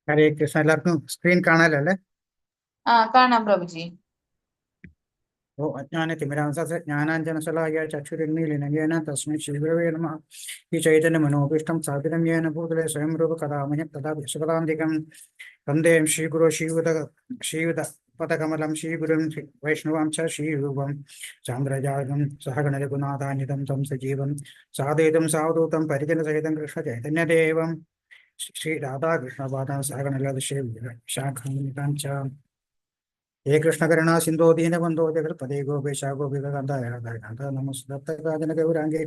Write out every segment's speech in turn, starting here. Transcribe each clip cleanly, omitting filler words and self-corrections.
ഹരേ കൃഷ്ണ. എല്ലാവർക്കും സ്ക്രീൻ കാണാലല്ലേ? കാണാം പ്രഭുജി. ഓ അജ്ഞാനതിമിരാംസ ജ്ഞാനാഞ്ജനശലായ ചക്ഷുരുന്മീലിനയേന തസ്മൈ ശ്രീഗുരവേ നമഃ. ഈ ചൈതന്യ മനോഭീഷ്ടം സ്ഥാപിതം യേന ഭൂതലേ സ്വയം രൂപ കഥാമഹ്യം തഥാ വിശുപദാന്തികം വന്ദേം ശ്രീഗുരു ശ്രീയുത പദകമലം ശ്രീഗുരും വൈഷ്ണവാം ച ശ്രീരൂപം ചാന്ദ്രജാതം സഹഗണരഘുനാഥാനിതം തം സജീവം സാദൈതം സാവധൂതം പരിജനസഹിതം കൃഷ്ണ ചൈതന്യദേവം ശ്രീ രാധാകൃഷ്ണപാദം സഹഗണലതിശേ ശാഖാം ച ഹേ കൃഷ്ണകരുണ സിന്ധോ ദീനബന്ധോ ജഗൽപദേ ഗോപേശ ഗോപികാന്തായ നമസ്തകാജന ഗൗരാംഗേ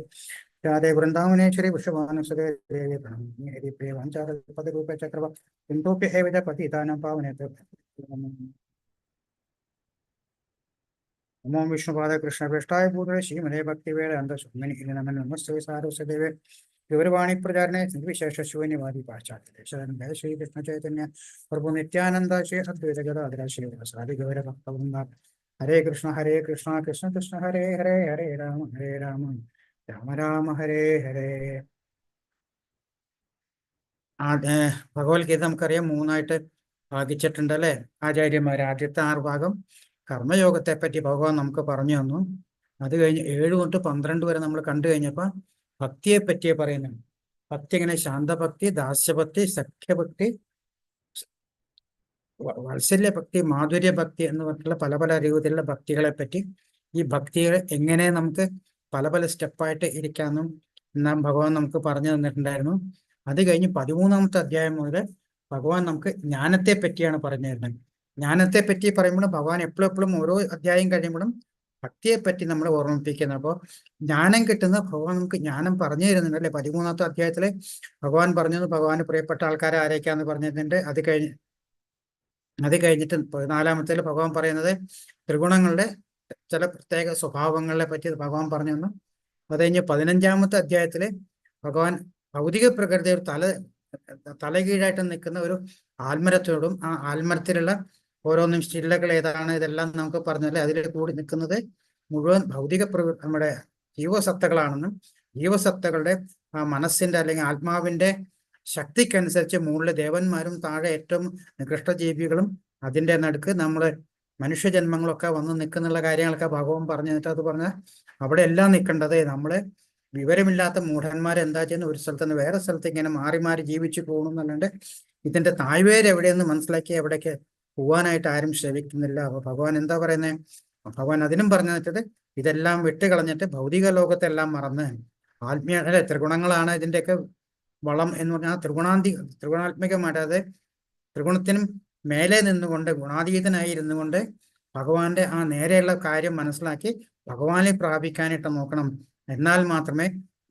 രാധേ വൃന്ദാവനേശ്വരി വിശ്വമാനസുരേ ദേവി പ്രണമ്യ ഹരി പ്രിയ വാഞ്ചാപദരൂപ ചക്രവ സിന്ധോപ്യ ഹേ വിജ പതിതാനം പാവനേ നമോ വിഷ്ണുപാദ കൃഷ്ണ പൃഷ്ഠായ ഭൂതലേ ശ്രീമതേ ഭക്തിവേദാന്ത സ്വാമിനി നമഃ. നമസ്തേ സാരസ്വതേവേ ഗൗരവാണി പ്രചാരണേ നിർവിശേഷ ശൂന്യവാദി പാശ്ചാത്യ ശ്രീകൃഷ്ണ ചൈതന്യ പ്രഭു നിത്യാനന്ദ ശ്രീ അദ്വൈത ഗദാധര ശ്രീ ഗൗര ഭക്തവൃന്ദ. ഹരേ കൃഷ്ണ കൃഷ്ണ കൃഷ്ണ ഹരേ ഹരേ ഹരേ രാമ രാമ രാമ ഹരേ ഹരേ. ഭഗവത്ഗീത നമുക്കറിയാം, മൂന്നായിട്ട് ഭാഗിച്ചിട്ടുണ്ട് അല്ലെ ആചാര്യന്മാർ. ആദ്യത്തെ 6 ഭാഗം കർമ്മയോഗത്തെ പറ്റി ഭഗവാൻ നമുക്ക് പറഞ്ഞു തന്നു. അത് കഴിഞ്ഞ് 7 തൊട്ട് 12 വരെ നമ്മൾ കണ്ടു കഴിഞ്ഞപ്പോൾ ഭക്തിയെ പറ്റിയേ പറയുന്നുണ്ട്. ഭക്തി എങ്ങനെ? ശാന്തഭക്തി, ദാസ്യഭക്തി, സഖ്യഭക്തി, വാത്സല്യഭക്തി, മാധുര്യഭക്തി എന്ന് പറഞ്ഞിട്ടുള്ള പല പല രീതിയിലുള്ള ഭക്തികളെ പറ്റി, ഈ ഭക്തികൾ എങ്ങനെ നമുക്ക് പല പല സ്റ്റെപ്പായിട്ട് ഇരിക്കാമെന്നും നാം ഭഗവാൻ നമുക്ക് പറഞ്ഞു തന്നിട്ടുണ്ടായിരുന്നു. അത് കഴിഞ്ഞ് 13ാമത്തെ അധ്യായം മുതൽ ഭഗവാൻ നമുക്ക് ജ്ഞാനത്തെ പറ്റിയാണ് പറഞ്ഞു തരുന്നത്. ജ്ഞാനത്തെ പറ്റി പറയുമ്പോഴും ഭഗവാൻ എപ്പോഴും ഓരോ അധ്യായം കഴിയുമ്പോഴും ഭക്തിയെ പറ്റി നമ്മൾ ഓർമ്മിപ്പിക്കുന്നത്. അപ്പോൾ ജ്ഞാനം കിട്ടുന്ന ഭഗവാൻ നമുക്ക് ജ്ഞാനം പറഞ്ഞു തരുന്നുണ്ട് അല്ലെ. 13ാമത്തെ അധ്യായത്തില് ഭഗവാൻ പറഞ്ഞത് ഭഗവാന് പ്രിയപ്പെട്ട ആൾക്കാരെ ആരൊക്കെയാന്ന് പറഞ്ഞിട്ടുണ്ട്. അത് കഴിഞ്ഞിട്ട് 14ാമത്തേൽ ഭഗവാൻ പറയുന്നത് ത്രിഗുണങ്ങളുടെ ചില പ്രത്യേക സ്വഭാവങ്ങളെ പറ്റി ഭഗവാൻ പറഞ്ഞു തന്നു. അത് കഴിഞ്ഞ് 15ാമത്തെ അധ്യായത്തില് ഭഗവാൻ ഭൗതിക പ്രകൃതി തലകീഴായിട്ട് നിൽക്കുന്ന ഒരു ആൽമരത്തോടും ആ ആൽമരത്തിലുള്ള ഓരോന്നും ചില്ലകൾ ഏതാണ് ഇതെല്ലാം നമുക്ക് പറഞ്ഞല്ലേ. അതിൽ കൂടി നിൽക്കുന്നത് മുഴുവൻ ഭൗതിക നമ്മുടെ ജീവസത്തകളാണെന്നും ജീവസത്തകളുടെ ആ മനസ്സിന്റെ അല്ലെങ്കിൽ ആത്മാവിന്റെ ശക്തിക്കനുസരിച്ച് മുകളിൽ ദേവന്മാരും താഴെ ഏറ്റവും നികൃഷ്ടജീവികളും അതിൻ്റെ നടുക്ക് നമ്മള് മനുഷ്യജന്മങ്ങളൊക്കെ വന്ന് നിൽക്കുന്നുള്ള കാര്യങ്ങളൊക്കെ ഭഗവാൻ പറഞ്ഞു തന്നിട്ട് അത് പറഞ്ഞാൽ അവിടെ എല്ലാം നിൽക്കേണ്ടത് നമ്മള് വിവരമില്ലാത്ത മൂഢന്മാർ എന്താ ചെയ്യുന്ന ഒരു സ്ഥലത്ത് നിന്ന് വേറെ സ്ഥലത്ത് ഇങ്ങനെ മാറി മാറി ജീവിച്ചു പോകണമെന്നല്ലാണ്ട് ഇതിന്റെ താഴ്വേര് എവിടെയെന്ന് മനസ്സിലാക്കി എവിടേക്ക് പോവാനായിട്ട് ആരും ശ്രമിക്കുന്നില്ല. അപ്പൊ ഭഗവാൻ എന്താ പറയുന്നത്? ഭഗവാൻ അതിനും പറഞ്ഞു വെച്ചത് ഇതെല്ലാം വിട്ടുകളഞ്ഞിട്ട് ഭൗതിക ലോകത്തെല്ലാം മറന്ന് ആത്മീയ അല്ലെ ത്രിഗുണങ്ങളാണ് ഇതിന്റെയൊക്കെ വളം എന്ന് പറഞ്ഞാൽ ത്രിഗുണാത്മികമായിട്ട് അത് ത്രിഗുണത്തിനും മേലെ നിന്നുകൊണ്ട് ഗുണാതീതനായി ഇരുന്നുകൊണ്ട് ഭഗവാന്റെ ആ നേരെയുള്ള കാര്യം മനസ്സിലാക്കി ഭഗവാനെ പ്രാപിക്കാനായിട്ട് നോക്കണം. എന്നാൽ മാത്രമേ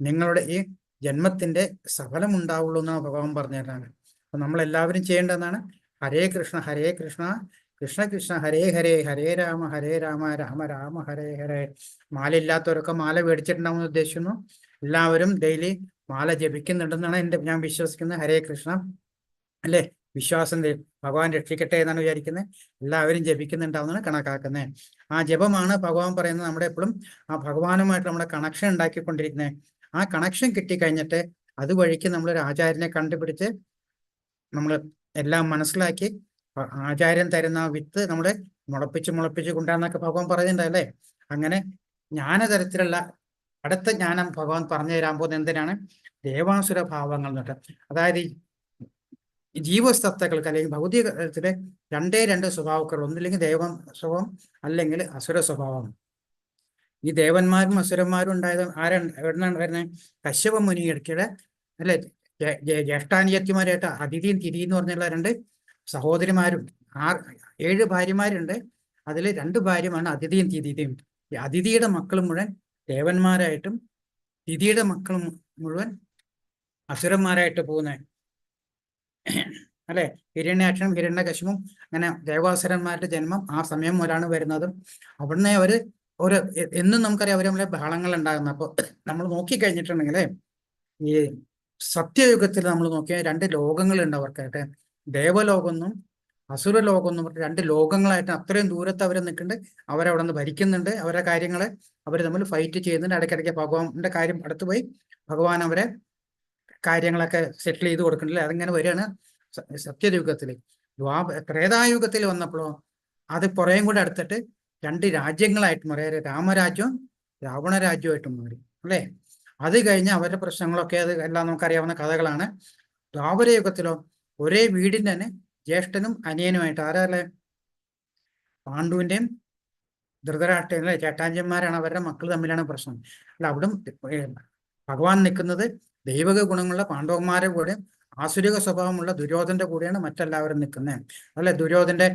നിങ്ങളുടെ ഈ ജന്മത്തിന്റെ സഫലം ഉണ്ടാവുള്ളൂ എന്നാണ് ഭഗവാൻ പറഞ്ഞിട്ടാണ്. അപ്പൊ നമ്മൾ എല്ലാവരും ചെയ്യേണ്ടതാണ് ഹരേ കൃഷ്ണ കൃഷ്ണ കൃഷ്ണ ഹരേ ഹരേ ഹരേ രാമ രാമ രാമ ഹരേ ഹരേ. മാല ഇല്ലാത്തവരൊക്കെ മാല മേടിച്ചിട്ടുണ്ടാവുമെന്ന് ഉദ്ദേശിക്കുന്നു. എല്ലാവരും ഡെയിലി മാല ജപിക്കുന്നുണ്ടെന്നാണ് ഞാൻ വിശ്വസിക്കുന്നത്. ഹരേ കൃഷ്ണ അല്ലേ, വിശ്വാസം ഭഗവാൻ രക്ഷിക്കട്ടെ എന്നാണ് വിചാരിക്കുന്നത്. എല്ലാവരും ജപിക്കുന്നുണ്ടാവുന്നതാണ് കണക്കാക്കുന്നത്. ആ ജപമാണ് ഭഗവാൻ പറയുന്നത് നമ്മുടെ എപ്പോഴും ആ ഭഗവാനുമായിട്ട് നമ്മുടെ കണക്ഷൻ ഉണ്ടാക്കിക്കൊണ്ടിരിക്കുന്നത്. ആ കണക്ഷൻ കിട്ടിക്കഴിഞ്ഞിട്ട് അതുവഴിക്ക് നമ്മളൊരു ആചാര്യനെ കണ്ടുപിടിച്ച് നമ്മൾ എല്ലാം മനസ്സിലാക്കി ആചാര്യൻ തരുന്ന വിത്ത് നമ്മള് മുളപ്പിച്ച് കൊണ്ടാന്നൊക്കെ ഭഗവാൻ പറയുന്നുണ്ടല്ലേ. അങ്ങനെ ജ്ഞാനതരത്തിലുള്ള അടുത്ത ജ്ഞാനം ഭഗവാൻ പറഞ്ഞു തരാൻ പോകുന്നത് എന്തിനാണ്? ദേവാസുര ഭാവങ്ങൾ എന്നിട്ട്, അതായത് ജീവസത്തകൾക്ക് അല്ലെങ്കിൽ ഭൗതിക തലത്തിലെ രണ്ട് സ്വഭാവങ്ങൾ, ഒന്നില്ലെങ്കിൽ ദേവ സ്വഭാവം അല്ലെങ്കിൽ അസുര സ്വഭാവം. ഈ ദേവന്മാരും അസുരന്മാരും ഉണ്ടായത് എവിടുന്നാണ് വരുന്നത്? കശ്യപ മുനിയുടെ അല്ലെ ജ്യേഷ്ഠാനിയത്തിമാരായിട്ട് അതിഥിയും തിരി എന്ന് പറഞ്ഞുള്ള 2 സഹോദരിമാരും 7 ഭാര്യമാരുണ്ട്. അതിൽ 2 ഭാര്യമാണ് അതിഥിയും തിരിയും. ഈ അതിഥിയുടെ മക്കൾ മുഴുവൻ ദേവന്മാരായിട്ടും തിരിയുടെ മക്കൾ മുഴുവൻ അസുരന്മാരായിട്ട് പോകുന്നത് അല്ലെ. ഹിരണ്യാക്ഷനും ഹിരണ്യകശിപും അങ്ങനെ ദേവാസുരന്മാരുടെ ജന്മം ആ സമയം മുതലാണ് വരുന്നതും. അവിടുന്ന് ഒരു എന്നും നമുക്കറിയാം അവരെ നമ്മളെ ബഹളങ്ങൾ ഉണ്ടാകുന്നത്. അപ്പോൾ നമ്മൾ നോക്കിക്കഴിഞ്ഞിട്ടുണ്ടെങ്കിൽ ഈ സത്യയുഗത്തിൽ നമ്മൾ നോക്കിയാൽ 2 ലോകങ്ങളുണ്ട് അവർക്കായിട്ട്. ദേവലോകമെന്നും അസുരലോകമെന്നും 2 ലോകങ്ങളായിട്ട് അത്രയും ദൂരത്ത് അവർ നിൽക്കുന്നുണ്ട്. അവരവിടെ നിന്ന് ഭരിക്കുന്നുണ്ട്. അവരുടെ കാര്യങ്ങൾ അവർ തമ്മിൽ ഫൈറ്റ് ചെയ്യുന്നുണ്ട്. ഇടയ്ക്കിടയ്ക്ക് ഭഗവാന്റെ കാര്യം അടുത്ത് പോയി ഭഗവാൻ അവരെ കാര്യങ്ങളൊക്കെ സെറ്റിൽ ചെയ്ത് കൊടുക്കുന്നില്ല. അതിങ്ങനെ വരികയാണ്. സത്യയുഗത്തിൽ. ത്രേതായുഗത്തിൽ വന്നപ്പോഴോ അത് കുറേയും കൂടെ അടുത്തിട്ട് 2 രാജ്യങ്ങളായിട്ട് മാറി. രാമരാജ്യവും രാവണ രാജ്യവുമായിട്ട് മാറി അല്ലേ. അത് കഴിഞ്ഞ് അവരുടെ പ്രശ്നങ്ങളൊക്കെ അത് എല്ലാം നമുക്കറിയാവുന്ന കഥകളാണ്. ദ്വാപരയുഗത്തിലോ ഒരേ വീടിന്റെ തന്നെ ജ്യേഷ്ഠനും അനിയനുമായിട്ട് ആരല്ലേ, പാണ്ഡുവിന്റെയും ധൃതരാഷ്ട്രീയ ചേട്ടാഞ്ചന്മാരാണ്, അവരുടെ മക്കൾ തമ്മിലാണ് പ്രശ്നം. അല്ല അവിടെ ഭഗവാൻ നിൽക്കുന്നത് ദൈവിക ഗുണങ്ങളുള്ള പാണ്ഡവന്മാരുടെ കൂടെ ആസുരിക സ്വഭാവമുള്ള ദുര്യോധന്റെ കൂടെയാണ് മറ്റെല്ലാവരും നിൽക്കുന്നത് അല്ലെ. ദുര്യോധന്റെ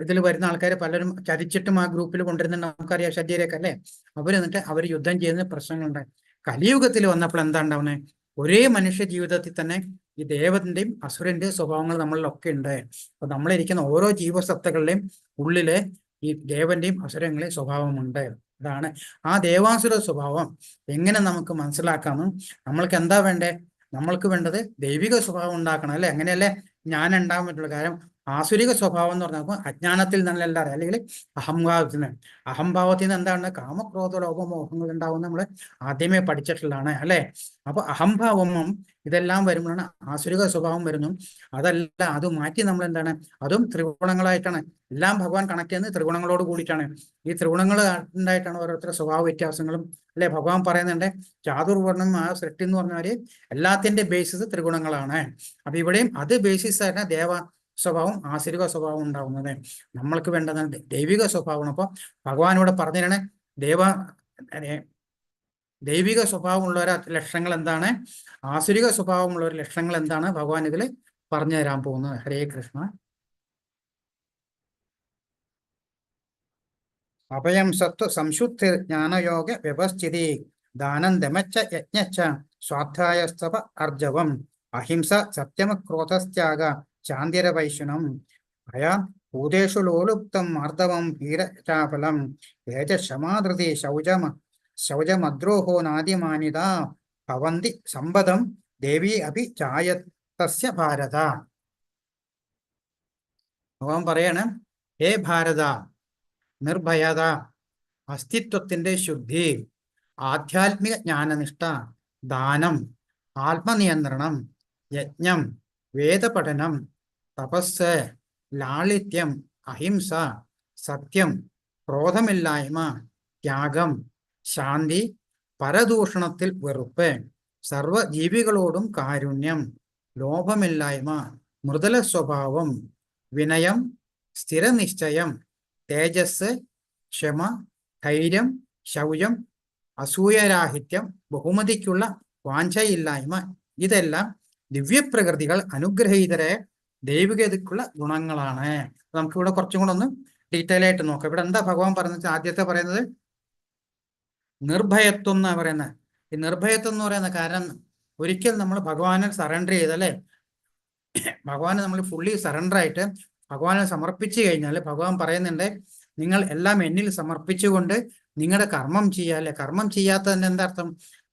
ഇതിൽ വരുന്ന ആൾക്കാർ പലരും ചതിച്ചിട്ടും ആ ഗ്രൂപ്പിൽ കൊണ്ടിരുന്ന നമുക്കറിയാം, ശരീരമൊക്കെ അല്ലെ. എന്നിട്ട് അവർ യുദ്ധം ചെയ്യുന്ന പ്രശ്നങ്ങളുണ്ട്. കലിയുഗത്തിൽ വന്നപ്പോൾ എന്താ ഉണ്ടാവുന്നത്? ഒരേ മനുഷ്യ ജീവിതത്തിൽ തന്നെ ഈ ദേവന്റെയും അസുരന്റെയും സ്വഭാവങ്ങൾ നമ്മളിലൊക്കെ ഉണ്ട്. അപ്പൊ നമ്മളിരിക്കുന്ന ഓരോ ജീവസത്തകളുടെയും ഉള്ളില് ഈ ദേവന്റെയും അസുരങ്ങളുടെയും സ്വഭാവമുണ്ട്. അതാണ് ആ ദേവാസുര സ്വഭാവം എങ്ങനെ നമുക്ക് മനസ്സിലാക്കാമെന്നും നമ്മൾക്ക് എന്താ വേണ്ടേ? നമ്മൾക്ക് വേണ്ടത് ദൈവിക സ്വഭാവം ഉണ്ടാക്കണം അല്ലെ. അങ്ങനെയല്ലേ ഞാൻ ഉണ്ടാകാൻ പറ്റുള്ളൂ. കാരണം ആസുരിക സ്വഭാവം എന്ന് പറഞ്ഞാൽ അജ്ഞാനത്തിൽ നിന്നല്ല എല്ലാവരും, അല്ലെങ്കിൽ അഹംഭാവത്തിൽ നിന്ന്. അഹംഭാവത്തിൽ നിന്ന് എന്താണ്? കാമക്രോധ ലോപമോഹങ്ങൾ ഉണ്ടാവും നമ്മൾ ആദ്യമേ പഠിച്ചിട്ടുള്ളതാണ് അല്ലെ. അപ്പൊ അഹംഭാവവും ഇതെല്ലാം വരുമ്പോഴാണ് ആസുരിക സ്വഭാവം വരുന്നു. അതല്ല, അത് മാറ്റി നമ്മൾ എന്താണ്, അതും ത്രിഗുണങ്ങളായിട്ടാണ് എല്ലാം ഭഗവാൻ കണക്ട് ചെയ്യുന്നത്, ത്രിഗുണങ്ങളോട് കൂടിയിട്ടാണ്. ഈ ത്രിഗുണങ്ങൾ ഉണ്ടായിട്ടാണ് ഓരോരുത്തരുടെ സ്വഭാവ വ്യത്യാസങ്ങളും അല്ലെ. ഭഗവാൻ പറയുന്നുണ്ട് ചാതുർവർണ്ണം ആ സൃഷ്ടി എന്ന് പറഞ്ഞാല് എല്ലാത്തിന്റെ ബേസിസ് ത്രിഗുണങ്ങളാണ്. അപ്പൊ ഇവിടെയും അത് ബേസിസ് ആയിട്ട് ദേവ സ്വഭാവം ആസുരിക സ്വഭാവം ഉണ്ടാവുന്നത്. നമ്മൾക്ക് വേണ്ടതാണ് ദൈവിക സ്വഭാവമാണ്. അപ്പൊ ഭഗവാൻ ഇവിടെ പറഞ്ഞിട്ടാണ് ദൈവിക സ്വഭാവമുള്ള ലക്ഷണങ്ങൾ എന്താണ്, ആസുരിക സ്വഭാവമുള്ള ഒരു ലക്ഷണങ്ങൾ എന്താണ് ഭഗവാൻ ഇതിൽ പറഞ്ഞു തരാൻ പോകുന്നത്. ഹരേ കൃഷ്ണ. അഭയം സത്വ സംശുദ്ധി ജ്ഞാനയോഗ വ്യവസ്ഥിതി ദാനം ദമച്ച യജ്ഞച്ച സ്വാധ്യായസ്തവ അർജവം അഹിംസ സത്യമ ക്രോധസ്ത്യാഗ ചാന്തിരവൈശുനം അയാ ഭൂതേഷു ലോലുപ്തം മാർദ്ദവം വീരചാപലം തേജക്ഷമാധൃതി ശൗചമദ്രോഹോ നാദിമാനിത ഭവന്തി സമ്പദം ദേവി അഭി ചായതസ്യ ഭാരത. ഭഗവാൻ പറയാണ്, ഹേ ഭാരത, നിർഭയത, അസ്തിത്വത്തിന്റെ ശുദ്ധി, ആധ്യാത്മിക ജ്ഞാനനിഷ്ഠ, ദാനം, ആത്മനിയന്ത്രണം, യജ്ഞം, വേദപഠനം, തപസ്, ലാളിത്യം, അഹിംസ, സത്യം, ക്രോധമില്ലായ്മ, ത്യാഗം, ശാന്തി, പരദൂഷണത്തിൽ വെറുപ്പ്, സർവജീവികളോടും കാരുണ്യം, ലോഭമില്ലായ്മ, മൃദുല സ്വഭാവം, വിനയം, സ്ഥിരനിശ്ചയം, തേജസ്, ക്ഷമ, ധൈര്യം, ശൗര്യം, അസൂയരാഹിത്യം, ബഹുമതിക്കുള്ള വാഞ്ചയില്ലായ്മ, ഇതെല്ലാം ദിവ്യപ്രകൃതികൾ അനുഗ്രഹീതരെ ദൈവികതയ്ക്കുള്ള ഗുണങ്ങളാണ്. നമുക്കിവിടെ കുറച്ചും കൂടെ ഒന്ന് ഡീറ്റെയിൽ ആയിട്ട് നോക്കാം. ഇവിടെ എന്താ ഭഗവാൻ പറയുന്നത്? ആദ്യത്തെ പറയുന്നത് നിർഭയത്വം എന്നാ പറയുന്നത്. ഈ നിർഭയത്വം എന്ന് പറയുന്ന കാരണം ഒരിക്കൽ നമ്മൾ ഭഗവാനെ സറണ്ടർ ചെയ്തല്ലേ, ഭഗവാനെ നമ്മൾ ഫുള്ളി സറണ്ടർ ആയിട്ട് ഭഗവാനെ സമർപ്പിച്ചു കഴിഞ്ഞാൽ ഭഗവാൻ പറയുന്നുണ്ട്, നിങ്ങൾ എല്ലാം എന്നിൽ സമർപ്പിച്ചുകൊണ്ട് നിങ്ങളുടെ കർമ്മം ചെയ്യാല്ലേ. കർമ്മം ചെയ്യാത്തതിന് എന്താ അർത്ഥം?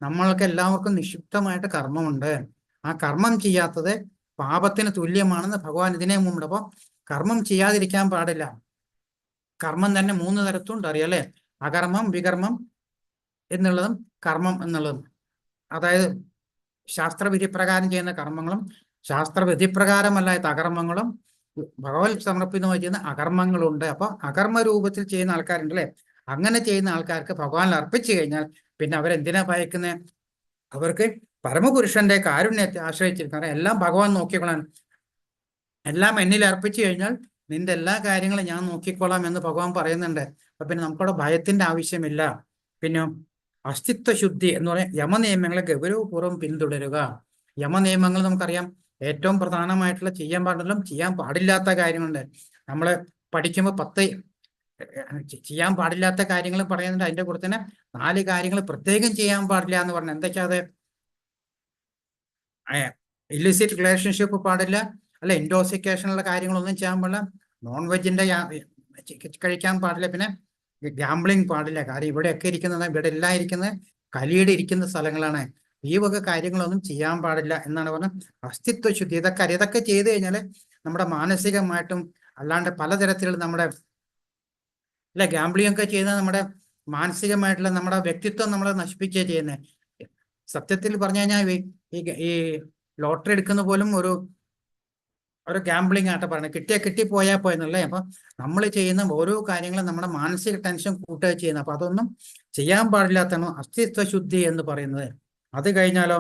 നമ്മൾക്ക് എല്ലാവർക്കും നിക്ഷിപ്തമായിട്ട് കർമ്മമുണ്ട്. ആ കർമ്മം ചെയ്യാത്തത് പാപത്തിന് തുല്യമാണെന്ന് ഭഗവാൻ ഇതിനെ മുമ്പ്. അപ്പോൾ കർമ്മം ചെയ്യാതിരിക്കാൻ പാടില്ല. കർമ്മം തന്നെ 3 തരത്തുണ്ട്, അറിയാലേ. അകർമ്മം, വികർമ്മം എന്നുള്ളതും കർമ്മം എന്നുള്ളതും. അതായത് ശാസ്ത്രവിധിപ്രകാരം ചെയ്യുന്ന കർമ്മങ്ങളും ശാസ്ത്രവിധിപ്രകാരമല്ലാത്ത അകർമ്മങ്ങളും ഭഗവത് സമർപ്പിതമായി ചെയ്യുന്ന അകർമ്മങ്ങളുണ്ട്. അപ്പൊ അകർമ്മ രൂപത്തിൽ ചെയ്യുന്ന ആൾക്കാരുണ്ട് അല്ലെ. അങ്ങനെ ചെയ്യുന്ന ആൾക്കാർക്ക് ഭഗവാനിൽ അർപ്പിച്ചു കഴിഞ്ഞാൽ പിന്നെ അവരെന്തിനാ ഭയക്കുന്നത്? അവർക്ക് പരമപുരുഷന്റെ കാരുണ്യത്തെ ആശ്രയിച്ചിരിക്കണം. എല്ലാം ഭഗവാൻ നോക്കിക്കൊള്ളാൻ, എല്ലാം എന്നിൽ അർപ്പിച്ചു കഴിഞ്ഞാൽ നിന്റെ എല്ലാ കാര്യങ്ങളും ഞാൻ നോക്കിക്കൊള്ളാം എന്ന് ഭഗവാൻ പറയുന്നുണ്ട്. അപ്പൊ പിന്നെ നമുക്കവിടെ ഭയത്തിന്റെ ആവശ്യമില്ല. പിന്നെ അസ്തിത്വ ശുദ്ധി എന്ന് പറയാൻ യമനിയമങ്ങളെ ഗൗരവപൂർവ്വം പിന്തുടരുക. യമനിയമങ്ങൾ നമുക്കറിയാം, ഏറ്റവും പ്രധാനമായിട്ടുള്ള ചെയ്യാൻ പാടുള്ളതും ചെയ്യാൻ പാടില്ലാത്ത കാര്യങ്ങളുണ്ട്. നമ്മൾ പഠിക്കുമ്പോൾ 10 ചെയ്യാൻ പാടില്ലാത്ത കാര്യങ്ങൾ പറയുന്നുണ്ട്. അതിന്റെ കൂടെ തന്നെ 4 കാര്യങ്ങൾ പ്രത്യേകം ചെയ്യാൻ പാടില്ല എന്ന് പറഞ്ഞു. എന്തൊക്കെയാ അത്? ഇല്ലിസിറ്റ് റിലേഷൻഷിപ്പ് പാടില്ല അല്ല, ഇൻടോസിക്കേഷനുള്ള കാര്യങ്ങളൊന്നും ചെയ്യാൻ പാടില്ല, നോൺ വെജിന്റെ കഴിക്കാൻ പാടില്ല, പിന്നെ ഗാംബ്ലിങ് പാടില്ല. കാര്യം ഇവിടെയൊക്കെ ഇരിക്കുന്നത്, ഇവിടെ എല്ലാം ഇരിക്കുന്നത് കലിയുടെ ഇരിക്കുന്ന സ്ഥലങ്ങളാണ്. ഈ വക കാര്യങ്ങളൊന്നും ചെയ്യാൻ പാടില്ല എന്നാണ് പറഞ്ഞത്. അസ്തിത്വ ശുദ്ധി, ഇതൊക്കെ ചെയ്തു കഴിഞ്ഞാൽ നമ്മുടെ മാനസികമായിട്ടും അല്ലാണ്ട് പലതരത്തിലുള്ള നമ്മുടെ അല്ലെ ഗാംബ്ലിങ് ഒക്കെ ചെയ്യുന്നത് നമ്മുടെ മാനസികമായിട്ടുള്ള നമ്മുടെ വ്യക്തിത്വം നമ്മളെ നശിപ്പിക്കുകയാണ് ചെയ്യുന്നത്. സത്യത്തിൽ പറഞ്ഞു കഴിഞ്ഞാൽ ഈ ലോട്ടറി എടുക്കുന്ന പോലും ഒരു ഒരു ഗാംബ്ലിംഗ് ആയിട്ട് പറയുന്നത്, കിട്ടിപ്പോയാൽ പോയെന്നല്ലേ. അപ്പൊ നമ്മൾ ചെയ്യുന്ന ഓരോ കാര്യങ്ങളും നമ്മുടെ മാനസിക ടെൻഷൻ കൂട്ടുക ചെയ്യുന്നത്. അപ്പൊ അതൊന്നും ചെയ്യാൻ പാടില്ലാത്തതാണ് അസ്തിത്വ ശുദ്ധി എന്ന് പറയുന്നത്. അത് കഴിഞ്ഞാലോ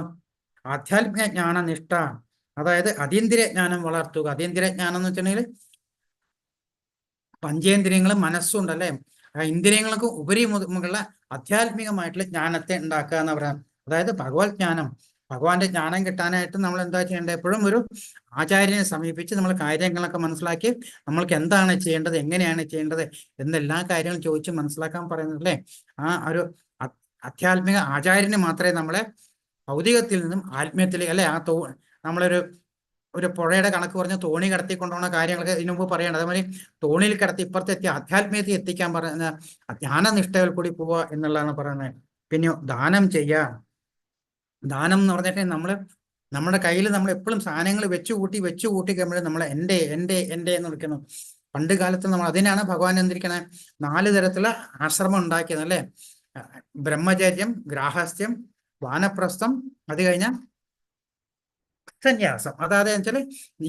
ആധ്യാത്മിക ജ്ഞാന നിഷ്ഠ, അതായത് അതീന്ദ്രിയ ജ്ഞാനം വളർത്തുക. അതീന്ദ്രിയ ജ്ഞാനം എന്ന് വെച്ചിട്ടുണ്ടെങ്കിൽ പഞ്ചേന്ദ്രിയങ്ങളും മനസ്സുണ്ടല്ലേ, ആ ഇന്ദ്രിയങ്ങൾക്ക് മുകളിലുള്ള ആധ്യാത്മികമായിട്ടുള്ള ജ്ഞാനത്തെ ഉണ്ടാക്കുക എന്ന് പറയാം. അതായത് ഭഗവത് ജ്ഞാനം, ഭഗവാന്റെ ജ്ഞാനം കിട്ടാനായിട്ട് നമ്മൾ എന്താ ചെയ്യേണ്ടത്? എപ്പോഴും ഒരു ആചാര്യനെ സമീപിച്ച് നമ്മൾ കാര്യങ്ങളൊക്കെ മനസ്സിലാക്കി നമ്മൾക്ക് എന്താണ് ചെയ്യേണ്ടത്, എങ്ങനെയാണ് ചെയ്യേണ്ടത് എന്നെല്ലാ കാര്യങ്ങളും ചോദിച്ച് മനസ്സിലാക്കാൻ പറയുന്നത് അല്ലേ. ആ ഒരു ആധ്യാത്മിക ആചാര്യന് മാത്രമേ നമ്മളെ ഭൗതികത്തിൽ നിന്നും ആത്മീയത്തിലേക്ക് അല്ലെ, നമ്മളൊരു പുഴയുടെ കണക്ക് പറഞ്ഞ തോണി കടത്തി കൊണ്ടുപോകുന്ന കാര്യങ്ങളൊക്കെ ഇതിനു മുമ്പ് പറയണം. അതേമാതിരി തോണിയിൽ കിടത്തി ഇപ്പുറത്തെത്തി ആധ്യാത്മികതയിൽ എത്തിക്കാൻ പറയുന്ന ജ്ഞാനനിഷ്ഠകൾ കൂടി പോവുക എന്നുള്ളതാണ് പറയുന്നത്. പിന്നെ ദാനം ചെയ്യുക. ദാനം എന്ന് പറഞ്ഞിട്ട് നമ്മുടെ കയ്യിൽ നമ്മൾ എപ്പോഴും സാധനങ്ങൾ വെച്ചു കൂട്ടി കഴിയുമ്പോൾ നമ്മൾ എൻ്റെ എന്ന് വിളിക്കണം. പണ്ട് കാലത്ത് നമ്മൾ അതിനാണ് ഭഗവാൻ എന്തിരിക്കണേ 4 തരത്തിലുള്ള ആശ്രമം ഉണ്ടാക്കിയത് അല്ലേ. ബ്രഹ്മചര്യം, ഗ്രാഹസ്ഥ്യം, വാനപ്രസ്ഥം, അത് കഴിഞ്ഞാൽ സന്യാസം. അതായത് വെച്ചാൽ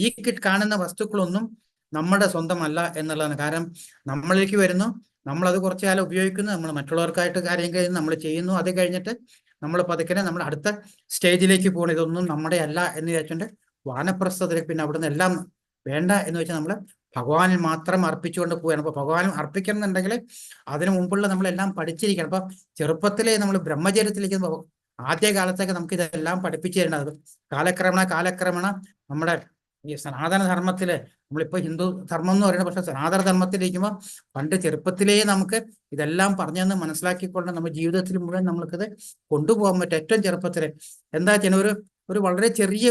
ഈ കാണുന്ന വസ്തുക്കളൊന്നും നമ്മുടെ സ്വന്തമല്ല എന്നുള്ളതാണ്. കാരണം നമ്മളിലേക്ക് വരുന്നു, നമ്മളത് കുറച്ചു കാലം ഉപയോഗിക്കുന്നു, നമ്മൾ മറ്റുള്ളവർക്കായിട്ട് കാര്യം കഴിയുന്നു, നമ്മൾ ചെയ്യുന്നു. അത് കഴിഞ്ഞിട്ട് നമ്മൾ പതുക്കെ നമ്മൾ അടുത്ത സ്റ്റേജിലേക്ക് പോകണം. ഇതൊന്നും നമ്മുടെ അല്ല എന്ന് വിചാരിച്ചിട്ട് വാനപ്രസ്ഥത്തിലേക്ക്, പിന്നെ അവിടുന്ന് എല്ലാം വേണ്ട എന്ന് വെച്ചാൽ നമ്മൾ ഭഗവാനിൽ മാത്രം അർപ്പിച്ചുകൊണ്ട് പോവുകയാണ്. അപ്പൊ ഭഗവാനും അർപ്പിക്കണമെന്നുണ്ടെങ്കിൽ അതിനു മുമ്പുള്ള നമ്മളെല്ലാം പഠിച്ചിരിക്കണം. അപ്പൊ ചെറുപ്പത്തിലെ നമ്മൾ ബ്രഹ്മചര്യത്തിലേക്ക് ആദ്യ കാലത്തൊക്കെ നമുക്ക് ഇതെല്ലാം പഠിപ്പിച്ചു തരേണ്ടത്. കാലക്രമേണ നമ്മുടെ ഈ സനാതന ധർമ്മത്തില്, നമ്മളിപ്പോ ഹിന്ദു ധർമ്മം എന്ന് പറയുന്നത്, പക്ഷെ സനാതന ധർമ്മത്തിലിരിക്കുമ്പോൾ പണ്ട് ചെറുപ്പത്തിലേ നമുക്ക് ഇതെല്ലാം പറഞ്ഞെന്ന് മനസ്സിലാക്കിക്കൊണ്ട് നമ്മുടെ ജീവിതത്തിൽ മുഴുവൻ നമ്മൾക്കിത് കൊണ്ടുപോകാൻ പറ്റും. ഏറ്റവും ചെറുപ്പത്തില് എന്താ ചെയ്യുന്നത്, ഒരു വളരെ ചെറിയ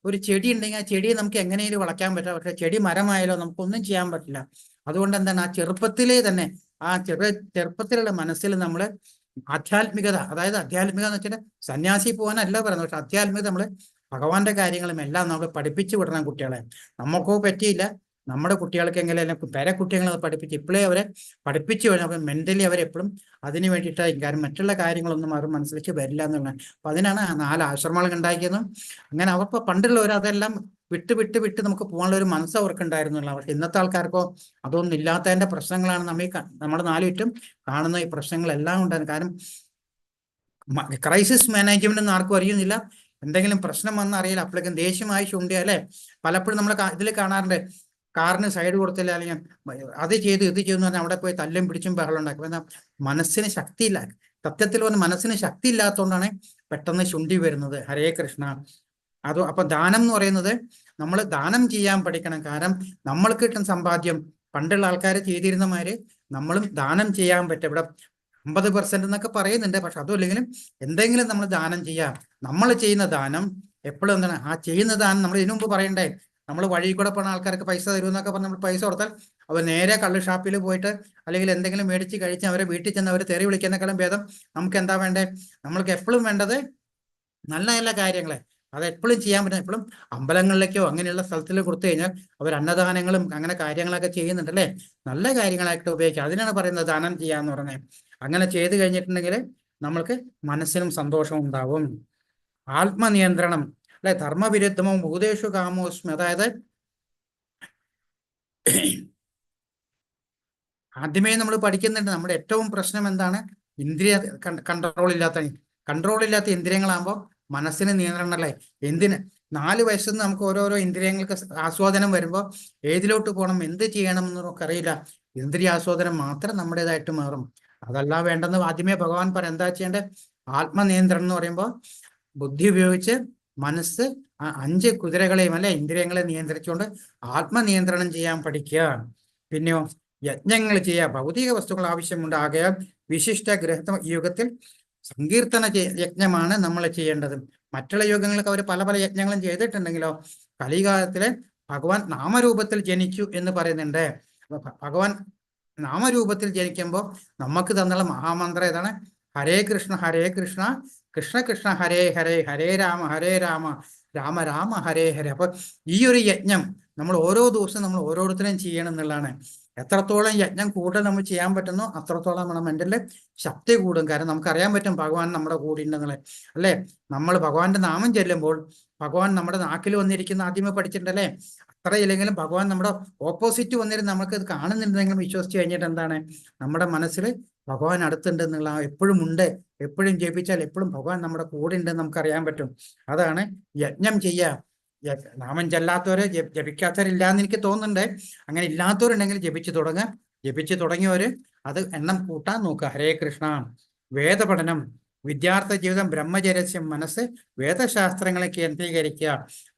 ഒരു ചെടി ഉണ്ടെങ്കിൽ ആ ചെടിയെ നമുക്ക് എങ്ങനെയും വളയ്ക്കാൻ പറ്റാം. പക്ഷെ ചെടി മരമായാലോ നമുക്കൊന്നും ചെയ്യാൻ പറ്റില്ല. അതുകൊണ്ട് എന്താണ്, ആ ചെറുപ്പത്തിലേ തന്നെ ആ ചെറുപ്പത്തിലുള്ള മനസ്സിൽ നമ്മൾ ആധ്യാത്മികത, അതായത് ആധ്യാത്മിക എന്ന് വെച്ചാൽ സന്യാസി പോകാനല്ല പറയുന്നത്, പക്ഷെ ആധ്യാത്മികത നമ്മൾ ഭഗവാന്റെ കാര്യങ്ങളും എല്ലാം നമ്മൾ പഠിപ്പിച്ചു വിടണം കുട്ടികളെ. നമുക്കോ പറ്റിയില്ല, നമ്മുടെ കുട്ടികൾക്ക് എങ്ങനെയല്ല കുട്ടികളെ പഠിപ്പിച്ച് ഇപ്പോഴേ അവരെ പഠിപ്പിച്ചു വിടണം. അപ്പം മെന്റലി അവരെപ്പോഴും അതിന് വേണ്ടിയിട്ടായിരിക്കും. കാരണം മറ്റുള്ള കാര്യങ്ങളൊന്നും അവർ മനസ്സിലേക്ക് വരില്ല എന്നുള്ളതാണ്. അപ്പൊ അതിനാണ് 4 ആശ്രമങ്ങൾ ഉണ്ടാക്കിയതും. അങ്ങനെ അവർക്ക് പണ്ടുള്ളവർ അതെല്ലാം വിട്ട് നമുക്ക് പോകാനുള്ള ഒരു മനസ്സ് അവർക്കുണ്ടായിരുന്നില്ല. പക്ഷെ ഇന്നത്തെ ആൾക്കാർക്കോ അതൊന്നും ഇല്ലാത്തതിന്റെ പ്രശ്നങ്ങളാണ് നമ്മുടെ 4 ചുറ്റും കാണുന്ന ഈ പ്രശ്നങ്ങളെല്ലാം ഉണ്ടായിരുന്നു. കാരണം ക്രൈസിസ് മാനേജ്മെന്റ് ഒന്നും ആർക്കും അറിയുന്നില്ല. എന്തെങ്കിലും പ്രശ്നം വന്നാൽ അറിയില്ല, അപ്പോഴേക്കും ദേഷ്യമായി ചൂണ്ടിയ അല്ലെ. പലപ്പോഴും നമ്മൾ ഇതിൽ കാണാറുണ്ട്, കാറിന് സൈഡ് കൊടുത്തില്ല, അല്ലെങ്കിൽ അത് ചെയ്തു ഇത് ചെയ്തു എന്ന് പറഞ്ഞാൽ അവിടെ പോയി തല്ലും പിടിച്ചും ബഹളം ഉണ്ടാക്കും. എന്നാൽ മനസ്സിന് ശക്തിയില്ല. സത്യത്തിൽ പറഞ്ഞ മനസ്സിന് ശക്തി ഇല്ലാത്തതുകൊണ്ടാണ് പെട്ടെന്ന് ചുണ്ടി വരുന്നത്. ഹരേ കൃഷ്ണ. അപ്പൊ ദാനം എന്ന് പറയുന്നത് നമ്മൾ ദാനം ചെയ്യാൻ പഠിക്കണം. കാരണം നമ്മൾക്ക് കിട്ടുന്ന സമ്പാദ്യം പണ്ടുള്ള ആൾക്കാർ ചെയ്തിരുന്നമാര് നമ്മളും ദാനം ചെയ്യാൻ പറ്റും. ഇവിടെ 50% എന്നൊക്കെ പറയുന്നുണ്ട്, പക്ഷെ അതുമില്ലെങ്കിലും എന്തെങ്കിലും നമ്മൾ ദാനം ചെയ്യാം. നമ്മൾ ചെയ്യുന്ന ദാനം എപ്പോഴും എന്താണ്, ആ ചെയ്യുന്ന ദാനം നമ്മൾ ഇതിനു മുമ്പ് പറയണ്ടേ, നമ്മൾ വഴി കൂടെ പോകുന്ന ആൾക്കാർക്ക് പൈസ തരുമെന്നൊക്കെ പറഞ്ഞ് നമ്മൾ പൈസ കൊടുത്താൽ അവർ നേരെ കള്ള് ഷാപ്പിൽ പോയിട്ട് അല്ലെങ്കിൽ എന്തെങ്കിലും മേടിച്ച് കഴിച്ച് അവരെ വീട്ടിൽ ചെന്ന് അവരെ തെറി വിളിക്കുന്നേക്കാളും ഭേദം നമുക്ക് എന്താ വേണ്ടേ, നമ്മൾക്ക് എപ്പോഴും വേണ്ടത് നല്ല നല്ല കാര്യങ്ങളെ അത് എപ്പോഴും ചെയ്യാൻ പറ്റും. എപ്പോഴും അമ്പലങ്ങളിലേക്കോ അങ്ങനെയുള്ള സ്ഥലത്തിൽ കൊടുത്തു കഴിഞ്ഞാൽ അവർ അന്നദാനങ്ങളും അങ്ങനെ കാര്യങ്ങളൊക്കെ ചെയ്യുന്നുണ്ടല്ലേ, നല്ല കാര്യങ്ങളായിട്ട് ഉപയോഗിക്കുക. അതിനാണ് പറയുന്നത് ദാനം ചെയ്യാന്ന് പറഞ്ഞത്. അങ്ങനെ ചെയ്തു കഴിഞ്ഞിട്ടുണ്ടെങ്കിൽ നമ്മൾക്ക് മനസ്സിനും സന്തോഷവും ഉണ്ടാവും. ആത്മനിയന്ത്രണം അല്ലെ, ധർമ്മവിരുദ്ധമോ ഭൂതേഷു കാമോസ്മി. അതായത് ആദ്യമേ നമ്മൾ പഠിക്കുന്നുണ്ട്, നമ്മുടെ ഏറ്റവും പ്രശ്നം എന്താണ്, ഇന്ദ്രിയ കൺട്രോൾ ഇല്ലാത്ത ഇന്ദ്രിയങ്ങളാകുമ്പോൾ മനസ്സിന് നിയന്ത്രണം അല്ലേ. 4 വയസ്സിൽ നിന്ന് നമുക്ക് ഓരോരോ ഇന്ദ്രിയങ്ങൾക്ക് ആസ്വാദനം വരുമ്പോൾ ഏതിലോട്ട് പോകണം, എന്ത് ചെയ്യണം എന്ന് നമുക്ക് അറിയില്ല. ഇന്ദ്രിയ ആസ്വാദനം മാത്രം നമ്മുടേതായിട്ട് മാറും. അതല്ല വേണ്ടെന്ന് ആദ്യമേ ഭഗവാൻ പറയാം. എന്താ ചെയ്യേണ്ടത്, ആത്മനിയന്ത്രണം എന്ന് പറയുമ്പോൾ ബുദ്ധി ഉപയോഗിച്ച് മനസ്സ് 5 കുതിരകളെയും അല്ലെ ഇന്ദ്രിയങ്ങളെ നിയന്ത്രിച്ചുകൊണ്ട് ആത്മനിയന്ത്രണം ചെയ്യാൻ പഠിക്കുക. പിന്നെയോ യജ്ഞങ്ങൾ ചെയ്യുക. ഭൗതിക വസ്തുക്കൾ ആവശ്യമുണ്ട്. ആകയാൽ വിശിഷ്ട ഗ്രഹ യുഗത്തിൽ സങ്കീർത്തന യജ്ഞമാണ് നമ്മൾ ചെയ്യേണ്ടത്. മറ്റുള്ള യുഗങ്ങൾക്ക് അവർ പല യജ്ഞങ്ങളും ചെയ്തിട്ടുണ്ടെങ്കിലോ കലികാലത്തിലെ ഭഗവാൻ നാമരൂപത്തിൽ ജനിച്ചു എന്ന് പറയുന്നുണ്ട്. ഭഗവാൻ നാമരൂപത്തിൽ ജനിക്കുമ്പോൾ നമുക്ക് തന്നുള്ള മഹാമന്ത്രം ഏതാണ്, ഹരേ കൃഷ്ണ കൃഷ്ണ കൃഷ്ണ ഹരേ ഹരേ, ഹരേ രാമ രാമ രാമ ഹരേ ഹരേ. അപ്പൊ ഈ ഒരു യജ്ഞം നമ്മൾ ഓരോ ദിവസവും നമ്മൾ ഓരോരുത്തരും ചെയ്യണം എന്നുള്ളതാണ്. എത്രത്തോളം യജ്ഞം കൂടുതൽ നമ്മൾ ചെയ്യാൻ പറ്റുന്നോ അത്രത്തോളം നമ്മുടെ മെന്റലിൽ ശക്തി കൂടും. കാരണം നമുക്കറിയാൻ പറ്റും ഭഗവാൻ നമ്മുടെ കൂടെ ഉണ്ടെന്നുള്ളത് അല്ലേ. നമ്മൾ ഭഗവാന്റെ നാമം ചെല്ലുമ്പോൾ ഭഗവാൻ നമ്മുടെ നാക്കിൽ വന്നിരിക്കുന്ന ആദ്യമേ പഠിച്ചിട്ടുണ്ടല്ലേ, അത്രയില്ലെങ്കിലും ഭഗവാൻ നമ്മുടെ ഓപ്പോസിറ്റ് വന്നിരുന്ന് നമുക്ക് ഇത് കാണുന്നുണ്ടെങ്കിലും വിശ്വസിച്ച് കഴിഞ്ഞിട്ട് എന്താണ്, നമ്മുടെ മനസ്സിൽ ഭഗവാൻ അടുത്തുണ്ട് എന്നുള്ള എപ്പോഴും ഉണ്ട്, എപ്പോഴും ജപിച്ചാൽ എപ്പോഴും ഭഗവാൻ നമ്മുടെ കൂടെ ഉണ്ടെന്ന് നമുക്കറിയാൻ പറ്റും. അതാണ് യജ്ഞം ചെയ്യുക. നാമം ചെല്ലാത്തവരെ ജപിക്കാത്തവരില്ലാന്ന് എനിക്ക് തോന്നുന്നുണ്ട്. അങ്ങനെ ഇല്ലാത്തവരുണ്ടെങ്കിൽ ജപിച്ചു തുടങ്ങുക. ജപിച്ചു തുടങ്ങിയവര് അത് എണ്ണം കൂട്ടാൻ നോക്കുക. ഹരേ കൃഷ്ണ. വേദപഠനം, വിദ്യാർത്ഥി ജീവിതം, ബ്രഹ്മചര്യസ്യം, മനസ്സ് വേദശാസ്ത്രങ്ങളെ കേന്ദ്രീകരിക്കുക.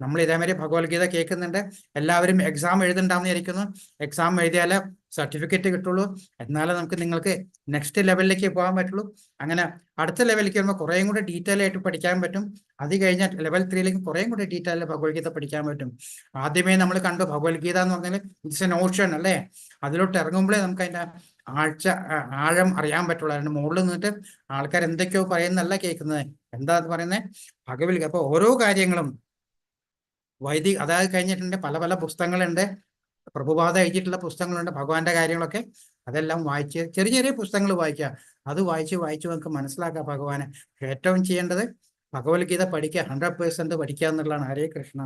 നമ്മൾ ഇതേമാതിരി ഭഗവത്ഗീത കേൾക്കുന്നുണ്ട്. എല്ലാവരും എക്സാം എഴുതണ്ടാന്ന് വിചാരിക്കുന്നു. എക്സാം എഴുതിയാലേ സർട്ടിഫിക്കറ്റ് കിട്ടുള്ളൂ, എന്നാലേ നിങ്ങൾക്ക് നെക്സ്റ്റ് ലെവലിലേക്ക് പോകാൻ പറ്റുള്ളൂ. അങ്ങനെ അടുത്ത ലെവലിലേക്ക് വരുമ്പോൾ കുറേയും കൂടെ ഡീറ്റെയിൽ ആയിട്ട് പഠിക്കാൻ പറ്റും. അത് കഴിഞ്ഞാൽ ലെവൽ 3ലേക്ക് കുറേയും കൂടെ ഡീറ്റെയിൽ ഭഗവത്ഗീത പഠിക്കാൻ പറ്റും. ആദ്യമേ നമ്മൾ കണ്ടു ഭഗവത്ഗീത എന്ന് പറഞ്ഞാൽ ഇറ്റ്സ് എൻ ഓഷൻ അല്ലേ. അതിലോട്ട് ഇറങ്ങുമ്പോഴേ നമുക്ക് അതിൻ്റെ ആഴം അറിയാൻ പറ്റുള്ളൂ. അതിന് മുകളിൽ നിന്നിട്ട് ആൾക്കാർ എന്തൊക്കെയോ പറയുന്നല്ല കേൾക്കുന്നത്. എന്താ പറയുന്നത്? ഭഗവത്ഗീത. അപ്പോൾ ഓരോ കാര്യങ്ങളും അതായത് കഴിഞ്ഞിട്ടുണ്ട്. പല പല പുസ്തകങ്ങളുണ്ട്. പ്രഭുപാദ എഴുതിയിട്ടുള്ള പുസ്തകങ്ങളുണ്ട് ഭഗവാന്റെ കാര്യങ്ങളൊക്കെ. അതെല്ലാം വായിച്ച് ചെറിയ ചെറിയ പുസ്തകങ്ങൾ വായിക്കുക. അത് വായിച്ച് നമുക്ക് മനസ്സിലാക്കുക ഭഗവാനെ. ഏറ്റവും ചെയ്യേണ്ടത് ഭഗവത്ഗീത പഠിക്കുക, 100% പഠിക്കുക എന്നുള്ളതാണ്. ഹരേ കൃഷ്ണ.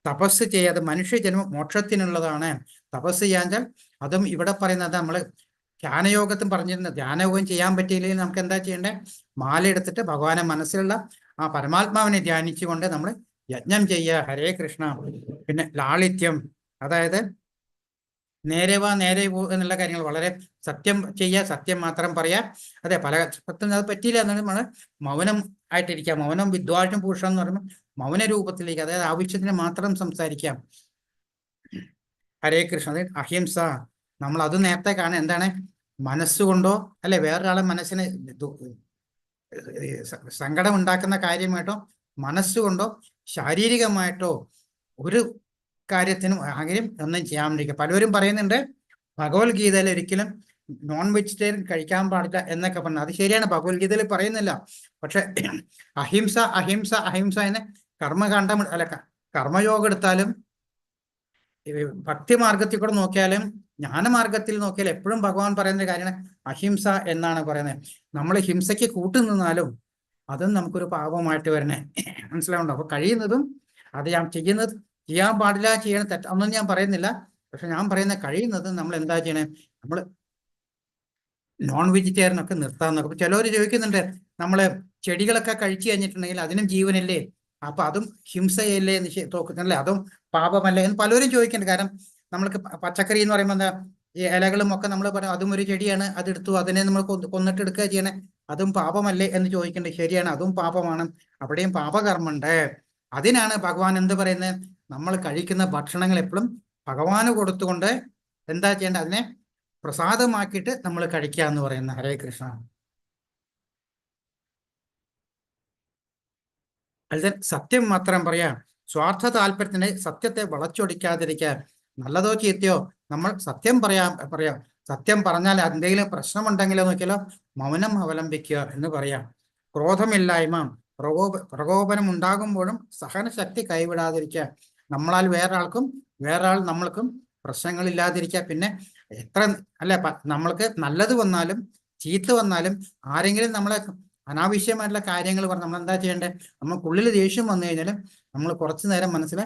തപസ് ചെയ്യാതെ മനുഷ്യജന്മം മോക്ഷത്തിനുള്ളതാണ്. തപസ് ചെയ്യാൻ അതും ഇവിടെ പറയുന്നത് നമ്മൾ ധ്യാനയോഗത്തും പറഞ്ഞിരുന്നത്. ധ്യാനയോഗം ചെയ്യാൻ പറ്റിയില്ലെങ്കിൽ നമുക്ക് എന്താ ചെയ്യേണ്ടത്? മാല എടുത്തിട്ട് ഭഗവാനെ മനസ്സിലുള്ള ആ പരമാത്മാവിനെ ധ്യാനിച്ചുകൊണ്ട് നമ്മൾ യജ്ഞം ചെയ്യുക. ഹരേ കൃഷ്ണ. പിന്നെ ലാളിത്യം, അതായത് നേരെ വാ നേരെ പോ എന്നുള്ള കാര്യങ്ങൾ. വളരെ സത്യം ചെയ്യുക, സത്യം മാത്രം പറയാ. അതെ, പല സത്യം അത് പറ്റിയില്ല എന്നാലും നമ്മൾ മൗനം ആയിട്ടിരിക്കുക. മൗനം വിദ്വാഷം ഭൂഷണം എന്ന് പറയുമ്പോൾ മൗന രൂപത്തിലേക്ക്, അതായത് ആവശ്യത്തിന് മാത്രം സംസാരിക്കാം. ഹരേ കൃഷ്ണ. അതായത് അഹിംസ. നമ്മൾ അത് നേരത്തെ കാണാൻ എന്താണ്, മനസ്സുകൊണ്ടോ അല്ലെ വേറൊരാളെ മനസ്സിന് സങ്കടം ഉണ്ടാക്കുന്ന കാര്യമായിട്ടോ മനസ്സുകൊണ്ടോ ശാരീരികമായിട്ടോ ഒരു കാര്യത്തിനും ആഗ്രഹം ഒന്നും ചെയ്യാണ്ടിരിക്കുക. പലരും പറയുന്നുണ്ട് ഭഗവത്ഗീതയിൽ ഒരിക്കലും നോൺ വെജിറ്റേറിയൻ കഴിക്കാൻ പാടില്ല എന്നൊക്കെ പറഞ്ഞു. അത് ശരിയാണ്, ഭഗവത്ഗീതയിൽ പറയുന്നില്ല. പക്ഷെ അഹിംസ അഹിംസ അഹിംസ എന്ന് കർമ്മകാണ്ഡം അല്ല കർമ്മയോഗം എടുത്താലും ഭക്തി മാർഗത്തിൽ കൂടെ നോക്കിയാലും ജ്ഞാനമാർഗത്തിൽ നോക്കിയാലും എപ്പോഴും ഭഗവാൻ പറയുന്ന കാര്യമാണ് അഹിംസ എന്നാണ് പറയുന്നത്. നമ്മൾ ഹിംസയ്ക്ക് കൂട്ടുനിന്നാലും അതും നമുക്കൊരു പാപമായിട്ട് വരണേ. മനസ്സിലാവുണ്ടോ? അപ്പൊ കഴിയുന്നതും അത് ഞാൻ ചെയ്യാൻ പാടില്ല, ചെയ്യണം തെറ്റൊന്നും ഞാൻ പറയുന്നില്ല. പക്ഷെ ഞാൻ പറയുന്ന കഴിയുന്നതും നമ്മൾ എന്താ ചെയ്യണേ, നമ്മൾ നോൺ വെജിറ്റേറിയൻ ഒക്കെ നിർത്താൻ നോക്കും. ചിലവർ ചോദിക്കുന്നുണ്ട്, നമ്മള് ചെടികളൊക്കെ കഴിച്ചു കഴിഞ്ഞിട്ടുണ്ടെങ്കിൽ അതിനും ജീവനല്ലേ, അപ്പൊ അതും ഹിംസയല്ലേ തോക്കുന്നല്ലേ, അതും പാപമല്ലേ എന്ന് പലരും ചോദിക്കുന്നുണ്ട്. കാരണം നമ്മൾക്ക് പച്ചക്കറി എന്ന് പറയുമ്പോൾ എന്താ, ഈ ഇലകളും ഒക്കെ നമ്മൾ പറയും അതും ഒരു ചെടിയാണ്, അതെടുത്തു അതിനെ നമ്മൾ കൊന്നിട്ട് എടുക്കുക ചെയ്യണേ, അതും പാപമല്ലേ എന്ന് ചോദിക്കേണ്ടത്. ശരിയാണ്, അതും പാപമാണ്. അവിടെയും പാപകർമ്മുണ്ട്. അതിനാണ് ഭഗവാൻ എന്ത് പറയുന്നത്, നമ്മൾ കഴിക്കുന്ന ഭക്ഷണങ്ങൾ എപ്പോഴും ഭഗവാന് കൊടുത്തുകൊണ്ട് എന്താ ചെയ്യേണ്ടത്, അതിനെ പ്രസാദമാക്കിയിട്ട് നമ്മൾ കഴിക്കുക എന്ന് പറയുന്ന. ഹരേ കൃഷ്ണ. അതിൽ സത്യം മാത്രം പറയാം. സ്വാർത്ഥ താല്പര്യത്തിന് സത്യത്തെ വളച്ചൊടിക്കാതിരിക്കുക. നല്ലതോ ചീത്തയോ നമ്മൾ സത്യം പറയാം. സത്യം പറഞ്ഞാൽ എന്തെങ്കിലും പ്രശ്നമുണ്ടെങ്കിലോ നോക്കിയാലോ മൗനം അവലംബിക്കുക എന്ന് പറയാം. ക്രോധമില്ലായ്മ, പ്രകോപനം ഉണ്ടാകുമ്പോഴും സഹനശക്തി കൈവിടാതിരിക്കുക. നമ്മളാൽ വേറൊരാൾ നമ്മൾക്കും പ്രശ്നങ്ങളില്ലാതിരിക്കുക. പിന്നെ എത്ര അല്ലെ നമ്മൾക്ക് നല്ലത് വന്നാലും ചീത്ത വന്നാലും ആരെങ്കിലും നമ്മളെ അനാവശ്യമായിട്ടുള്ള കാര്യങ്ങൾ പറഞ്ഞ് നമ്മൾ എന്താ ചെയ്യേണ്ടത്, നമുക്കുള്ളിൽ ദേഷ്യം വന്നു കഴിഞ്ഞാലും നമ്മൾ കുറച്ചു നേരം മനസ്സിൽ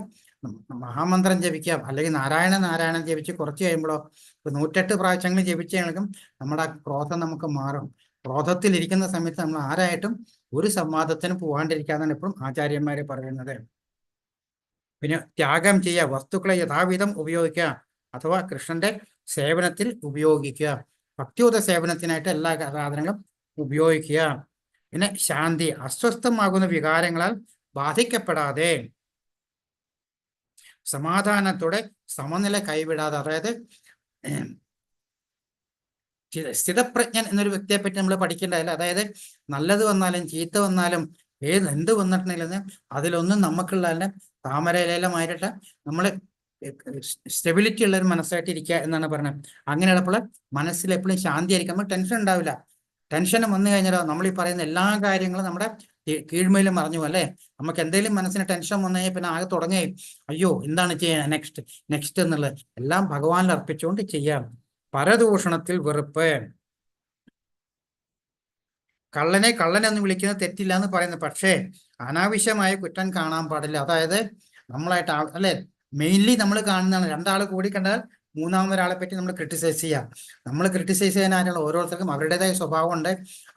മഹാമന്ത്രം ജപിക്കാം, അല്ലെങ്കിൽ നാരായണൻ ജപിച്ച് കുറച്ച് കഴിയുമ്പോഴോ 108 പ്രാവശ്യങ്ങൾ ജപിച്ചു കഴിയുമ്പോൾ നമ്മുടെ ക്രോധം നമുക്ക് മാറും. ക്രോധത്തിലിരിക്കുന്ന സമയത്ത് നമ്മൾ ആരായിട്ടും ഒരു സംവാദത്തിന് പോകാണ്ടിരിക്കാന്നാണ് എപ്പോഴും ആചാര്യന്മാര് പറയുന്നത്. പിന്നെ ത്യാഗം ചെയ്യുക, വസ്തുക്കളെ യഥാവിധം ഉപയോഗിക്കുക, അഥവാ കൃഷ്ണന്റെ സേവനത്തിൽ ഉപയോഗിക്കുക. ഭക്തിയുത സേവനത്തിനായിട്ട് എല്ലാ സാധനങ്ങളും ഉപയോഗിക്കുക. പിന്നെ ശാന്തി, അസ്വസ്ഥമാകുന്ന വികാരങ്ങളാൽ ബാധിക്കപ്പെടാതെ സമാധാനത്തോടെ സമനില കൈവിടാതെ, അതായത് സ്ഥിതപ്രജ്ഞൻ എന്നൊരു വ്യക്തിയെ പറ്റി നമ്മൾ പഠിക്കേണ്ടതല്ല. അതായത് നല്ലത് വന്നാലും ചീത്ത വന്നാലും എന്ത് വന്നിട്ടുണ്ടെങ്കിലും അതിലൊന്നും നമുക്കുള്ള താമരയിലെല്ലാമായിട്ട് നമ്മൾ സ്റ്റെബിലിറ്റി ഉള്ള ഒരു മനസ്സായിട്ട് ഇരിക്കുക എന്നാണ് പറയുന്നത്. അങ്ങനെയുള്ളപ്പോൾ മനസ്സിൽ എപ്പോഴും ശാന്തി ആയിരിക്കും, നമ്മൾ ടെൻഷൻ ഉണ്ടാവില്ല. ടെൻഷൻ വന്നു കഴിഞ്ഞാലോ നമ്മൾ ഈ പറയുന്ന എല്ലാ കാര്യങ്ങളും നമ്മുടെ കീഴ്മയിൽ മറിഞ്ഞു അല്ലേ. നമുക്ക് എന്തെങ്കിലും മനസ്സിന് ടെൻഷൻ വന്നു കഴിഞ്ഞാൽ പിന്നെ ആകെ തുടങ്ങി അയ്യോ എന്താണ് ചെയ്യാൻ നെക്സ്റ്റ് എന്നുള്ളത് എല്ലാം ഭഗവാനിൽ അർപ്പിച്ചുകൊണ്ട് ചെയ്യാം. പരദൂഷണത്തിൽ വെറുപ്പ്, കള്ളനെ കള്ളനെന്ന് വിളിക്കുന്നത് തെറ്റില്ല എന്ന് പറയുന്നത്. പക്ഷേ അനാവശ്യമായ കുറ്റം കാണാൻ പാടില്ല. അതായത് നമ്മളായിട്ട് അല്ലെ, മെയിൻലി നമ്മൾ കാണുന്നതാണ് രണ്ടാൾ കൂടി കണ്ടാൽ മൂന്നാമതൊരാളെ പറ്റി നമ്മൾ ക്രിട്ടിസൈസ് ചെയ്യാം. നമ്മൾ ക്രിട്ടിസൈസ് ചെയ്യാൻ ആരാണ്? ഓരോരുത്തർക്കും അവരുടേതായ സ്വഭാവം ഉണ്ട്.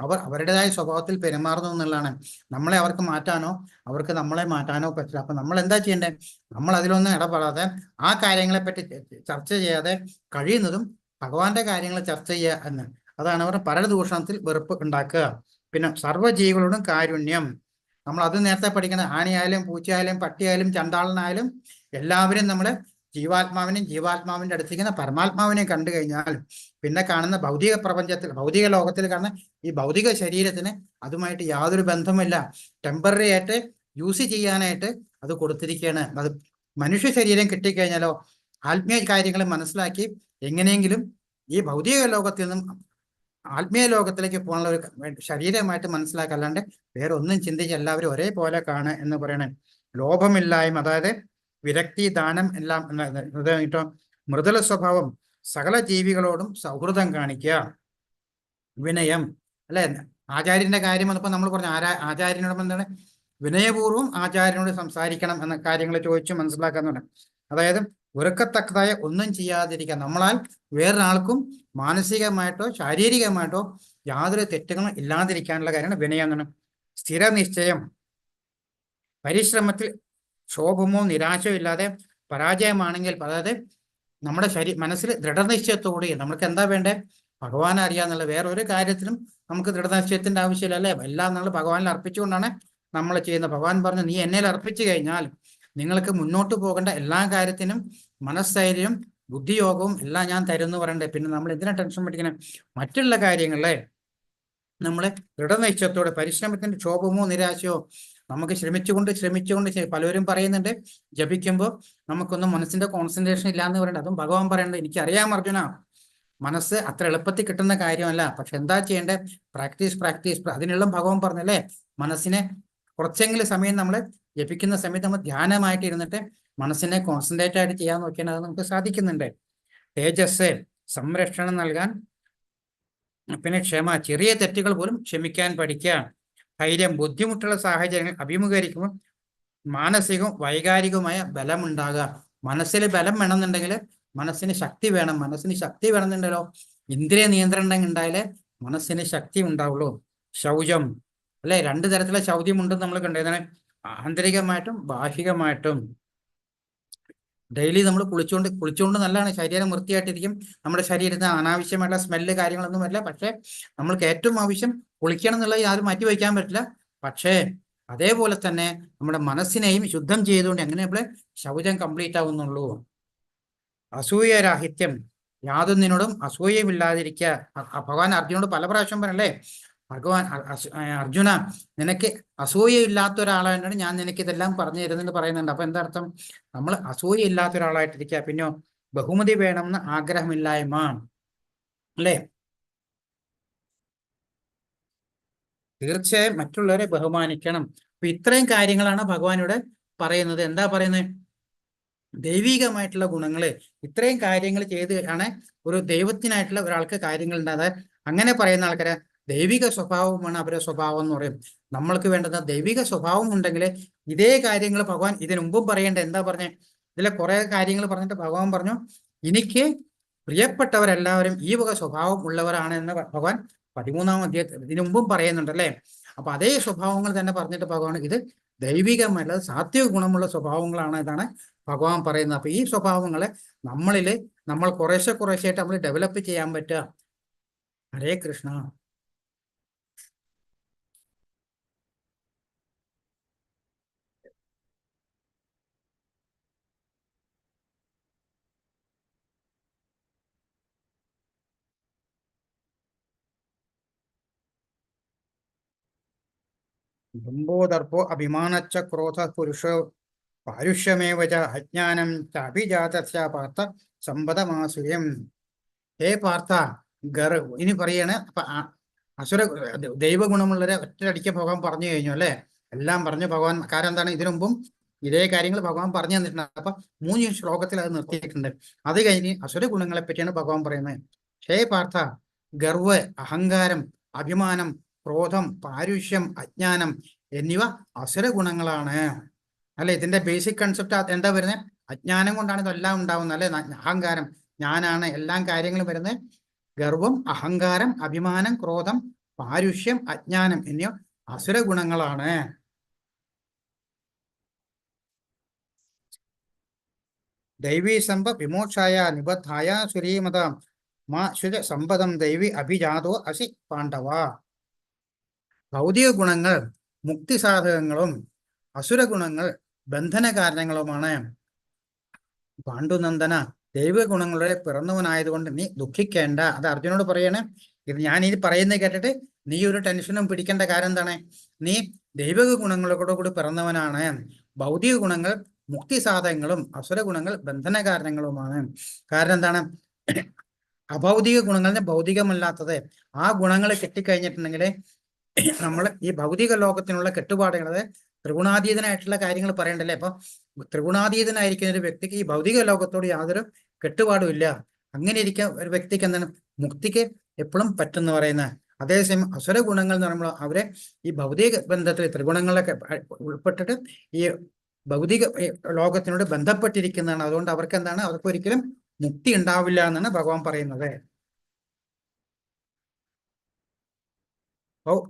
അവർ അവരുടേതായ സ്വഭാവത്തിൽ പെരുമാറുന്നു എന്നുള്ളതാണ്. നമ്മളെ അവർക്ക് മാറ്റാനോ അവർക്ക് നമ്മളെ മാറ്റാനോ പറ്റില്ല. അപ്പൊ നമ്മൾ എന്താ ചെയ്യേണ്ടത്? നമ്മൾ അതിലൊന്നും ഇടപെടാതെ ആ കാര്യങ്ങളെ പറ്റി ചർച്ച ചെയ്യാതെ കഴിയുന്നതും ഭഗവാന്റെ കാര്യങ്ങൾ ചർച്ച ചെയ്യുക എന്ന്. അതാണ് അവർ പരദൂഷണത്തിൽ വെറുപ്പ് ഉണ്ടാക്കുക. പിന്നെ സർവ്വജീവികളോടും കാരുണ്യം. നമ്മൾ അത് നേരത്തെ പഠിക്കുന്ന ആനയായാലും പൂച്ചയായാലും പട്ടിയായാലും ചണ്ടാളനായാലും എല്ലാവരും നമ്മൾ ജീവാത്മാവിന്റെ അടുത്തിരിക്കുന്ന പരമാത്മാവിനെ കണ്ടു കഴിഞ്ഞാൽ പിന്നെ കാണുന്ന ഭൗതിക പ്രപഞ്ചത്തിൽ, ഭൗതിക ലോകത്തിൽ കാണുന്ന ഈ ഭൗതിക ശരീരത്തിന് അതുമായിട്ട് യാതൊരു ബന്ധമില്ല. ടെമ്പററി ആയിട്ട് യൂസ് ചെയ്യാനായിട്ട് അത് കൊടുത്തിരിക്കുകയാണ്. അത് മനുഷ്യ ശരീരം കിട്ടിക്കഴിഞ്ഞാലോ ആത്മീയ കാര്യങ്ങൾ മനസ്സിലാക്കി എങ്ങനെയെങ്കിലും ഈ ഭൗതിക ലോകത്തിൽ നിന്നും ആത്മീയ ലോകത്തിലേക്ക് പോകാനുള്ള ഒരു ശരീരമായിട്ട് മനസ്സിലാക്കല്ലാണ്ട് വേറെ ഒന്നും ചിന്തിച്ച് എല്ലാവരും ഒരേപോലെ കാണുക എന്ന് പറയണേ. ലോഭമില്ലായ്മ, അതായത് വിരക്തി, ദാനം എല്ലാം കേട്ടോ. മൃദുല സ്വഭാവം, സകല ജീവികളോടും സൗഹൃദം കാണിക്കുക. വിനയം, അല്ലെ? ആചാര്യന്റെ കാര്യം വന്നപ്പോൾ നമ്മൾ പറഞ്ഞു ആചാര്യനോട് എന്താണ്? വിനയപൂർവ്വം ആചാര്യനോട് സംസാരിക്കണം എന്ന കാര്യങ്ങൾ ചോദിച്ചു മനസ്സിലാക്കുന്നുണ്ട്. അതായത് വെറുക്കത്തക്കതായ ഒന്നും ചെയ്യാതിരിക്കുക. നമ്മളാൽ വേറൊരാൾക്കും മാനസികമായിട്ടോ ശാരീരികമായിട്ടോ യാതൊരു തെറ്റുകളും ഇല്ലാതിരിക്കാനുള്ള കാര്യമാണ് വിനയം എന്നാണ്. സ്ഥിരനിശ്ചയം, പരിശ്രമത്തിൽ ക്ഷോഭമോ നിരാശയോ ഇല്ലാതെ പരാജയമാണെങ്കിൽ, അതായത് നമ്മുടെ മനസ്സിൽ ദൃഢനിശ്ചയത്തോടെ നമുക്ക് എന്താ വേണ്ടേ? ഭഗവാനെ അറിയാന്നുള്ള. വേറെ ഒരു കാര്യത്തിലും നമുക്ക് ദൃഢനിശ്ചയത്തിന്റെ ആവശ്യമില്ല, അല്ലേ? എല്ലാം നമ്മൾ ഭഗവാനിൽ അർപ്പിച്ചുകൊണ്ടാണ് നമ്മൾ ചെയ്യുന്നത്. ഭഗവാൻ പറഞ്ഞു, നീ എന്നിൽ അർപ്പിച്ചു കഴിഞ്ഞാൽ നിങ്ങൾക്ക് മുന്നോട്ട് പോകേണ്ട എല്ലാ കാര്യത്തിനും മനസ്ഥൈര്യവും ബുദ്ധിയോഗവും എല്ലാം ഞാൻ തരുമെന്ന് പറയണ്ടേ. പിന്നെ നമ്മൾ എന്തിനാ ടെൻഷൻ പഠിക്കണം? മറ്റുള്ള കാര്യങ്ങളെ നമ്മളെ ദൃഢനിശ്ചയത്തോടെ, പരിശ്രമത്തിന്റെ ക്ഷോഭമോ നിരാശയോ, നമുക്ക് ശ്രമിച്ചുകൊണ്ട് പലരും പറയുന്നുണ്ട് ജപിക്കുമ്പോൾ നമുക്കൊന്നും മനസ്സിന്റെ കോൺസെൻട്രേഷൻ ഇല്ല എന്ന് പറയുന്നത്. അതും ഭഗവാൻ പറയുന്നത് എനിക്കറിയാം അർജുന, മനസ്സ് അത്ര എളുപ്പത്തിൽ കിട്ടുന്ന കാര്യമല്ല. പക്ഷെ എന്താ ചെയ്യേണ്ടത്? പ്രാക്ടീസ്. അതിനുള്ള ഭഗവാൻ പറഞ്ഞല്ലേ, മനസ്സിനെ കുറച്ചെങ്കിലും സമയം നമ്മൾ ജപിക്കുന്ന സമയത്ത് നമ്മൾ ധ്യാനമായിട്ട് ഇരുന്നിട്ട് മനസ്സിനെ കോൺസെൻട്രേറ്റ് ആയിട്ട് ചെയ്യാൻ നോക്കിയാൽ അത് നമുക്ക് സാധിക്കുന്നുണ്ട്. തേജസ്, സംരക്ഷണം നൽകാൻ. പിന്നെ ക്ഷമ, ചെറിയ തെറ്റുകൾ പോലും ക്ഷമിക്കാൻ പഠിക്കുക. ധൈര്യം, ബുദ്ധിമുട്ടുള്ള സാഹചര്യങ്ങൾ അഭിമുഖീകരിക്കുമ്പോൾ മാനസികവും വൈകാരികവുമായ ബലം ഉണ്ടാകുക. മനസ്സിൽ ബലം വേണമെന്നുണ്ടെങ്കിൽ മനസ്സിന് ശക്തി വേണം. മനസ്സിന് ശക്തി വേണമെന്നുണ്ടല്ലോ ഇന്ദ്രിയ നിയന്ത്രണം ഉണ്ടായാലേ മനസ്സിന് ശക്തി ഉണ്ടാവുള്ളൂ. ശൗചം, അല്ലെ? രണ്ടു തരത്തിലുള്ള ശൗചം ഉണ്ടെന്ന് നമ്മൾ കണ്ടതാണ്, ആന്തരികമായിട്ടും ബാഹികമായിട്ടും. ഡെയിലി നമ്മൾ കുളിച്ചുകൊണ്ട് നല്ലതാണ്, ശരീരം വൃത്തിയായിട്ടിരിക്കും. നമ്മുടെ ശരീരത്തിന് അനാവശ്യമായിട്ടുള്ള സ്മെല്ല് കാര്യങ്ങളൊന്നും വരില്ല. പക്ഷെ നമ്മൾക്ക് ഏറ്റവും ആവശ്യം കുളിക്കണം എന്നുള്ളത് ആരും മാറ്റി വയ്ക്കാൻ പറ്റില്ല. പക്ഷേ അതേപോലെ തന്നെ നമ്മുടെ മനസ്സിനെയും ശുദ്ധം ചെയ്തുകൊണ്ട് എങ്ങനെ നമ്മൾ ശൗചം കംപ്ലീറ്റ് ആവുന്നുള്ളൂ. അസൂയരാഹിത്യം, യാതൊന്നിനോടും അസൂയമില്ലാതിരിക്കുക. ഭഗവാൻ അർജുനോട് പല പ്രാവശ്യം പറഞ്ഞല്ലേ, ഭഗവാൻ അർജുന നിനക്ക് അസൂയയില്ലാത്ത ഒരാളായിട്ടാണ് ഞാൻ നിനക്ക് ഇതെല്ലാം പറഞ്ഞു തരുന്നെന്ന് പറയുന്നുണ്ട്. അപ്പൊ എന്താ അർത്ഥം? നമ്മൾ അസൂയയില്ലാത്ത ഒരാളായിട്ടിരിക്കുക. പിന്നെയോ ബഹുമതി വേണമെന്ന് ആഗ്രഹമില്ലായ്മ, അല്ലേ? തീർച്ചയായും മറ്റുള്ളവരെ ബഹുമാനിക്കണം. അപ്പൊ ഇത്രയും കാര്യങ്ങളാണ് ഭഗവാൻ ഇവിടെ പറയുന്നത്. എന്താ പറയുന്നത്? ദൈവികമായിട്ടുള്ള ഗുണങ്ങള്, ഇത്രയും കാര്യങ്ങൾ ചെയ്ത് ആണ് ഒരു ദൈവത്തിനായിട്ടുള്ള ഒരാൾക്ക് കാര്യങ്ങൾ ഉണ്ടാകാതെ. അങ്ങനെ പറയുന്ന ആൾക്കാരെ ദൈവിക സ്വഭാവമാണ് അവരുടെ സ്വഭാവം എന്ന് പറയും. നമ്മൾക്ക് വേണ്ടത് ദൈവിക സ്വഭാവം ഉണ്ടെങ്കിൽ ഇതേ കാര്യങ്ങൾ ഭഗവാൻ ഇതിനു മുമ്പും പറയേണ്ടത്. എന്താ പറഞ്ഞേ? ഇതിലെ കുറെ കാര്യങ്ങൾ പറഞ്ഞിട്ട് ഭഗവാൻ പറഞ്ഞു, എനിക്ക് പ്രിയപ്പെട്ടവരെല്ലാവരും ഈ വക സ്വഭാവം ഉള്ളവരാണ് എന്ന് ഭഗവാൻ 13-ാം അധ്യായത്തിൽ ഇതിനു മുമ്പും പറയുന്നുണ്ട്, അല്ലേ? അപ്പൊ അതേ സ്വഭാവങ്ങൾ തന്നെ പറഞ്ഞിട്ട് ഭഗവാൻ ഇത് ദൈവികമായിട്ടുള്ള സാത്വിക ഗുണമുള്ള സ്വഭാവങ്ങളാണ് ഇതാണ് ഭഗവാൻ പറയുന്നത്. അപ്പൊ ഈ സ്വഭാവങ്ങളെ നമ്മൾ കുറേശ്ശായിട്ട് നമ്മൾ ഡെവലപ്പ് ചെയ്യാൻ പറ്റുക. ഹരേ കൃഷ്ണ. ദമ്പോ അഭിമാനച്ച ക്രോധ പുരുഷോ പാരുഷ്യമേവ ച അജ്ഞാനം ചാഭിജാതസ്യ പാർത്ഥ സമ്പദമാസുര്യം. ഹേ പാർത്ഥ, ഇനി പറയാണ്. അപ്പൊ അസുര ദൈവഗുണമുള്ളവരെ ഒറ്റയടിക്ക് ഭഗവാൻ പറഞ്ഞു കഴിഞ്ഞു, അല്ലെ? എല്ലാം പറഞ്ഞു ഭഗവാൻ. കാരണം എന്താണ്? ഇതിനു മുമ്പും ഇതേ കാര്യങ്ങൾ ഭഗവാൻ പറഞ്ഞു തന്നിട്ടുണ്ട്. അപ്പൊ 3 ശ്ലോകത്തിൽ അത് നിർത്തിയിട്ടുണ്ട്. അത് കഴിഞ്ഞ് അസുര ഗുണങ്ങളെ പറ്റിയാണ് ഭഗവാൻ പറയുന്നത്. ഹേ പാർത്ഥ, ഗർവ്, അഹങ്കാരം, അഭിമാനം, ക്രോധം, പാരുഷ്യം, അജ്ഞാനം എന്നിവ അസുര ഗുണങ്ങളാണ്. അല്ലെ, ഇതിന്റെ ബേസിക് കൺസെപ്റ്റ് എന്താ വരുന്നത്? അജ്ഞാനം കൊണ്ടാണ് ഇതെല്ലാം ഉണ്ടാവുന്നത്, അല്ലെ? അഹങ്കാരം, ഞാനാണ് എല്ലാം കാര്യങ്ങളും വരുന്നത്. ഗർവം, അഹങ്കാരം, അഭിമാനം, ക്രോധം, പാരുഷ്യം, അജ്ഞാനം എന്നിവ അസുര ഗുണങ്ങളാണ്. ദൈവീ സമ്പ വിമോക്ഷായ നിബദ്ധായ സുരീമത മാ ശുച സമ്പദം ദൈവി അഭിജാതോ അസി പാണ്ഡവ. ഭൗതിക ഗുണങ്ങൾ മുക്തി സാധകങ്ങളും അസുര ഗുണങ്ങൾ ബന്ധന കാരണങ്ങളുമാണ്. പാണ്ഡുനന്ദന, ദൈവ ഗുണങ്ങളുടെ പിറന്നവനായതുകൊണ്ട് നീ ദുഃഖിക്കേണ്ട. അത് അർജുനോട് പറയണേ. ഇത് ഞാൻ ഈ പറയുന്നത് കേട്ടിട്ട് നീ ഒരു ടെൻഷനും പിടിക്കേണ്ട കാര്യം എന്താണ്? നീ ദൈവിക ഗുണങ്ങളോട് കൂടി പിറന്നവനാണ്. ഭൗതിക ഗുണങ്ങൾ മുക്തി സാധകങ്ങളും അസുര ഗുണങ്ങൾ ബന്ധന കാരണങ്ങളുമാണ്. കാരണം എന്താണ്? അഭൗതിക ഗുണങ്ങളിന് ഭൗതികമല്ലാത്തത് ആ ഗുണങ്ങൾ കിട്ടിക്കഴിഞ്ഞിട്ടുണ്ടെങ്കിൽ നമ്മൾ ഈ ഭൗതിക ലോകത്തിനുള്ള കെട്ടുപാടുകൾ, ത്രിഗുണാതീതനായിട്ടുള്ള കാര്യങ്ങൾ പറയണ്ടല്ലേ. അപ്പൊ ത്രിഗുണാതീതനായിരിക്കുന്ന ഒരു വ്യക്തിക്ക് ഈ ഭൗതിക ലോകത്തോട് യാതൊരു കെട്ടുപാടും ഇല്ല. അങ്ങനെ ഇരിക്കാൻ ഒരു വ്യക്തിക്ക് എന്താണ്? മുക്തിക്ക് എപ്പോഴും പറ്റുമെന്ന് പറയുന്നത്. അതേസമയം അസുര ഗുണങ്ങൾ എന്ന് പറയുമ്പോൾ അവരെ ഈ ഭൗതിക ബന്ധത്തിൽ ത്രിഗുണങ്ങളൊക്കെ ഉൾപ്പെട്ടിട്ട് ഈ ഭൗതിക ലോകത്തിനോട് ബന്ധപ്പെട്ടിരിക്കുന്നതാണ്. അതുകൊണ്ട് അവർക്ക് എന്താണ്? അവർക്ക് ഒരിക്കലും മുക്തി ഉണ്ടാവില്ല എന്നാണ് ഭഗവാൻ പറയുന്നത്.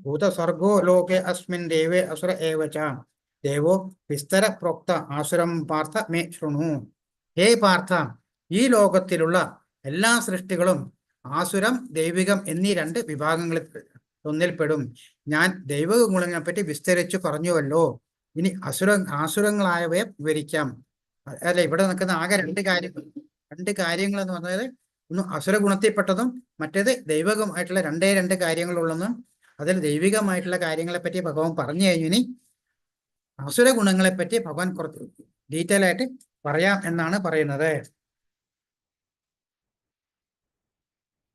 ഭൂതസർഗോ ലോകെ അസ്മിൻ ദേവേ അസുര ഏവച ദേവോ വിസ്തര പ്രോക്ത ആസുരം പാർത്ഥ മേ ശൃണു. ഹേ പാർത്ഥ, ഈ ലോകത്തിലുള്ള എല്ലാ സൃഷ്ടികളും ആസുരം, ദൈവികം എന്നീ രണ്ട് വിഭാഗങ്ങളിൽ ഒന്നിൽപ്പെടും. ഞാൻ ദൈവിക ഗുണങ്ങളെ പറ്റി വിസ്തരിച്ചു പറഞ്ഞുവല്ലോ. ഇനി ആസുരങ്ങളായവയെ വിവരിക്കാം. അല്ലെ, ഇവിടെ നിൽക്കുന്ന ആകെ രണ്ട് കാര്യങ്ങൾ എന്ന് പറഞ്ഞത് ഒന്ന് അസുര ഗുണത്തിൽപ്പെട്ടതും മറ്റേത് ദൈവികമായിട്ടുള്ള രണ്ട് കാര്യങ്ങളുള്ളതും. അതിൽ ദൈവികമായിട്ടുള്ള കാര്യങ്ങളെ പറ്റി ഭഗവാൻ പറഞ്ഞു കഴിഞ്ഞു. ഇനി അസുര ഗുണങ്ങളെ പറ്റി ഭഗവാൻ കുറച്ച് ഡീറ്റെയിൽ ആയിട്ട് പറയാം എന്നാണ് പറയുന്നത്.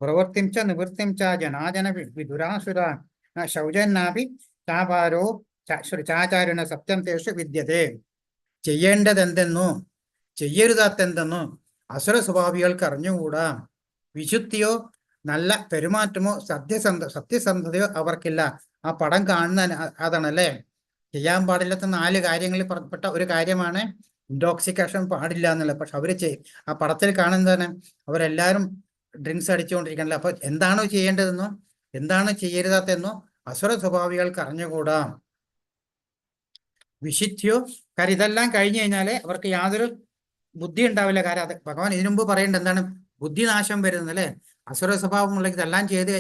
പ്രവൃത്തിം ച നിവൃത്തിം ച ജനാജന വിദുരാസുര ശൗചന്നാപി ചാപാരോ ചാചാരുണ സത്യം തേഷു വിദ്യതേ. ചെയ്യേണ്ടതെന്തെന്നോ ചെയ്യരുതാത്തെന്തെന്നോ അസുര സ്വഭാവികൾക്ക് അറിഞ്ഞുകൂടാ. വിശുദ്ധിയോ നല്ല പെരുമാറ്റമോ സത്യസന്ധതയോ അവർക്കില്ല. ആ പടം കാണുന്ന അതാണല്ലേ. ചെയ്യാൻ പാടില്ലാത്ത 4 കാര്യങ്ങളിൽ പെട്ട ഒരു കാര്യമാണ് ഇൻടോക്സിക്കേഷൻ പാടില്ല എന്നുള്ളത്. പക്ഷെ അവര് ആ പടത്തിൽ കാണുന്നതാണ് അവരെല്ലാവരും ഡ്രിങ്ക്സ് അടിച്ചുകൊണ്ടിരിക്കണല്ലോ. അപ്പൊ എന്താണോ ചെയ്യേണ്ടതെന്നോ എന്താണോ ചെയ്യരുതാത്തെന്നോ അസുര സ്വഭാവികൾക്ക് അറിഞ്ഞുകൂടാ. വിശുദ്ധിയോ, കാര്യം ഇതെല്ലാം കഴിഞ്ഞു കഴിഞ്ഞാല് അവർക്ക് യാതൊരു ബുദ്ധി ഉണ്ടാവില്ല. കാര്യം അത് ഭഗവാൻ ഇതിനു മുമ്പ് പറയേണ്ടത് എന്താണ്? ബുദ്ധിനാശം വരുന്നത് അല്ലേ. അസുര സ്വഭാവമുള്ള ഇതെല്ലാം ചെയ്ത്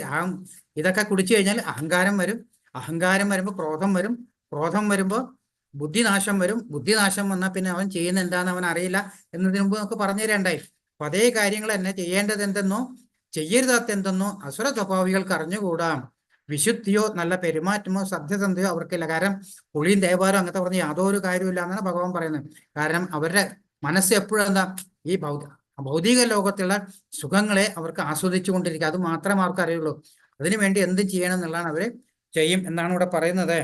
ഇതൊക്കെ കുടിച്ചു കഴിഞ്ഞാൽ അഹങ്കാരം വരും. അഹങ്കാരം വരുമ്പോൾ ക്രോധം വരും. ക്രോധം വരുമ്പോൾ ബുദ്ധിനാശം വരും. ബുദ്ധിനാശം വന്നാൽ പിന്നെ അവൻ ചെയ്യുന്ന എന്താണെന്ന് അവൻ അറിയില്ല എന്നതിന് മുമ്പ് നമുക്ക് പറഞ്ഞു തരേണ്ടായി. അപ്പൊ അതേ കാര്യങ്ങൾ തന്നെ ചെയ്യേണ്ടത് എന്തെന്നോ ചെയ്യരുതാത്ത എന്തെന്നോ അസുര സ്വഭാവികൾക്ക് അറിഞ്ഞുകൂടാ. വിശുദ്ധിയോ നല്ല പെരുമാറ്റമോ സത്യസന്ധയോ അവർക്കില്ല. കാരണം പുളിയും ദേവാലയം അങ്ങനത്തെ പറഞ്ഞ് യാതൊരു കാര്യമില്ല എന്നാണ് ഭഗവാൻ പറയുന്നത്. കാരണം അവരുടെ മനസ്സ് എപ്പോഴും എന്താ? ഈ ഭൗതിക ലോകത്തുള്ള സുഖങ്ങളെ അവർക്ക് ആസ്വദിച്ചു കൊണ്ടിരിക്കുക. അത് മാത്രമേ അവർക്ക് അറിയുള്ളൂ. അതിനു വേണ്ടി എന്തും ചെയ്യണം എന്നുള്ളതാണ് അവര് ചെയ്യും എന്നാണ് ഇവിടെ പറയുന്നത്.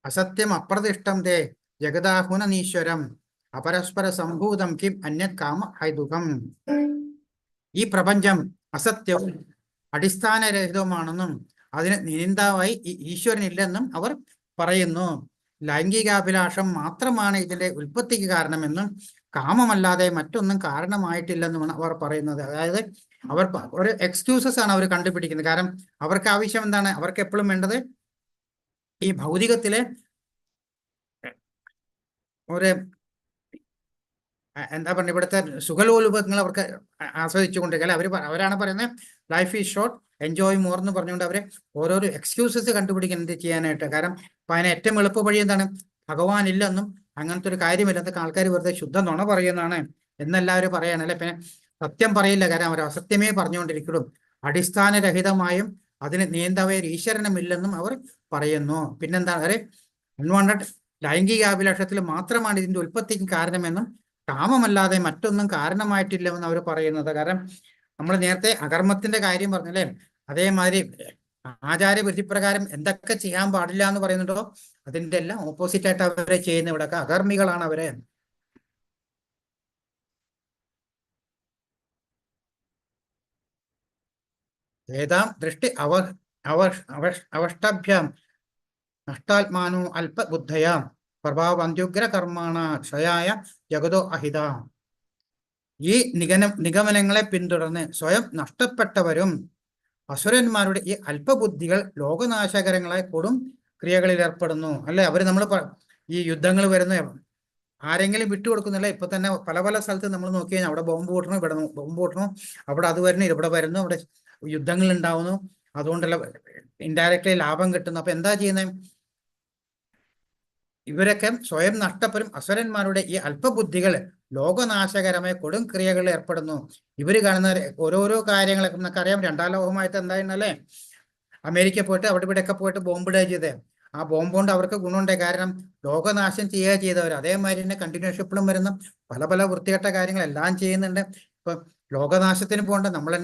അസത്യം അപ്രതിഷ്ഠം തേ ജഗദാഹുനീശ്വരം അപരസ്പര സംഭൂതം കിം അന്യത് കാമ ഹൈതുകം. ഈ പ്രപഞ്ചം അസത്യവും അടിസ്ഥാനരഹിതവുമാണെന്നും അതിന് നിയന്താവായി ഈശ്വരനില്ലെന്നും അവർ പറയുന്നു. ലൈംഗികാഭിലാഷം മാത്രമാണ് ഇതിന്റെ ഉൽപ്പത്തിക്ക് കാരണമെന്നും കാമമല്ലാതെ മറ്റൊന്നും കാരണമായിട്ടില്ലെന്നുമാണ് അവർ പറയുന്നത്. അതായത് അവർ ഒരു എക്സ്ക്യൂസസ് ആണ് അവർ കണ്ടുപിടിക്കുന്നത്. കാരണം അവർക്ക് ആവശ്യം എന്താണ്? അവർക്ക് എപ്പോഴും വേണ്ടത് ഈ ഭൗതികത്തിലെ ഒരു എന്താ പറയുക, ഇവിടുത്തെ സുഖലോലുപങ്ങൾ അവർക്ക് ആസ്വദിച്ചു കൊണ്ടിരിക്കുക. അവരാണ് പറയുന്നത് life is short, enjoy more എന്ന് പറഞ്ഞുകൊണ്ട് അവരെ ഓരോരോ എക്സ്ക്യൂസസ് കണ്ടുപിടിക്കുന്നത് ചെയ്യാനായിട്ട്. കാരണം അപ്പൊ അതിന് ഏറ്റവും എളുപ്പ വഴി എന്താണ്? ഭഗവാൻ ഇല്ലെന്നും അങ്ങനത്തെ ഒരു കാര്യമില്ലാത്ത ആൾക്കാർ വെറുതെ ശുദ്ധ നുണ പറയുന്നതാണ് എന്നെല്ലാവരും പറയാനല്ലേ. പിന്നെ സത്യം പറയില്ല, കാരണം അവർ അസത്യമേ പറഞ്ഞുകൊണ്ടിരിക്കുള്ളൂ. അടിസ്ഥാനരഹിതമായും അതിന് നിയന്താവായ ഈശ്വരനുമില്ലെന്നും അവർ പറയുന്നു. പിന്നെന്താ? അവരെ അൺവാണ്ടഡ് ലൈംഗികാഭിലാഷത്തിൽ മാത്രമാണ് ഇതിന്റെ ഉൽപ്പത്തിക്ക് കാരണമെന്നും കാമമല്ലാതെ മറ്റൊന്നും കാരണമായിട്ടില്ലെന്ന് അവർ പറയുന്നത്. കാരണം നമ്മൾ നേരത്തെ അകർമ്മത്തിന്റെ കാര്യം പറഞ്ഞല്ലേ, അതേമാതിരി ആചാരവിധിപ്രകാരം എന്തൊക്കെ ചെയ്യാൻ പാടില്ല എന്ന് പറയുന്നുണ്ടോ അതിന്റെ എല്ലാം ഓപ്പോസിറ്റ് ആയിട്ട് അവരെ ചെയ്യുന്ന ഇവിടെയൊക്കെ അകർമ്മികളാണ് അവരെ. ഏതാം ദൃഷ്ടി അവഷ്ടഭ്യാം നഷ്ടാത്മാനോ അല്പബുദ്ധയാം പ്രഭാവന്ത്യുഗ്ര കർമ്മണ ക്ഷയായ ജഗതോ അഹിത. ഈ നിഗമനങ്ങളെ പിന്തുടർന്ന് സ്വയം നഷ്ടപ്പെട്ടവരും അസുരന്മാരുടെ ഈ അല്പബുദ്ധികൾ ലോകനാശകരങ്ങളായ കൊടും ക്രിയകളിൽ ഏർപ്പെടുന്നു. അല്ലെ, അവർ നമ്മൾ ഈ യുദ്ധങ്ങൾ വരുന്ന ആരെങ്കിലും വിട്ടുകൊടുക്കുന്നില്ല. ഇപ്പൊ തന്നെ പല പല സ്ഥലത്ത് നമ്മൾ നോക്കി കഴിഞ്ഞാൽ അവിടെ ബോംബ് പൊട്ടണം, ഇവിടെ ബോംബ് പൊട്ടണം, അവിടെ അത് വരുന്നു, ഇവിടെ വരുന്നു, അവിടെ യുദ്ധങ്ങൾ ഉണ്ടാവുന്നു, അതുകൊണ്ടല്ല ഇൻഡയറക്റ്റ്ലി ലാഭം കിട്ടുന്നു. അപ്പൊ എന്താ ചെയ്യുന്നത്? ഇവരൊക്കെ സ്വയം നഷ്ടപ്പെടും. അസുരന്മാരുടെ ഈ അല്പബുദ്ധികൾ ലോകനാശകരമായ കൊടും ക്രിയകളിൽ ഏർപ്പെടുന്നു. ഇവർ കാണുന്ന ഓരോരോ കാര്യങ്ങളൊക്കെ നമുക്കറിയാം. രണ്ടാം ലോകമായിട്ട് എന്തായിരുന്നല്ലേ, അമേരിക്ക പോയിട്ട് അവിടെ ഇവിടെയൊക്കെ പോയിട്ട് ബോംബിടുക ചെയ്തേ. ആ ബോംബ് കൊണ്ട് അവർക്ക് ഗുണമുണ്ടായി. കാരണം ലോകനാശം ചെയ്യുക ചെയ്തവർ. അതേമാതിരി തന്നെ കണ്ടിന്യൂഷൻ ഇപ്പോഴും വരുന്ന പല പല വൃത്തികെട്ട കാര്യങ്ങളെല്ലാം ചെയ്യുന്നുണ്ട്. ഇപ്പൊ ലോകനാശത്തിന് പോകേണ്ട നമ്മുടെ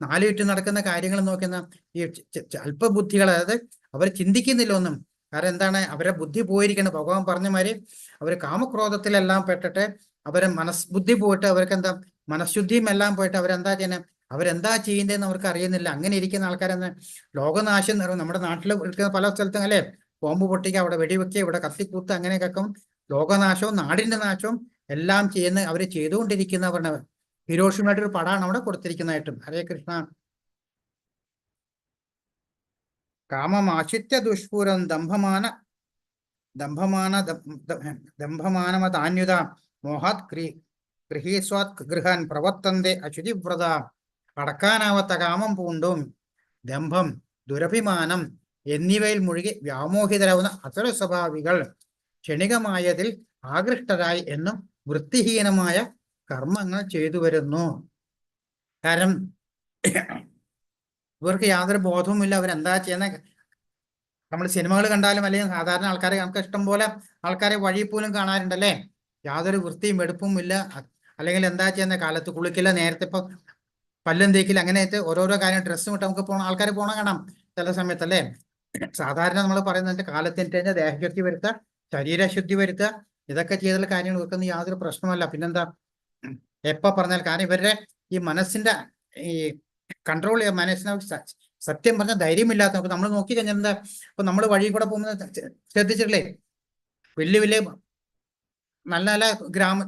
4 ചുറ്റും നടക്കുന്ന കാര്യങ്ങൾ നോക്കുന്ന ഈ അല്പബുദ്ധികൾ, അതായത് അവർ ചിന്തിക്കുന്നില്ല ഒന്നും. കാരണം എന്താണ്, അവരെ ബുദ്ധി പോയിരിക്കണം. ഭഗവാൻ പറഞ്ഞ മാതിരി അവർ കാമക്രോധത്തിലെല്ലാം പെട്ടിട്ട് അവരെ ബുദ്ധി പോയിട്ട് അവർക്ക് എന്താ മനഃശുദ്ധിയും എല്ലാം പോയിട്ട് അവരെന്താ ചെയ്യുന്നത്, അവരെന്താ ചെയ്യേണ്ടതെന്ന് അവർക്ക് അറിയുന്നില്ല. അങ്ങനെ ഇരിക്കുന്ന ആൾക്കാരെന്ന് ലോകനാശം നമ്മുടെ നാട്ടിൽ ഇരിക്കുന്ന പല സ്ഥലത്തും അല്ലെ, ബോംബ് പൊട്ടിക്കുക, അവിടെ വെടിവെക്കുക, ഇവിടെ കത്തിക്കൂത്ത്, അങ്ങനെയൊക്കെ ലോകനാശവും നാടിന്റെ നാശവും എല്ലാം ചെയ്യുന്ന അവർ ചെയ്തുകൊണ്ടിരിക്കുന്ന പറഞ്ഞവർ. ഹിരോഷിമയുടെ ഒരു പടമാണ് അവിടെ കൊടുത്തിരിക്കുന്നതായിട്ടും. ഹരേ കൃഷ്ണ. കാമമാശിത്യ ദുഷ്പൂരം ദംഭമാനമതാന്യുത മോഹാത് ഗൃഹീസ്വാത് ഗൃഹാൻ പ്രവർത്തന്തെ അശുചിവ്രത. അടക്കാനാവാത്ത കാമം പൂണ്ടും ദംഭം, ദുരഭിമാനം എന്നിവയിൽ മുഴുകി വ്യാമോഹിതരാവുന്ന അസുര സ്വഭാവികൾ ക്ഷണികമായതിൽ ആകൃഷ്ടരായി എന്നും വൃത്തിഹീനമായ കർമ്മങ്ങൾ ചെയ്തു വരുന്നു. കാരണം ഇവർക്ക് യാതൊരു ബോധവുമില്ല അവരെന്താ ചെയ്യുന്ന. നമ്മൾ സിനിമകൾ കണ്ടാലും അല്ലെങ്കിൽ സാധാരണ ആൾക്കാരെ നമുക്ക് ഇഷ്ടം പോലെ ആൾക്കാരെ വഴി പോലും കാണാറുണ്ടല്ലേ, യാതൊരു വൃത്തിയും വെടുപ്പും ഇല്ല. അല്ലെങ്കിൽ എന്താ ചെയ്യുന്ന, കാലത്ത് കുളിക്കില്ല, നേരത്തെ ഇപ്പൊ പല്ലും തേക്കില്ല, അങ്ങനെയായിട്ട് ഓരോരോ കാര്യം ഡ്രസ്സും ഇട്ട് നമുക്ക് ആൾക്കാർ പോണ കാണാം ചില സമയത്തല്ലേ. സാധാരണ നമ്മൾ പറയുന്നത് കാലത്തിന് കഴിഞ്ഞാൽ ദേഹശുദ്ധി വരുത്തുക, ശരീരശുദ്ധി വരുത്തുക, ഇതൊക്കെ ചെയ്തുള്ള കാര്യങ്ങൾ വെക്കുന്ന യാതൊരു പ്രശ്നമല്ല. പിന്നെന്താ എപ്പ പറഞ്ഞാൽ, കാരണം ഇവരുടെ ഈ മനസ്സിന്റെ ഈ കൺട്രോൾ ചെയ്യാൻ മനസ്സിനെ സത്യം പറഞ്ഞ ധൈര്യമില്ലാത്ത നമ്മൾ നോക്കി കഴിഞ്ഞാൽ എന്താ, ഇപ്പൊ നമ്മൾ വഴി കൂടെ പോകുന്നത് ശ്രദ്ധിച്ചിട്ടില്ലേ, വലിയ വലിയ നല്ല നല്ല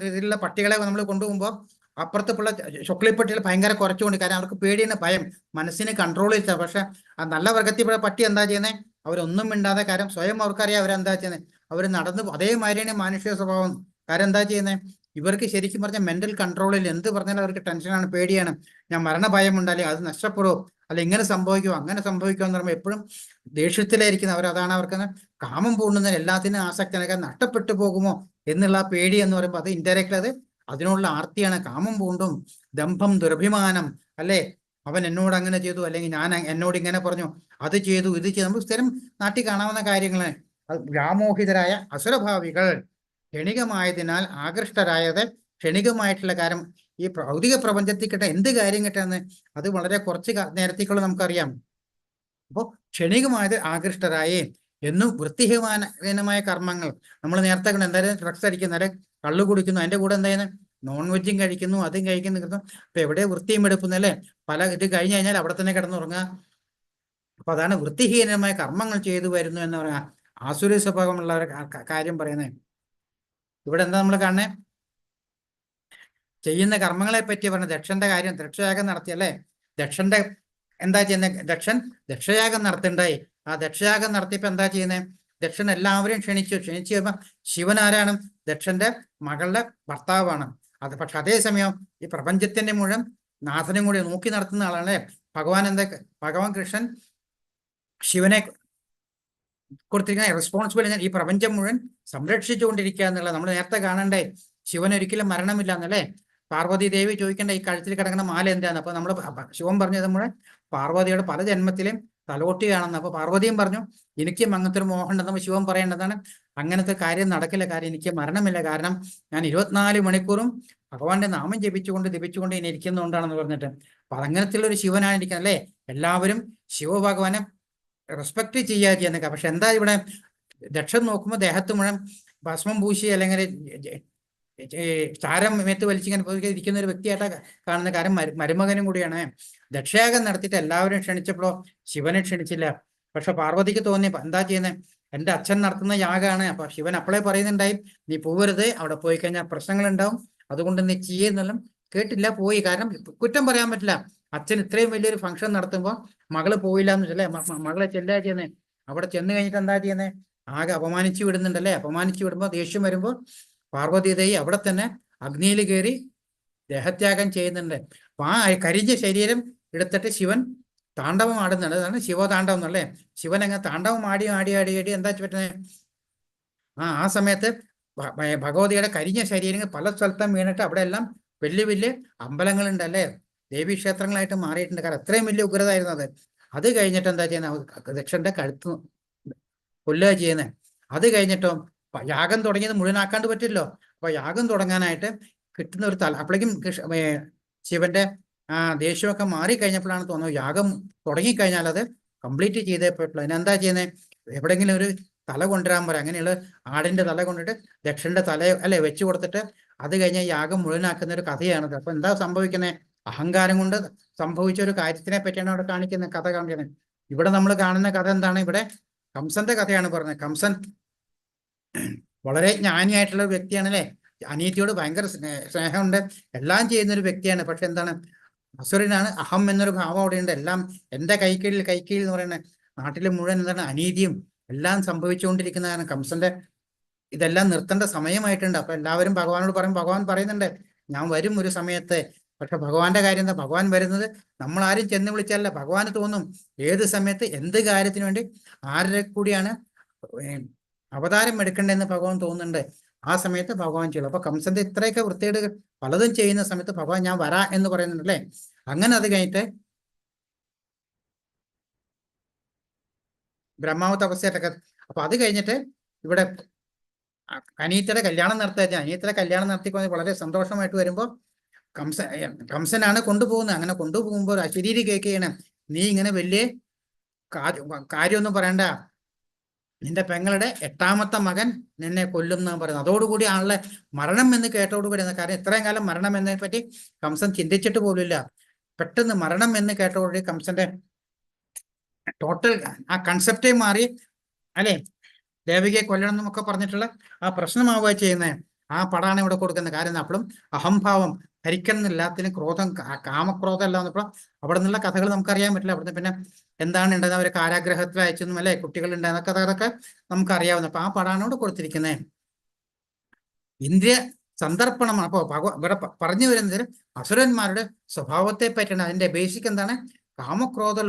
ഇതിലുള്ള പട്ടികളെ നമ്മൾ കൊണ്ടുപോകുമ്പോൾ അപ്പുറത്തുള്ള ചൊക്ലിപ്പട്ടികൾ ഭയങ്കര കുറച്ചുകൊണ്ട്, കാരണം അവർക്ക് പേടിയാണ്, ഭയം, മനസ്സിനെ കൺട്രോൾ ചെയ്താൽ. പക്ഷെ ആ നല്ല വർഗത്തിൽപ്പെട്ട പട്ടി എന്താ ചെയ്യുന്നത്, അവരൊന്നും മിണ്ടാതെ, കാരണം സ്വയം അവർക്കറിയാം അവരെന്താ ചെയ്യുന്നത്, അവർ നടന്ന് അതേമാതിരിയാണ് മാനുഷിക സ്വഭാവം. കാരണം എന്താ ചെയ്യുന്നത്, ഇവർക്ക് ശരിക്കും പറഞ്ഞാൽ മെന്റൽ കൺട്രോളിൽ എന്ത് പറഞ്ഞാലും അവർക്ക് ടെൻഷനാണ്, പേടിയാണ്. ഞാൻ മരണഭയം ഉണ്ടല്ലേ, അത് നഷ്ടപ്പെടുമോ, അല്ല ഇങ്ങനെ സംഭവിക്കുമോ, അങ്ങനെ സംഭവിക്കുമോ എന്ന് പറയുമ്പോൾ എപ്പോഴും ദേഷ്യത്തിലായിരിക്കുന്ന അവർ. അതാണ് അവർക്ക് കാമം പൂണ്ടുന്ന എല്ലാത്തിനും ആസക്തനൊക്കെ നഷ്ടപ്പെട്ടു പോകുമോ എന്നുള്ള പേടി എന്ന് പറയുമ്പോൾ അത് ഇൻഡയറക്റ്റ് അത് അതിനുള്ള ആർത്തിയാണ്. കാമം പൂണ്ടും ദംഭം, ദുരഭിമാനം, അല്ലേ, അവൻ എന്നോട് അങ്ങനെ ചെയ്തു, അല്ലെങ്കിൽ ഞാൻ എന്നോട് ഇങ്ങനെ പറഞ്ഞു, അത് ചെയ്തു, ഇത് ചെയ്തു, നമുക്ക് സ്ഥിരം നാട്ടിൽ കാണാവുന്ന കാര്യങ്ങളാണ്. വ്യാമോഹിതരായ അസുരഭാവികൾ ക്ഷണികമായതിനാൽ ആകൃഷ്ടരായത്. ക്ഷണികമായിട്ടുള്ള കാര്യം, ഈ ഭൗതിക പ്രപഞ്ചത്തിൽ കിട്ടാൻ എന്ത് കാര്യം കിട്ടാന്ന് അത് വളരെ കുറച്ച് നേരത്തേക്കുള്ള നമുക്കറിയാം. അപ്പോൾ ക്ഷണികമായത് ആകൃഷ്ടരായി എന്നും വൃത്തിഹീനമായ കർമ്മങ്ങൾ നമ്മൾ നേരത്തെ എന്തായാലും ഡ്രഗ്സ് അടിക്കുന്ന, കള്ളു കുടിക്കുന്നു, അതിന്റെ കൂടെ എന്തായാലും നോൺ വെജും കഴിക്കുന്നു, അതും കഴിക്കുന്നു. അപ്പൊ എവിടെ വൃത്തിയും എടുക്കുന്നല്ലേ, പല ഇത് കഴിഞ്ഞു കഴിഞ്ഞാൽ അവിടെ തന്നെ കിടന്നുറങ്ങുക. അപ്പൊ അതാണ് വൃത്തിഹീനമായ കർമ്മങ്ങൾ ചെയ്തു വരുന്നു എന്ന് പറയാ ആസുര സ്വഭാവമുള്ള കാര്യം പറയുന്നത്. ഇവിടെ എന്താ നമ്മൾ കാണുന്നത്, ചെയ്യുന്ന കർമ്മങ്ങളെ പറ്റി പറഞ്ഞ ദക്ഷന്റെ കാര്യം. ദക്ഷയാഗം നടത്തിയല്ലേ, ദക്ഷന്റെ എന്താ ചെയ്യുന്നത്, ദക്ഷയാഗം നടത്തണ്ടായി. ആ ദക്ഷയാഗം നടത്തിയപ്പോ എന്താ ചെയ്യുന്നത്, ദക്ഷൻ എല്ലാവരെയും ക്ഷണിച്ചു കഴിയുമ്പോൾ ശിവൻ ആരാണ്, ദക്ഷന്റെ മകളുടെ ഭർത്താവാണ്. അത് പക്ഷെ അതേസമയം ഈ പ്രപഞ്ചത്തിന്റെ മുഴുവൻ നാഥനും കൂടി നോക്കി നടത്തുന്ന ആളാണ് ഭഗവാൻ. ഭഗവാൻ കൃഷ്ണൻ ശിവനെ കൊടുത്തിരിക്കുന്ന റെസ്പോൺസിബിലിറ്റി ഈ പ്രപഞ്ചം മുഴുവൻ സംരക്ഷിച്ചുകൊണ്ടിരിക്കുക എന്നുള്ളത് നമ്മൾ നേരത്തെ കാണണ്ടേ. ശിവൻ ഒരിക്കലും മരണമില്ല എന്നല്ലേ. പാർവതി ദേവി ചോദിക്കേണ്ട ഈ കഴുത്തിൽ കിടക്കുന്ന മാല എന്താണ്, അപ്പൊ നമ്മൾ ശിവൻ പറഞ്ഞത് മുഴുവൻ പാർവതിയുടെ പല ജന്മത്തിലും തലോട്ടിയാണെന്ന്. അപ്പൊ പാർവതിയും പറഞ്ഞു എനിക്കും അങ്ങനത്തെ ഒരു മോഹം ഉണ്ടെന്ന് ശിവൻ പറയേണ്ടതാണ്. അങ്ങനത്തെ കാര്യം നടക്കില്ല, കാര്യം എനിക്ക് മരണമില്ല, കാരണം ഞാൻ 24 മണിക്കൂറും ഭഗവാന്റെ നാമം ജപിച്ചുകൊണ്ട് ഇനി ഇരിക്കുന്നതുകൊണ്ടാണെന്ന് പറഞ്ഞിട്ട്. അപ്പൊ അങ്ങനത്തെ ഒരു ശിവനാണ് ഇരിക്കുന്നത് അല്ലേ. എല്ലാവരും ശിവഭഗവാനെ റെസ്പെക്ട് ചെയ്യുക. പക്ഷെ എന്താ ഇവിടെ ദക്ഷൻ നോക്കുമ്പോൾ ദേഹത്ത് മുഴുവൻ ഭസ്മം പൂശി അല്ലെങ്കിൽ ചാരം മേത്ത് വലിച്ചിങ്ങനെ പോയി ഇരിക്കുന്ന ഒരു വ്യക്തിയായിട്ടാണ് കാണുന്ന. കാരണം മരുമകനും കൂടിയാണ്. ദക്ഷയാഗം നടത്തിയിട്ട് എല്ലാവരും ക്ഷണിച്ചപ്പോഴോ ശിവനെ ക്ഷണിച്ചില്ല. പക്ഷെ പാർവതിക്ക് തോന്നി എന്താ ചെയ്യുന്നത്, എൻ്റെ അച്ഛൻ നടത്തുന്ന യാഗമാണ്. അപ്പൊ ശിവൻ അപ്പോഴേ പറയുന്നുണ്ടായി, നീ പോവരുത്, അവിടെ പോയി കഴിഞ്ഞാൽ പ്രശ്നങ്ങൾ ഉണ്ടാവും, അതുകൊണ്ട് നീ ചെയ്യുന്നെല്ലാം കേട്ടില്ല, പോയി. കാരണം കുറ്റം പറയാൻ പറ്റില്ല. അച്ഛൻ ഇത്രയും വലിയൊരു ഫംഗ്ഷൻ നടത്തുമ്പോൾ മകള് പോയില്ല എന്ന് വെച്ചല്ലേ, മകളെ ചെല്ലാ ചെയ്യുന്നത്. അവിടെ ചെന്ന് കഴിഞ്ഞിട്ട് എന്താ ചെയ്യുന്നത്, ആകെ അപമാനിച്ചു വിടുന്നുണ്ടല്ലേ. അപമാനിച്ചു വിടുമ്പോൾ ദേഷ്യം വരുമ്പോൾ പാർവതി ദേവി അവിടെ തന്നെ അഗ്നിയിൽ കയറി ദേഹത്യാഗം ചെയ്യുന്നുണ്ട്. അപ്പൊ ആ കരിഞ്ഞ ശരീരം എടുത്തിട്ട് ശിവൻ താണ്ഡവം ആടുന്നുണ്ട്. അതാണ് ശിവതാണ്ഡവം എന്നല്ലേ. ശിവൻ അങ്ങ് താണ്ഡവം ആടി ആടി ആടി ആടി എന്താ പറ്റുന്നത്, ആ സമയത്ത് ഭഗവതിയുടെ കരിഞ്ഞ ശരീരങ്ങൾ പല സ്ഥലത്തും വീണിട്ട് അവിടെ എല്ലാം വലിയ വലിയ അമ്പലങ്ങളുണ്ടല്ലേ, ദേവീക്ഷേത്രങ്ങളായിട്ട് മാറിയിട്ടുണ്ട്. കാരണം അത്രയും വലിയ ഉഗ്രതായിരുന്നു അത്. അത് കഴിഞ്ഞിട്ട് എന്താ ചെയ്യുന്നത്, ദക്ഷന്റെ കഴുത്ത് കൊല്ലുക ചെയ്യുന്നത്. അത് കഴിഞ്ഞിട്ടോ യാഗം തുടങ്ങിയത് മുഴുവനാക്കാണ്ട് പറ്റില്ലോ. അപ്പൊ യാഗം തുടങ്ങാനായിട്ട് കിട്ടുന്ന ഒരു തല, അപ്പോഴേക്കും ശിവന്റെ ദേഷ്യമൊക്കെ മാറിക്കഴിഞ്ഞപ്പോഴാണ് തോന്നുന്നത് യാഗം തുടങ്ങിക്കഴിഞ്ഞാൽ അത് കംപ്ലീറ്റ് ചെയ്തേ പറ്റുള്ളൂ. അതിനെന്താ ചെയ്യുന്നത്, എവിടെയെങ്കിലും ഒരു തല കൊണ്ടുവരാൻ പറയാം. അങ്ങനെയുള്ള ആടിന്റെ തല കൊണ്ടിട്ട് ദക്ഷന്റെ തല അല്ലെ വെച്ചു കൊടുത്തിട്ട് അത് കഴിഞ്ഞ യാഗം മുഴുവനാക്കുന്ന ഒരു കഥയാണത്. അപ്പൊ എന്താ സംഭവിക്കുന്നത്, അഹങ്കാരം കൊണ്ട് സംഭവിച്ച ഒരു കാര്യത്തിനെ പറ്റിയാണ് അവിടെ കാണിക്കുന്ന കഥ കാണിക്കുന്നത്. ഇവിടെ നമ്മൾ കാണുന്ന കഥ എന്താണ്, ഇവിടെ കംസന്റെ കഥയാണ് പറഞ്ഞത്. കംസൻ വളരെ ജ്ഞാനിയായിട്ടുള്ള ഒരു വ്യക്തിയാണ് അല്ലെ, അനീതിയോട് ഭയങ്കര സ്നേഹമുണ്ട്, എല്ലാം ചെയ്യുന്ന ഒരു വ്യക്തിയാണ്. പക്ഷെ എന്താണ്, അസുരനാണ്, അഹം എന്നൊരു ഭാവം അവിടെയുണ്ട്. എല്ലാം എൻ്റെ കൈക്കീഴിൽ എന്ന് പറയുന്നത്, നാട്ടിൽ മുഴുവൻ എന്താണ് അനീതിയും എല്ലാം സംഭവിച്ചുകൊണ്ടിരിക്കുന്നതാണ്. കംസന്റെ ഇതെല്ലാം നിർത്തേണ്ട സമയമായിട്ടുണ്ട്. അപ്പൊ എല്ലാവരും ഭഗവാനോട് പറയും, ഭഗവാൻ പറയുന്നുണ്ട് ഞാൻ വരും ഒരു സമയത്ത്. പക്ഷെ ഭഗവാന്റെ കാര്യം എന്താ, ഭഗവാൻ വരുന്നത് നമ്മൾ ആരും ചെന്ന് വിളിച്ചാലല്ല, ഭഗവാന് തോന്നും ഏത് സമയത്ത് എന്ത് കാര്യത്തിന് വേണ്ടി ആരുടെ കൂടിയാണ് അവതാരം എടുക്കേണ്ടതെന്ന് ഭഗവാൻ തോന്നുന്നുണ്ട്. ആ സമയത്ത് ഭഗവാൻ ചെയ്യും. അപ്പൊ കംസന്റെ ഇത്രയൊക്കെ വൃത്തികേട് പലതും ചെയ്യുന്ന സമയത്ത് ഭഗവാൻ ഞാൻ വരാ എന്ന് പറയുന്നുണ്ട് അല്ലേ. അങ്ങനെ അത് കഴിഞ്ഞിട്ട് ബ്രഹ്മാവ് തപസ്യായിട്ടൊക്കെ. അപ്പൊ അത് കഴിഞ്ഞിട്ട് ഇവിടെ അനീത്തയുടെ കല്യാണം നടത്തുക. അനീത്തയുടെ കല്യാണം നടത്തിക്കൊണ്ട് വളരെ സന്തോഷമായിട്ട് വരുമ്പോൾ കംസനാണ് കൊണ്ടുപോകുന്നത്. അങ്ങനെ കൊണ്ടുപോകുമ്പോൾ അശരീരി കേൾക്കുകയാണ്, നീ ഇങ്ങനെ വലിയ കാര്യമൊന്നും പറയണ്ട, നിന്റെ പെങ്ങളുടെ 8ാമത്തെ മകൻ നിന്നെ കൊല്ലും എന്നാണ് പറയുന്നത്. അതോടുകൂടി ആളുടെ മരണം എന്ന് കേട്ടോടുകൂടി, കാരണം ഇത്രയും കാലം മരണം എന്നതിനെ പറ്റി കംസൻ ചിന്തിച്ചിട്ട് പോലുമില്ല. പെട്ടെന്ന് മരണം എന്ന് കേട്ടോടുകൂടി കംസന്റെ ടോട്ടൽ ആ കൺസെപ്റ്റേ മാറി അല്ലെ. ദേവികയെ കൊല്ലണം എന്നൊക്കെ പറഞ്ഞിട്ടുള്ള ആ പ്രശ്നമാവുക ചെയ്യുന്നത്. ആ പടാണ് ഇവിടെ കൊടുക്കുന്നത്. കാരണം അപ്പോഴും അഹംഭാവം ഹരിക്കണം, എല്ലാത്തിനും ക്രോധം, കാമക്രോധം എല്ലാം വന്നപ്പോൾ അവിടെ നിന്നുള്ള കഥകൾ നമുക്കറിയാൻ പറ്റില്ല. അവിടുന്ന് പിന്നെ എന്താണ് ഉണ്ടാകുന്നത്, അവർ കാരാഗ്രഹത്തിൽ അയച്ചെന്നും അല്ലെ, കുട്ടികൾ ഉണ്ടാകുന്ന കഥകളൊക്കെ നമുക്കറിയാവുന്ന. അപ്പൊ ആ പടാണ് ഇവിടെ കൊടുത്തിരിക്കുന്നത്. ഇന്ദ്രിയ സന്ദർപ്പണമാണ്. അപ്പോൾ ഇവിടെ പറഞ്ഞു വരുന്നത് അസുരന്മാരുടെ സ്വഭാവത്തെ പറ്റിയാണ്. അതിന്റെ ബേസിക് എന്താണ്, കാമക്രോധ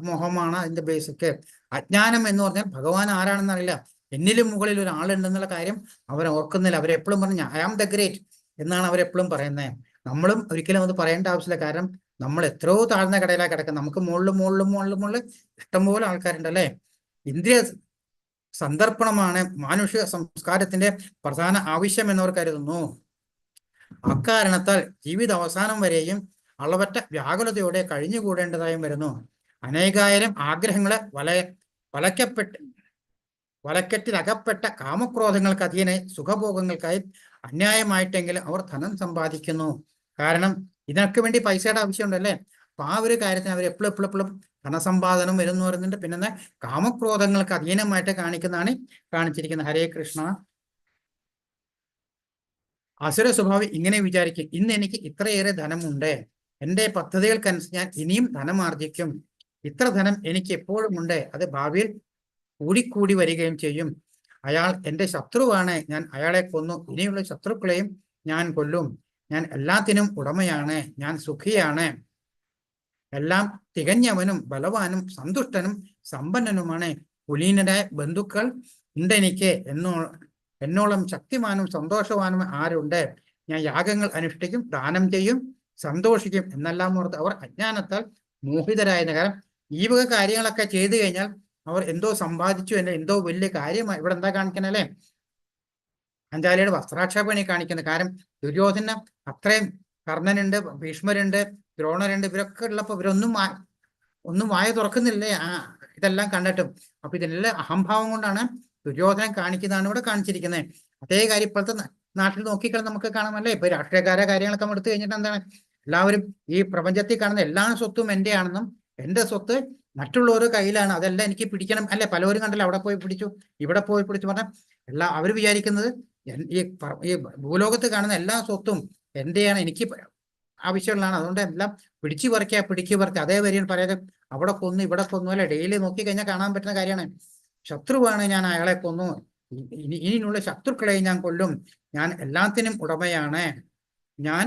മോഹമാണ് അതിന്റെ ബേസിക്. അജ്ഞാനം എന്ന് പറഞ്ഞാൽ ഭഗവാൻ ആരാണെന്ന് അറിയില്ല, എന്നിലും മുകളിൽ ഒരാളുണ്ടെന്നുള്ള കാര്യം അവർ ഓർക്കുന്നില്ല. അവരെപ്പോഴും പറഞ്ഞു ഐ ആം ദ ഗ്രേറ്റ് എന്നാണ് അവരെപ്പോഴും പറയുന്നത്. നമ്മളും ഒരിക്കലും അത് പറയേണ്ട ആവശ്യമില്ല. കാരണം നമ്മൾ എത്രയോ താഴ്ന്ന കടയിലാണ് കിടക്കുന്നത്. നമുക്ക് മുകളിൽ ഇഷ്ടംപോലെ ആൾക്കാരുണ്ട് അല്ലേ. ഇന്ദ്രിയ സന്ദർപ്പണമാണ് മാനുഷിക സംസ്കാരത്തിന്റെ പ്രധാന ആവശ്യം എന്നവർ കരുതുന്നു. അക്കാരണത്താൽ ജീവിത അവസാനം വരെയും അളവറ്റ വ്യാകുലതയോടെ കഴിഞ്ഞുകൂടേണ്ടതായും വരുന്നു. അനേകായിരം ആഗ്രഹങ്ങളെ വലക്കറ്റിലകപ്പെട്ട കാമക്രോധങ്ങൾക്ക് അധീനെ സുഖഭോഗങ്ങൾക്കായി അന്യായമായിട്ടെങ്കിലും അവർ ധനം സമ്പാദിക്കുന്നു. കാരണം ഇതിനൊക്കെ വേണ്ടി പൈസയുടെ ആവശ്യമുണ്ടല്ലേ. അപ്പൊ ആ ഒരു കാര്യത്തിന് അവർ എപ്പോഴും ധനസമ്പാദനം വരുന്നു പറയുന്നുണ്ട്. പിന്നെ കാമക്രോധങ്ങൾക്ക് അധീനമായിട്ട് കാണിച്ചിരിക്കുന്നത്. ഹരേ കൃഷ്ണ. അസുര സ്വഭാവി ഇങ്ങനെ വിചാരിക്കും, ഇന്ന് എനിക്ക് ഇത്രയേറെ ധനമുണ്ട്, എൻ്റെ പദ്ധതികൾക്കനുസരിച്ച് ഞാൻ ഇനിയും ധനം ആർജിക്കും, ഇത്ര ധനം എനിക്ക് എപ്പോഴും ഉണ്ട്, അത് ഭാവിയിൽ കൂടിക്കൂടി വരികയും ചെയ്യും. അയാൾ എൻ്റെ ശത്രുവാണ്, ഞാൻ അയാളെ കൊന്നു, ഇനിയുള്ള ശത്രുക്കളെയും ഞാൻ കൊല്ലും, ഞാൻ എല്ലാത്തിനും ഉടമയാണ്, ഞാൻ സുഖിയാണ്, എല്ലാം തികഞ്ഞവനും ബലവാനും സന്തുഷ്ടനും സമ്പന്നനുമാണ്, കുലീനരായ ബന്ധുക്കൾ ഉണ്ടെനിക്ക്, എന്നോളം ശക്തിമാനും സന്തോഷവാനും ആരുണ്ട്, ഞാൻ യാഗങ്ങൾ അനുഷ്ഠിക്കും, ദാനം ചെയ്യും, സന്തോഷിക്കും എന്നെല്ലാം ഓർത്ത് അവർ അജ്ഞാനത്താൽ മോഹിതരായിരുന്നു. കാരണം ഈ വക കാര്യങ്ങളൊക്കെ ചെയ്തു കഴിഞ്ഞാൽ അവർ എന്തോ സമ്പാദിച്ചു, എന്തോ വലിയ കാര്യമായി. ഇവിടെ എന്താ കാണിക്കണല്ലേ, പാഞ്ചാലിയുടെ വസ്ത്രാക്ഷേപണി കാണിക്കുന്നത്. കാരണം ദുര്യോധന അത്രയും കർണനുണ്ട്, ഭീഷ്മരുണ്ട്, ദ്രോണരുണ്ട്, ഇവരൊക്കെ ഉള്ളപ്പോൾ ഒന്നും വായ തുറക്കുന്നില്ലേ ഇതെല്ലാം കണ്ടിട്ടും. അപ്പൊ ഇതെല്ലാം അഹംഭാവം കൊണ്ടാണ് ദുര്യോധനൻ കാണിക്കുന്നതാണ് ഇവിടെ കാണിച്ചിരിക്കുന്നത്. അതേ കാര്യം ഇപ്പോഴത്തെ നാട്ടിൽ നോക്കിക്കളെ നമുക്ക് കാണാമല്ലേ. ഇപ്പൊ രാഷ്ട്രീയക്കാരെ കാര്യങ്ങളൊക്കെ എടുത്തു കഴിഞ്ഞിട്ട് എന്താണ്, എല്ലാവരും ഈ പ്രപഞ്ചത്തിൽ കാണുന്ന എല്ലാ സ്വത്തും എൻ്റെ ആണെന്നും എൻ്റെ സ്വത്ത് മറ്റുള്ളവരുടെ കയ്യിലാണ്, അതെല്ലാം എനിക്ക് പിടിക്കണം അല്ലെ. പലവരും കണ്ടല്ലോ, അവിടെ പോയി പിടിച്ചു, ഇവിടെ പോയി പിടിച്ചു പറഞ്ഞാൽ അവർ വിചാരിക്കുന്നത് ഈ ഭൂലോകത്ത് കാണുന്ന എല്ലാ സ്വത്തും എൻ്റെയാണ്, എനിക്ക് ആവശ്യമുള്ളതാണ്, അതുകൊണ്ട് എല്ലാം പിടിച്ചു പറിക്കുക. അതേ വരിയിൽ പറയാതെ അവിടെ കൊന്നു ഇവിടെ കൊന്നു അല്ലെ. ഡെയിലി നോക്കി കഴിഞ്ഞാൽ കാണാൻ പറ്റുന്ന കാര്യമാണ്. ശത്രുവാണ് ഞാൻ, അയാളെ കൊന്നു, ഇനിയുള്ള ശത്രുക്കളെ ഞാൻ കൊല്ലും, ഞാൻ എല്ലാത്തിനും ഉടമയാണ്, ഞാൻ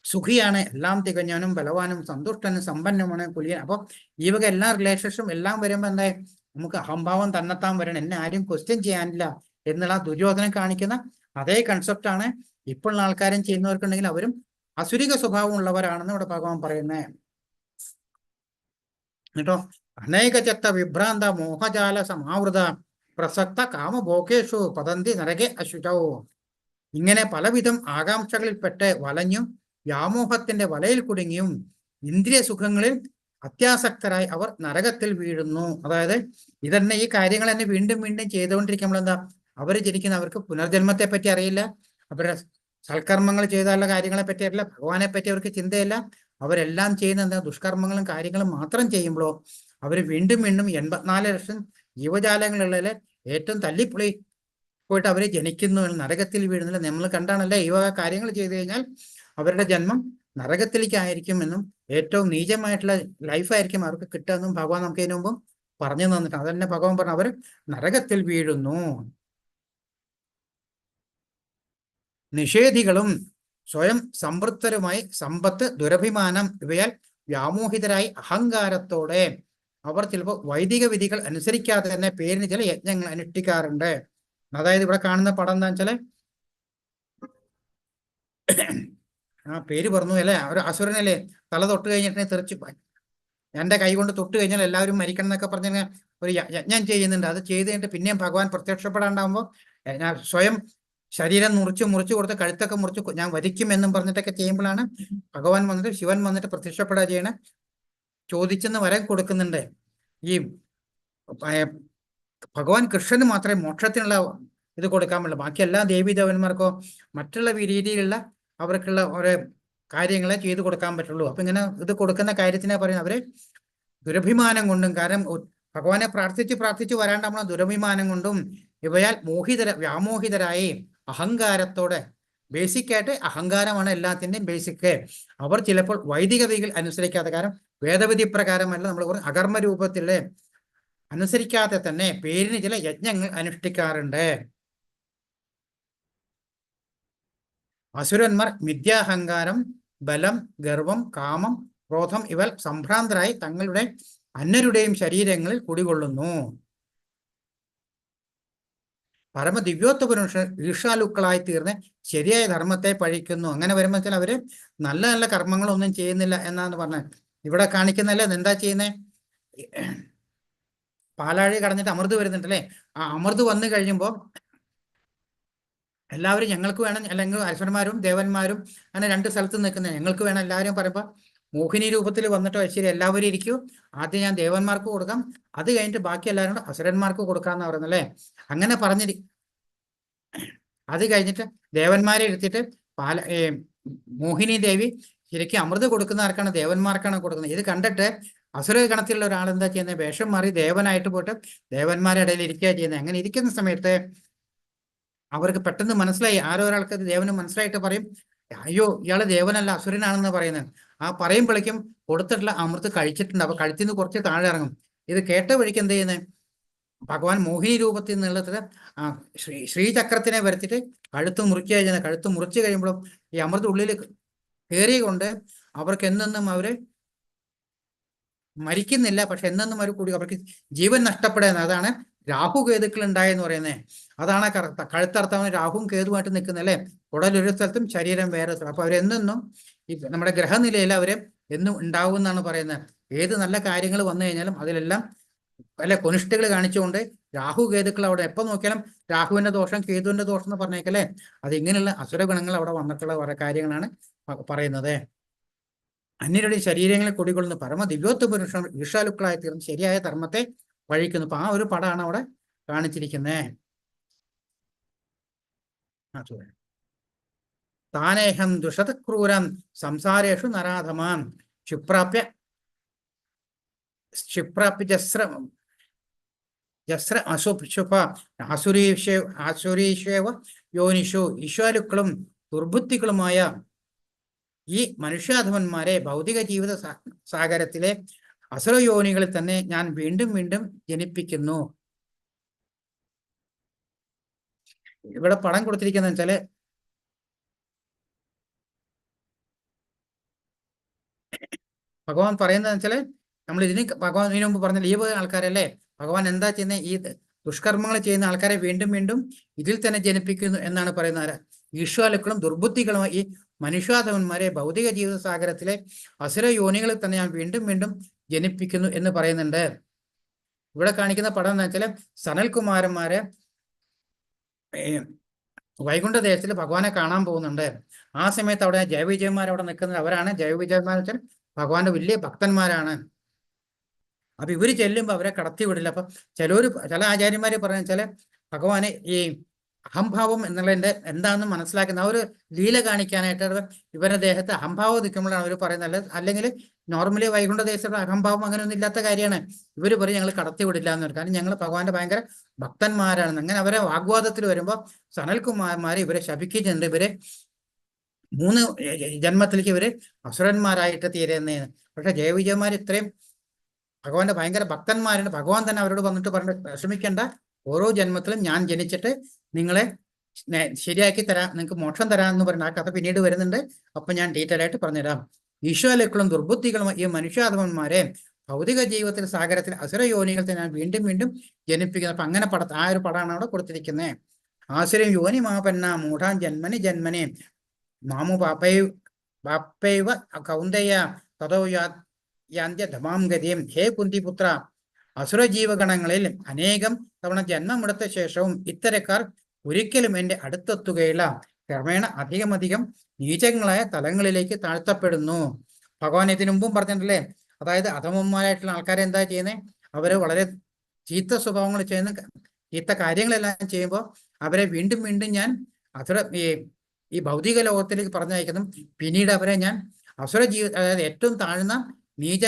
സുഖിയാണ്, എല്ലാം തികഞ്ഞവനും ബലവാനും സന്തുഷ്ടനും സമ്പന്നമാണ് കുലിയൻ. അപ്പൊ ഈ വക എല്ലാ റിലേഷൻസും എല്ലാം വരുമ്പോ എന്താ, നമുക്ക് അഹംഭാവം തന്നെത്താൻ വരണം, എന്നെ ആരും ക്വസ്റ്റ്യൻ ചെയ്യാനില്ല എന്നുള്ള ദുര്യോധനം കാണിക്കുന്ന അതേ കൺസെപ്റ്റാണ് ഇപ്പോഴുള്ള ആൾക്കാരും ചെയ്യുന്നവർക്കുണ്ടെങ്കിൽ അവരും അസുരിക സ്വഭാവം ഉള്ളവരാണെന്ന് ഇവിടെ ഭഗവാൻ പറയുന്നത് കേട്ടോ. അനേക ചത്ത വിഭ്രാന്ത മോഹജാല സമാവൃത പ്രസക്ത കാമഭോഗേഷു പതന്തി നരകെ അശുചോ. ഇങ്ങനെ പലവിധം ആകാംക്ഷകളിൽപ്പെട്ട് വലഞ്ഞും വ്യാമോഹത്തിന്റെ വലയിൽ കുടുങ്ങിയും ഇന്ദ്രിയ സുഖങ്ങളിൽ അത്യാസക്തരായി അവർ നരകത്തിൽ വീഴുന്നു. അതായത് ഇതന്നെ, ഈ കാര്യങ്ങൾ തന്നെ വീണ്ടും വീണ്ടും ചെയ്തുകൊണ്ടിരിക്കുമ്പോൾ എന്താ, അവർ ജനിക്കുന്ന, അവർക്ക് പുനർജന്മത്തെ പറ്റി അറിയില്ല, അവരുടെ സൽക്കർമ്മങ്ങൾ ചെയ്താലുള്ള കാര്യങ്ങളെ പറ്റി അറിയില്ല, ഭഗവാനെ പറ്റി അവർക്ക് ചിന്തയില്ല. അവരെല്ലാം ചെയ്യുന്ന എന്താ, ദുഷ്കർമ്മങ്ങളും കാര്യങ്ങളും മാത്രം ചെയ്യുമ്പോഴോ അവർ വീണ്ടും വീണ്ടും 84 ലക്ഷം ജീവജാലങ്ങളുള്ളതിൽ ഏറ്റവും തല്ലിപ്പൊളി പോയിട്ട് അവർ ജനിക്കുന്നു, നരകത്തിൽ വീഴുന്നില്ല. നമ്മൾ കണ്ടാണല്ലേ, ഈ വക കാര്യങ്ങൾ ചെയ്തു കഴിഞ്ഞാൽ അവരുടെ ജന്മം നരകത്തിലേക്കായിരിക്കും എന്നും ഏറ്റവും നീചമായിട്ടുള്ള ലൈഫായിരിക്കും അവർക്ക് കിട്ടുക എന്നും ഭഗവാൻ നമുക്ക് ഇതിനു മുമ്പ് പറഞ്ഞു തന്നിട്ട്, അതന്നെ ഭഗവാൻ പറഞ്ഞു, അവർ നരകത്തിൽ വീഴുന്നു. നിഷേധികളും സ്വയം സംതൃപ്തരുമായി സമ്പത്ത് ദുരഭിമാനം ഇവയാൽ വ്യാമോഹിതരായി അഹങ്കാരത്തോടെ അവർ ചിലപ്പോൾ വൈദിക വിധികൾ അനുസരിക്കാതെ തന്നെ പേരിന് ചില യജ്ഞങ്ങൾ അനുഷ്ഠിക്കാറുണ്ട്. അതായത് ഇവിടെ കാണുന്ന പടം എന്താ വെച്ചാല്, ആ പേര് പറഞ്ഞു അല്ലെ, ഒരു അസുരനല്ലേ, തല തൊട്ട് കഴിഞ്ഞിട്ട് തെറിച്ച് എൻ്റെ കൈ കൊണ്ട് തൊട്ട് കഴിഞ്ഞാൽ എല്ലാവരും മരിക്കണം എന്നൊക്കെ പറഞ്ഞ ഒരു യജ്ഞം ചെയ്യുന്നുണ്ട്. അത് ചെയ്ത് കഴിഞ്ഞിട്ട് പിന്നെയും ഭഗവാൻ പ്രത്യക്ഷപ്പെടാണ്ടാകുമ്പോൾ ഞാൻ സ്വയം ശരീരം മുറിച്ച് കൊടുത്ത് കഴുത്തൊക്കെ മുറിച്ച് ഞാൻ വരിക്കും എന്നും പറഞ്ഞിട്ടൊക്കെ ചെയ്യുമ്പോഴാണ് ഭഗവാൻ വന്നിട്ട്, ശിവൻ വന്നിട്ട് പ്രത്യക്ഷപ്പെടാ ചെയ്യണ, ചോദിച്ചെന്ന് വരം കൊടുക്കുന്നുണ്ട്. ഈ ഭഗവാൻ കൃഷ്ണന് മാത്രമേ മോക്ഷത്തിനുള്ള ഇത് കൊടുക്കാൻ പറ്റുള്ളൂ, ബാക്കി എല്ലാ ദേവീദേവന്മാർക്കോ മറ്റുള്ള രീതിയിലുള്ള അവർക്കുള്ള ഓരോ കാര്യങ്ങളെ ചെയ്തു കൊടുക്കാൻ പറ്റുള്ളൂ. അപ്പൊ ഇങ്ങനെ ഇത് കൊടുക്കുന്ന കാര്യത്തിനെ പറയുന്നത് അവര് ദുരഭിമാനം കൊണ്ടും, കാരണം ഭഗവാനെ പ്രാർത്ഥിച്ച് വരാണ്ടാകുന്ന ദുരഭിമാനം കൊണ്ടും ഇവയാൽ വ്യാമോഹിതരായി അഹങ്കാരത്തോടെ, ബേസിക്കായിട്ട് അഹങ്കാരമാണ് എല്ലാത്തിൻ്റെയും ബേസിക്. അവർ ചിലപ്പോൾ വൈദിക വിധികൾ അനുസരിക്കാതെ, കാരണം വേദവിധി പ്രകാരമല്ല, നമ്മൾ അകർമ്മ രൂപത്തില് അനുസരിക്കാതെ തന്നെ പേരിന് ചില യജ്ഞങ്ങൾ അനുഷ്ഠിക്കാറുണ്ട്. അസുരന്മാർ മിഥ്യാഹങ്കാരം, ബലം, ഗർവം, കാമം, ക്രോധം ഇവൽ സംഭ്രാന്തരായി തങ്ങളുടെ അന്യരുടെയും ശരീരങ്ങളിൽ കുടികൊള്ളുന്നു. പരമദിവ്യോത്തപുരുഷൻ ഈർഷാലുക്കളായി തീർന്ന് ശരിയായ ധർമ്മത്തെ പഴിക്കുന്നു. അങ്ങനെ വരുമ്പോൾ വെച്ചാൽ അവര് നല്ല നല്ല കർമ്മങ്ങളൊന്നും ചെയ്യുന്നില്ല എന്നാണ് പറഞ്ഞത്. ഇവിടെ കാണിക്കുന്നല്ലേ, എന്താ ചെയ്യുന്നേ, പാലാഴി കടഞ്ഞിട്ട് അമൃത് വരുന്നുണ്ടല്ലേ, ആ അമൃത് വന്നു കഴിയുമ്പോൾ എല്ലാവരും ഞങ്ങൾക്ക് വേണം, അല്ലെങ്കിൽ അസുരന്മാരും ദേവന്മാരും അങ്ങനെ രണ്ട് സ്ഥലത്ത് നിൽക്കുന്നത്, ഞങ്ങൾക്ക് വേണം എല്ലാവരും പറയുമ്പോൾ മോഹിനി രൂപത്തിൽ വന്നിട്ടോ ശരി എല്ലാവരും ഇരിക്കൂ, ആദ്യം ഞാൻ ദേവന്മാർക്ക് കൊടുക്കാം, അത് കഴിഞ്ഞിട്ട് ബാക്കി എല്ലാവരും കൂടെ അസുരന്മാർക്ക് കൊടുക്കാന്ന് പറയുന്നല്ലേ. അങ്ങനെ പറഞ്ഞിരി, അത് കഴിഞ്ഞിട്ട് ദേവന്മാരെ എടുത്തിട്ട് മോഹിനി ദേവി ശരിക്കും അമൃത് കൊടുക്കുന്ന ആർക്കാണ്, ദേവന്മാർക്കാണ് കൊടുക്കുന്നത്. ഇത് കണ്ടിട്ട് അസുര ഗണത്തിലുള്ള ഒരാൾ എന്താ ചെയ്യുന്നത്, വേഷം മാറി ദേവനായിട്ട് പോയിട്ട് ദേവന്മാരുടെ ഇടയിൽ ഇരിക്കുക ചെയ്യുന്നത്. അങ്ങനെ ഇരിക്കുന്ന സമയത്ത് അവർക്ക് പെട്ടെന്ന് മനസ്സിലായി, ആരോ ഒരാൾക്ക് ദേവന് മനസ്സിലായിട്ട് പറയും, അയ്യോ ഇയാള് ദേവനല്ല അസുരനാണെന്ന് പറയുന്നത്. ആ പറയുമ്പോഴേക്കും കൊടുത്തിട്ടുള്ള അമൃത് കഴിച്ചിട്ടുണ്ട്, അപ്പൊ കഴുത്തിൽ നിന്ന് കുറച്ച് താഴെ ഇറങ്ങും. ഇത് കേട്ട വഴിക്ക് എന്ത് ചെയ്യുന്നത്, ഭഗവാൻ മോഹിനി രൂപത്തിൽ നിന്നുള്ളത് ശ്രീചക്രത്തിനെ വരുത്തിയിട്ട് കഴുത്ത് മുറിക്കുക ചെയ്യുന്നത്. കഴുത്ത് മുറിച്ച് കഴിയുമ്പോഴും ഈ അമൃത് ഉള്ളിൽ കയറി കൊണ്ട് അവർക്ക് എന്നെന്നും അവര് മരിക്കുന്നില്ല, പക്ഷെ എന്നെന്നും അവർ കൂടി അവർക്ക് ജീവൻ നഷ്ടപ്പെടുന്നത്. അതാണ് രാഹുകേതുക്കൾ ഉണ്ടായെന്ന് പറയുന്നത്. അതാണ് കഴുത്തർത്ഥം രാഹുവും കേതുമായിട്ട് നിൽക്കുന്നത് അല്ലെ. ഉടലൊരു സ്ഥലത്തും ശരീരം വേറെ സ്ഥലം. അപ്പൊ അവരെന്നും ഈ നമ്മുടെ ഗ്രഹനിലയിൽ അവര് എന്നും ഉണ്ടാവും എന്നാണ് പറയുന്നത്. ഏത് നല്ല കാര്യങ്ങൾ വന്നു കഴിഞ്ഞാലും അതിലെല്ലാം പല കൊനിഷ്ഠകൾ കാണിച്ചുകൊണ്ട് രാഹു കേതുക്കൾ അവിടെ എപ്പോൾ നോക്കിയാലും രാഹുവിന്റെ ദോഷം കേതുവിന്റെ ദോഷം എന്ന് പറഞ്ഞേക്കല്ലേ. അത് ഇങ്ങനെയുള്ള അസുര ഗുണങ്ങൾ അവിടെ വന്നിട്ടുള്ള കുറെ കാര്യങ്ങളാണ് പറയുന്നത്. അന്യരുടെ ശരീരങ്ങളിൽ കുടികൊള്ളുന്ന പരമ ദിവ്യോത്വ പുരുഷൻ ഈർഷാലുക്കളായി തീർന്ന് ശരിയായ ധർമ്മത്തെ വഴിക്കുന്നു. അപ്പൊ ആ ഒരു പടമാണ് അവിടെ കാണിച്ചിരിക്കുന്നത്. താനേഹം ദുഷതക്രൂരം സംസാരേഷു നരാധമാൻ ക്ഷിപ്രാപ്യ ജസ്ര അസുപ അസുരീഷേവ യോനിഷു ഈശ്വരുക്കളും ദുർബുദ്ധികളുമായ ഈ മനുഷ്യാധമന്മാരെ ഭൗതിക ജീവിത സാഗരത്തിലെ അസുരയോനികളിൽ തന്നെ ഞാൻ വീണ്ടും വീണ്ടും ജനിപ്പിക്കുന്നു. ഇവിടെ പടം കൊടുത്തിരിക്കുന്ന വെച്ചാല് ഭഗവാൻ പറയുന്നത് വെച്ചാല് നമ്മൾ ഭഗവാൻ ഇതിനു മുമ്പ് പറഞ്ഞ ലീവ് ആൾക്കാരല്ലേ, ഭഗവാൻ എന്താ ചെയ്യുന്നത്, ഈ ദുഷ്കർമ്മങ്ങൾ ചെയ്യുന്ന ആൾക്കാരെ വീണ്ടും വീണ്ടും ഇതിൽ തന്നെ ജനിപ്പിക്കുന്നു എന്നാണ് പറയുന്നത്. ഈശ്വലുക്കളും ദുർബുദ്ധികളും ഈ മനുഷ്യാധമന്മാരെ ഭൗതിക ജീവിത സാഗരത്തിലെ അസുര യോനികളിൽ തന്നെ ഞാൻ വീണ്ടും വീണ്ടും ജനിപ്പിക്കുന്നു എന്ന് പറയുന്നുണ്ട്. ഇവിടെ കാണിക്കുന്ന പടം എന്ന് വെച്ചാൽ സനൽകുമാരന്മാരെ വൈകുണ്ഠദേശത്തിൽ ഭഗവാനെ കാണാൻ പോകുന്നുണ്ട്. ആ സമയത്ത് അവിടെ ജയവിജയന്മാർ അവിടെ നിൽക്കുന്നത്, അവരാണ് ജയവിജയന്മാർ വെച്ചാൽ ഭഗവാന്റെ വലിയ ഭക്തന്മാരാണ്. അപ്പൊ ഇവര് ചെല്ലുമ്പോൾ അവരെ കടത്തി വിടില്ല. അപ്പൊ ചില ആചാര്യന്മാര് പറയുന്ന വെച്ചാല് ഭഗവാനെ ഈ അഹംഭാവം എന്നുള്ളതിന്റെ എന്താണെന്ന് മനസ്സിലാക്കുന്ന ആ ഒരു ലീല കാണിക്കാനായിട്ട് ഇവരുടെ ദേഹത്ത് അഹംഭാവം നിൽക്കുമ്പോഴാണ് അവർ പറയുന്നത്. അല്ലെങ്കിൽ നോർമലി വൈകുണ്ഠദേശത്തുള്ള അഹംഭാവം അങ്ങനെയൊന്നും ഇല്ലാത്ത കാര്യമാണ്. ഇവര് പറയും ഞങ്ങൾ കടത്തി വിടില്ല എന്ന് പറയും, കാരണം ഞങ്ങൾ ഭഗവാന്റെ ഭയങ്കര ഭക്തന്മാരാണെന്ന്. അങ്ങനെ അവരെ വാഗ്വാദത്തിൽ വരുമ്പോൾ സനൽകുമാരന്മാരെ ഇവരെ ശപിക്കുന്നുണ്ട്. ഇവരെ 3 ജന്മത്തിലേക്ക് ഇവര് അസുരന്മാരായിട്ട് തീരുന്നതാണ്. പക്ഷെ ജയവിജയന്മാർ ഇത്രയും ഭഗവാന്റെ ഭയങ്കര ഭക്തന്മാരാണ്. ഭഗവാൻ തന്നെ അവരോട് വന്നിട്ട് പറഞ്ഞു, വിഷമിക്കേണ്ട, ഓരോ ജന്മത്തിലും ഞാൻ ജനിച്ചിട്ട് നിങ്ങളെ ശരിയാക്കി തരാം, നിങ്ങൾക്ക് മോക്ഷം തരാം എന്ന് പറഞ്ഞ ആ കഥ പിന്നീട് വരുന്നുണ്ട്. അപ്പൊ ഞാൻ ഡീറ്റെയിൽ ആയിട്ട് പറഞ്ഞുതരാം. ഈശ്വലുക്കളും ദുർബുദ്ധികളും ഈ മനുഷ്യാധമന്മാരെ ഭൗതിക ജീവിതത്തിൽ സാഗരത്തിൽ അസുരയോനികൾ ഞാൻ വീണ്ടും വീണ്ടും ജനിപ്പിക്കുന്നത്. അപ്പൊ അങ്ങനെ ആ ഒരു പടമാണ് അവിടെ കൊടുത്തിരിക്കുന്നത്. ആസുരം യോനി മാപന്ന മൂഢാൻ ജന്മനി ജന്മനി മാമു ബാപ്പൈവ കൗന്ദയ തതോ യാന്ത്യധമാം ഗതിയും. ഹേ കുന്തിപുത്ര, അസുരജീവഗണങ്ങളിൽ അനേകം തവണ ജന്മമെടുത്ത ശേഷവും ഇത്തരക്കാർ ഒരിക്കലും എൻ്റെ അടുത്തെത്തുകയില്ല. ക്രമേണ അധികം നീചങ്ങളായ തലങ്ങളിലേക്ക് താഴ്ത്തപ്പെടുന്നു. ഭഗവാൻ ഇതിനു മുമ്പും പറഞ്ഞിട്ടില്ലേ, അതായത് അധമന്മാരായിട്ടുള്ള ആൾക്കാരെ എന്താ ചെയ്യുന്നത്, അവര് വളരെ ചീത്ത സ്വഭാവങ്ങൾ ചെയ്യുന്ന ചീത്ത കാര്യങ്ങളെല്ലാം ചെയ്യുമ്പോൾ അവരെ വീണ്ടും വീണ്ടും ഞാൻ ഈ ഭൗതിക ലോകത്തിലേക്ക് പറഞ്ഞയക്കുന്നു. പിന്നീട് അവരെ ഞാൻ അതായത് ഏറ്റവും താഴ്ന്ന നീച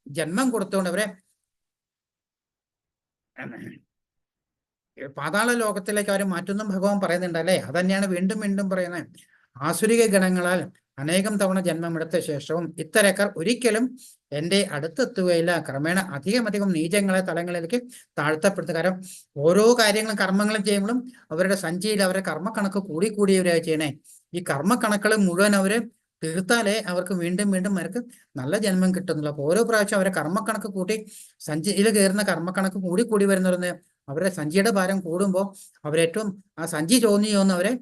ജന്മം കൊടുത്തുകൊണ്ട് അവരെ പാതാള ലോകത്തിലേക്ക് അവരെ മാറ്റുന്നും ഭഗവാൻ പറയുന്നുണ്ട് അല്ലേ. അതന്നെയാണ് വീണ്ടും വീണ്ടും പറയുന്നത്. ആസുരിക ഗണങ്ങളാൽ അനേകം തവണ ജന്മമെടുത്ത ശേഷവും ഇത്തരക്കാർ ഒരിക്കലും എൻ്റെ അടുത്തെത്തുകയില്ല. ക്രമേണ അധികം നീചങ്ങളെ തലങ്ങളിലേക്ക് താഴ്ത്തപ്പെടുത്തുക. കാരണം ഓരോ കാര്യങ്ങളും കർമ്മങ്ങളും ചെയ്യുമ്പോഴും അവരുടെ സഞ്ചിയിൽ അവരുടെ കർമ്മക്കണക്ക് കൂടി അവരാണ് ചെയ്യണേ. ഈ കർമ്മക്കണക്കുകൾ മുഴുവൻ അവര് തീർത്താലേ അവർക്ക് വീണ്ടും അവർക്ക് നല്ല ജന്മം കിട്ടുന്നില്ല. അപ്പൊ ഓരോ പ്രാവശ്യം അവരെ കർമ്മക്കണക്ക് കൂട്ടി സഞ്ചിയിൽ കയറുന്ന കർമ്മക്കണക്ക് കൂടി വരുന്നവരെന്ന് അവരുടെ സഞ്ചിയുടെ ഭാരം കൂടുമ്പോൾ അവരേറ്റവും ആ സഞ്ചി ചോന്ന് അവരെ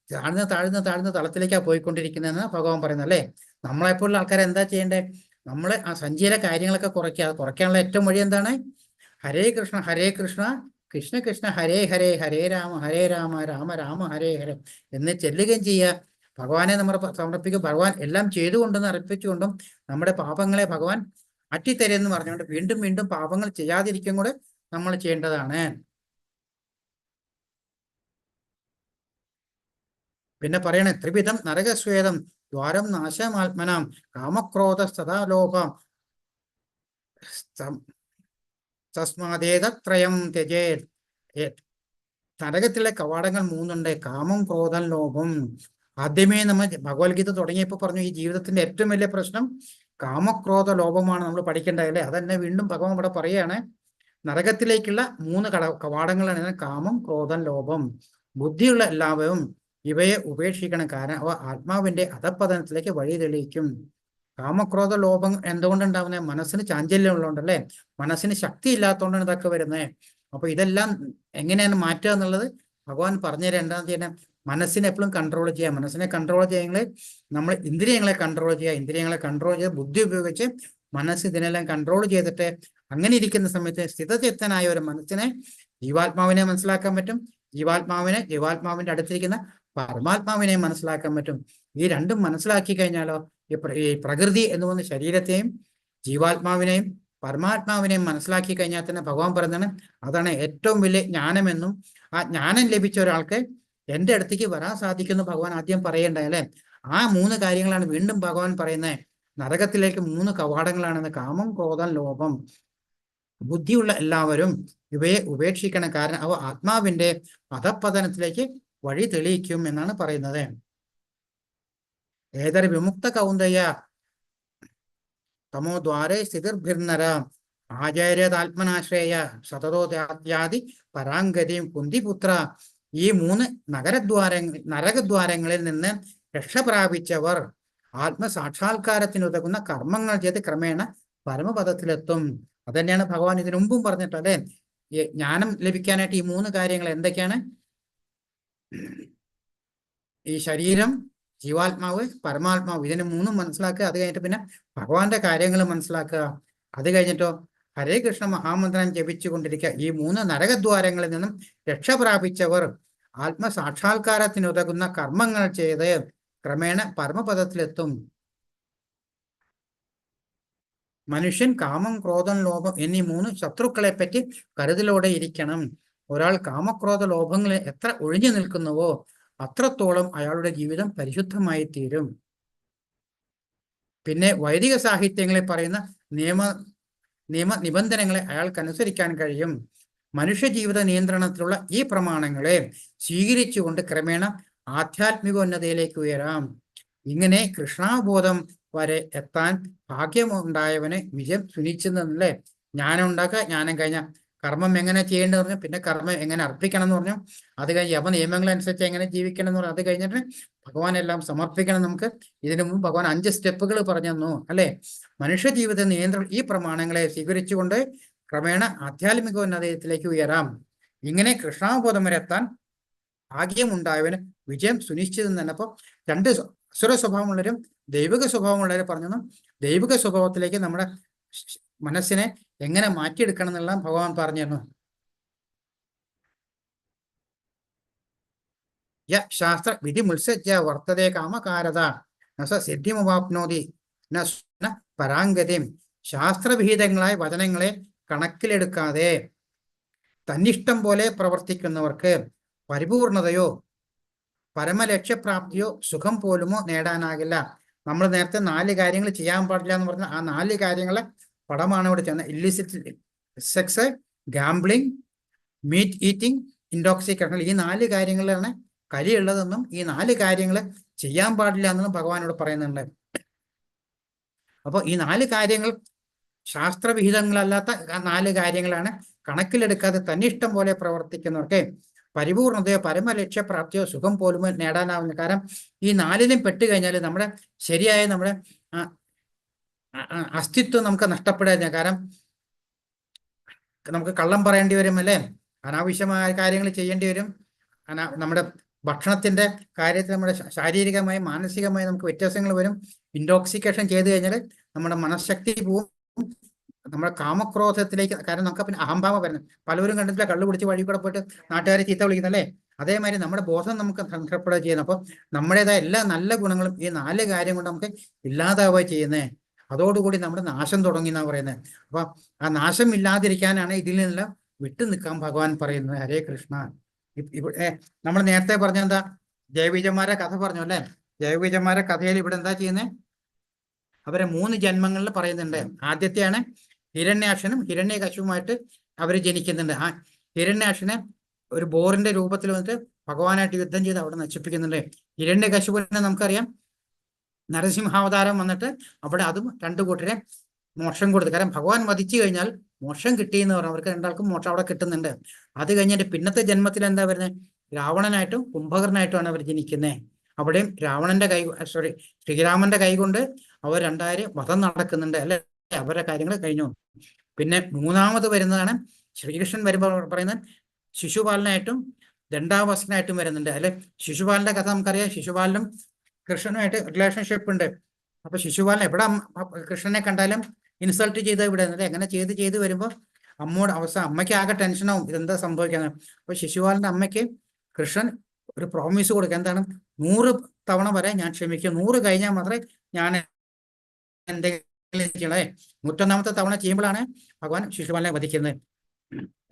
താഴ്ന്ന തലത്തിലേക്കാണ് പോയിക്കൊണ്ടിരിക്കുന്നതെന്ന് ഭഗവാൻ പറയുന്നത് അല്ലേ. നമ്മളെപ്പോലുള്ള ആൾക്കാരെ എന്താ ചെയ്യേണ്ടത്, നമ്മൾ ആ സഞ്ചിയിലെ കാര്യങ്ങളൊക്കെ കുറയ്ക്കാനുള്ള ഏറ്റവും വഴി എന്താണ്? ഹരേ കൃഷ്ണ കൃഷ്ണ കൃഷ്ണ ഹരേ ഹരേ ഹരേ രാമ രാമ രാമ ഹരേ ഹരേ എന്ന് ചെല്ലുകയും ചെയ്യുക. ഭഗവാനെ നമ്മൾ സമർപ്പിക്കും. ഭഗവാൻ എല്ലാം ചെയ്തുകൊണ്ടെന്ന് അർപ്പിച്ചുകൊണ്ടും നമ്മുടെ പാപങ്ങളെ ഭഗവാൻ അറ്റിത്തരുമെന്ന് പറഞ്ഞുകൊണ്ട് വീണ്ടും പാപങ്ങൾ ചെയ്യാതിരിക്കും കൂടെ നമ്മൾ ചെയ്യേണ്ടതാണ്. പിന്നെ പറയണേ, ത്രിവിധം നരകസ്വേദം ദ്വാരം നാശമാത്മനാം കാമക്രോധ സദാലോഭം തസ്മാദേതത്രയം ത്യജേത്. നരകത്തിലെ കവാടങ്ങൾ 3 ഉണ്ട്: കാമം, ക്രോധം, ലോഭം. ആദ്യമേ നമ്മൾ ഭഗവത്ഗീത തുടങ്ങിയപ്പോൾ പറഞ്ഞു ഈ ജീവിതത്തിന്റെ ഏറ്റവും വലിയ പ്രശ്നം കാമക്രോധ ലോഭമാണ് നമ്മൾ പഠിക്കേണ്ടത് അല്ലേ. അതന്നെ വീണ്ടും ഭഗവാൻ ഇവിടെ പറയാണ്, നരകത്തിലേക്കുള്ള 3 കവാടങ്ങളാണ് കാമം, ക്രോധം, ലോഭം. ബുദ്ധിയുള്ള എല്ലാവരും ഇവയെ ഉപേക്ഷിക്കണം, കാരണം അവ ആത്മാവിന്റെ അധപ്പതനത്തിലേക്ക് വഴി തെളിയിക്കും. കാമക്രോധ ലോഭം എന്തുകൊണ്ടുണ്ടാവുന്നത്? മനസ്സിന് ചാഞ്ചല്യം ഉള്ളതുകൊണ്ടല്ലേ, മനസ്സിന് ശക്തി ഇല്ലാത്തതുകൊണ്ടാണ് ഇതൊക്കെ വരുന്നത്. അപ്പൊ ഇതെല്ലാം എങ്ങനെയാണ് മാറ്റുക എന്നുള്ളത് ഭഗവാൻ പറഞ്ഞുതരാം. എന്താണെന്ന് ചെയ്യണം, മനസ്സിനെ എപ്പോഴും കൺട്രോൾ ചെയ്യുക. മനസ്സിനെ കൺട്രോൾ ചെയ്യുന്നത് നമ്മൾ ഇന്ദ്രിയങ്ങളെ കൺട്രോൾ ചെയ്യുക. ഇന്ദ്രിയങ്ങളെ കൺട്രോൾ ചെയ്ത് ബുദ്ധി ഉപയോഗിച്ച് മനസ്സ് ഇതിനെല്ലാം കൺട്രോൾ ചെയ്തിട്ട് അങ്ങനെ ഇരിക്കുന്ന സമയത്ത് സ്ഥിതചിത്തനായ ഒരു മനസ്സിനെ ജീവാത്മാവിനെ മനസ്സിലാക്കാൻ പറ്റും. ജീവാത്മാവിന്റെ അടുത്തിരിക്കുന്ന പരമാത്മാവിനെ മനസ്സിലാക്കാൻ പറ്റും. ഈ രണ്ടും മനസ്സിലാക്കി കഴിഞ്ഞാലോ ഈ പ്രകൃതി എന്ന് പറയുന്ന ശരീരത്തെയും ജീവാത്മാവിനെയും പരമാത്മാവിനെയും മനസ്സിലാക്കി കഴിഞ്ഞാൽ തന്നെ ഭഗവാൻ പറയുന്നതാണ് അതാണ് ഏറ്റവും വലിയ ജ്ഞാനമെന്നും ആ ജ്ഞാനം ലഭിച്ച ഒരാൾക്ക് എൻ്റെ അടുത്തേക്ക് വരാൻ സാധിക്കുന്നു ഭഗവാൻ ആദ്യം പറയണ്ടായി അല്ലെ. ആ 3 കാര്യങ്ങളാണ് വീണ്ടും ഭഗവാൻ പറയുന്നത്. നരകത്തിലേക്ക് 3 കവാടങ്ങളാണെന്ന്. കാമം, ക്രോധം, ലോഭം. ബുദ്ധിയുള്ള എല്ലാവരും ഇവയെ ഉപേക്ഷിക്കണം, കാരണം അവ ആത്മാവിന്റെ അധപ്പതനത്തിലേക്ക് വഴി തെളിയിക്കും എന്നാണ് പറയുന്നത്. ഏതര വിമുക്ത കൗന്ദയ തമോ ദ്വാരേ സ്ഥിതിർഭിർനര ആചാര്യതാത്മനാശ്രയ സതതോത്യാദി പരാങ്കതിയും കുന്തിപുത്ര. ഈ 3 നരകദ്വാരങ്ങളിൽ നിന്ന് രക്ഷ പ്രാപിച്ചവർ ആത്മസാക്ഷാത്കാരത്തിനുതകുന്ന കർമ്മങ്ങൾ ചെയ്ത് ക്രമേണ പരമപദത്തിലെത്തും. അതന്നെയാണ് ഭഗവാൻ ഇതിനു മുമ്പും പറഞ്ഞിട്ട് അല്ലെ. ജ്ഞാനം ലഭിക്കാനായിട്ട് ഈ 3 കാര്യങ്ങൾ എന്തൊക്കെയാണ്? ഈ ശരീരം, ജീവാത്മാവ്, പരമാത്മാവ്, ഇതിന് 3 മനസ്സിലാക്കുക. അത് കഴിഞ്ഞിട്ട് പിന്നെ ഭഗവാന്റെ കാര്യങ്ങൾ മനസ്സിലാക്കുക. അത് കഴിഞ്ഞിട്ടോ ഹരേ കൃഷ്ണ മഹാമന്ത്രം ജപിച്ചു കൊണ്ടിരിക്കുക. ഈ 3 നരകദ്വാരങ്ങളിൽ നിന്നും രക്ഷ പ്രാപിച്ചവർ ആത്മസാക്ഷാത്കാരത്തിനുതകുന്ന കർമ്മങ്ങൾ ചെയ്ത് ക്രമേണ പരമപദത്തിലെത്തും. മനുഷ്യൻ കാമം, ക്രോധം, ലോഭം എന്നീ 3 ശത്രുക്കളെ പറ്റി കരുതലോടെ ഇരിക്കണം. ഒരാൾ കാമക്രോധ ലോഭങ്ങളെ എത്ര ഒഴിഞ്ഞു നിൽക്കുന്നുവോ അത്രത്തോളം അയാളുടെ ജീവിതം പരിശുദ്ധമായി തീരും. പിന്നെ വൈദിക സാഹിത്യങ്ങളിൽ പറയുന്ന നിബന്ധനകളെ അയാൾക്കനുസരിക്കാൻ കഴിയും. മനുഷ്യ ജീവിത നിയന്ത്രണത്തിലുള്ള ഈ പ്രമാണങ്ങളെ സ്വീകരിച്ചുകൊണ്ട് ക്രമേണ ആധ്യാത്മികോന്നതയിലേക്ക് ഉയരാം. ഇങ്ങനെ കൃഷ്ണാബോധം വരെ എത്താൻ ഭാഗ്യമുണ്ടായവന് വിജയം സുനിശ്ചിതമല്ലേ. ജ്ഞാനം ഉണ്ടാക്കുക, ജ്ഞാനം കഴിഞ്ഞ കർമ്മം എങ്ങനെ ചെയ്യേണ്ടത് പറഞ്ഞു, പിന്നെ കർമ്മം എങ്ങനെ അർപ്പിക്കണം എന്ന് പറഞ്ഞു, അത് കഴിഞ്ഞ് യവ നിയമങ്ങളനുസരിച്ച് എങ്ങനെ ജീവിക്കണം എന്ന് പറഞ്ഞു, അത് കഴിഞ്ഞിട്ട് ഭഗവാൻ എല്ലാം സമർപ്പിക്കണം. നമുക്ക് ഇതിനു മുമ്പ് ഭഗവാൻ 5 സ്റ്റെപ്പുകൾ പറഞ്ഞു തന്നു അല്ലെ. മനുഷ്യ ജീവിത നിയന്ത്രണം ഈ പ്രമാണങ്ങളെ സ്വീകരിച്ചുകൊണ്ട് ക്രമേണ ആധ്യാത്മികോന്നതയിലേക്ക് ഉയരാം. ഇങ്ങനെ കൃഷ്ണാബോധം വരെ എത്താൻ ഭാഗ്യമുണ്ടായവന് വിജയം സുനിശ്ചിതം തന്നെ. അപ്പോൾ 2 അസുര സ്വഭാവമുള്ളവരും ദൈവിക സ്വഭാവമുള്ളവരും പറഞ്ഞു. ദൈവിക സ്വഭാവത്തിലേക്ക് നമ്മുടെ മനസ്സിനെ എങ്ങനെ മാറ്റിയെടുക്കണം എന്നെല്ലാം ഭഗവാൻ പറഞ്ഞു തന്നു. ശാസ്ത്ര വിധി മുത്സജ്ജ വർത്തതേ കാമകാരത നസ സിദ്ധിമുവാപ്നോതി ന പരാങ്കതിം. ശാസ്ത്രവിഹിതങ്ങളായ വചനങ്ങളെ കണക്കിലെടുക്കാതെ തന്നിഷ്ടം പോലെ പ്രവർത്തിക്കുന്നവർക്ക് പരിപൂർണതയോ പരമലക്ഷ്യപ്രാപ്തിയോ സുഖം പോലുമോ നേടാനാകില്ല. നമ്മൾ നേരത്തെ 4 കാര്യങ്ങൾ ചെയ്യാൻ പാടില്ല എന്ന് പറഞ്ഞാൽ ആ 4 കാര്യങ്ങളെ പടമാണ് ഇവിടെ ചെയ്യുന്നത്. Illicit sex, gambling, meat eating, intoxication. ഈ 4 കാര്യങ്ങളിലാണ് കലിയുള്ളതെന്നും ഈ 4 കാര്യങ്ങൾ ചെയ്യാൻ പാടില്ല എന്നും ഭഗവാനോട് പറയുന്നുണ്ട്. അപ്പോൾ ഈ 4 കാര്യങ്ങൾ ശാസ്ത്രവിഹിതങ്ങളല്ലാത്ത 4 കാര്യങ്ങളാണ്. കണക്കിലെടുക്കാതെ തന്നിഷ്ടം പോലെ പ്രവർത്തിക്കുന്നവർക്ക് പരിപൂർണതയോ പരമലക്ഷ്യപ്രാപ്തിയോ സുഖം പോലും നേടാനാവുന്ന. കാരണം ഈ 4ലും പെട്ടുകഴിഞ്ഞാൽ നമ്മുടെ ശരിയായ നമ്മുടെ അസ്തിത്വം നമുക്ക് നഷ്ടപ്പെടുക. കാരണം നമുക്ക് കള്ളം പറയേണ്ടി വരും അല്ലേ, അനാവശ്യമായ കാര്യങ്ങൾ ചെയ്യേണ്ടി വരും. നമ്മുടെ ഭക്ഷണത്തിന്റെ കാര്യത്തിൽ നമ്മുടെ ശാരീരികമായി മാനസികമായി നമുക്ക് വ്യത്യാസങ്ങൾ വരും. ഇൻടോക്സിക്കേഷൻ ചെയ്തു കഴിഞ്ഞാൽ നമ്മുടെ മനഃശക്തി പോവും, നമ്മുടെ കാമക്രോധത്തിലേക്ക്. കാരണം നമുക്ക് പിന്നെ അഹംഭാവം വരുന്നത്. പലവരും കണ്ടിട്ടില്ല, കള്ളു കുടിച്ച് വഴി കൂടെ പോയിട്ട് നാട്ടുകാരെ ചീത്ത വിളിക്കുന്നല്ലേ. അതേമാതിരി നമ്മുടെ ബോധം നമുക്ക് നഷ്ടപ്പെടുക ചെയ്യുന്നത്. അപ്പോൾ നമ്മുടേതായ എല്ലാ നല്ല ഗുണങ്ങളും ഈ 4 കാര്യം കൊണ്ട് നമുക്ക് ഇല്ലാതാവുക ചെയ്യുന്നത്. അതോടുകൂടി നമ്മുടെ നാശം തുടങ്ങി എന്നാണ് പറയുന്നത്. അപ്പൊ ആ നാശം ഇല്ലാതിരിക്കാനാണ് ഇതിൽ നിന്നെല്ലാം വിട്ടു നിൽക്കാൻ ഭഗവാൻ പറയുന്നത്. ഹരേ കൃഷ്ണ. ഇവിടെ നമ്മൾ നേരത്തെ പറഞ്ഞ എന്താ, ജയവിജയന്മാരെ കഥ പറഞ്ഞു അല്ലെ. ജയവിജയന്മാരെ കഥയിൽ ഇവിടെ എന്താ ചെയ്യുന്നത്, അവരെ 3 ജന്മങ്ങളിൽ പറയുന്നുണ്ട്. ആദ്യത്തെയാണ് ഹിരണ്യാക്ഷനും ഹിരണ്യകശിപുമായിട്ട് അവർ ജനിക്കുന്നുണ്ട്. ആ ഹിരണ്യാക്ഷനെ ഒരു ബോറിന്റെ രൂപത്തിൽ വന്നിട്ട് ഭഗവാനായിട്ട് യുദ്ധം ചെയ്ത് അവിടെ നശിപ്പിക്കുന്നുണ്ട്. ഹിരണ്യകശിപുവിനെ നമുക്കറിയാം, നരസിംഹാവതാരം വന്നിട്ട് അവിടെ അതും 2 കൂട്ടരെ മോക്ഷം കൊടുത്തു. കാരണം ഭഗവാൻ വധിച്ചു കഴിഞ്ഞാൽ മോക്ഷം കിട്ടിയെന്ന് പറഞ്ഞു. അവർക്ക് 2 ആൾക്കും മോക്ഷം അവിടെ കിട്ടുന്നുണ്ട്. അത് കഴിഞ്ഞിട്ട് പിന്നത്തെ ജന്മത്തിൽ എന്താ വരുന്നത്, രാവണനായിട്ടും കുംഭകർണനായിട്ടുമാണ് അവർ ജനിക്കുന്നത്. അവിടെയും രാവണന്റെ ശ്രീരാമന്റെ കൈ കൊണ്ട് അവർ 2 വധം നടക്കുന്നുണ്ട് അല്ലെ. അവരുടെ കാര്യങ്ങൾ കഴിഞ്ഞു. പിന്നെ 3ാമത് വരുന്നതാണ് ശ്രീകൃഷ്ണൻ വരുമ്പോൾ പറയുന്നത് ശിശുപാലനായിട്ടും ദണ്ഡാവസ്കനായിട്ടും വരുന്നുണ്ട് അല്ലെ. ശിശുപാലന്റെ കഥ നമുക്കറിയാം. ശിശുപാലനും കൃഷ്ണനുമായിട്ട് റിലേഷൻഷിപ്പ് ഉണ്ട്. അപ്പൊ ശിശുപാലൻ എവിടെ കൃഷ്ണനെ കണ്ടാലും ഇൻസൾട്ട് ചെയ്ത് വിടുന്നത്. എങ്ങനെ ചെയ്ത് വരുമ്പോൾ അമ്മയ്ക്ക് ആകെ ടെൻഷനാവും, ഇതെന്താ സംഭവിക്കുന്നത്. അപ്പൊ ശിശുപാലന്റെ അമ്മയ്ക്ക് കൃഷ്ണൻ ഒരു പ്രോമിസ് കൊടുക്കുക. എന്താണ്, 100 തവണ വരെ ഞാൻ ക്ഷമിക്കും, 100 കഴിഞ്ഞാൽ മാത്രമേ ഞാൻ എന്തെങ്കിലും ചെയ്യണേ. 101ാമത്തെ തവണ ചെയ്യുമ്പോഴാണ് ഭഗവാൻ ശിശുപാലനെ വധിക്കുന്നത്.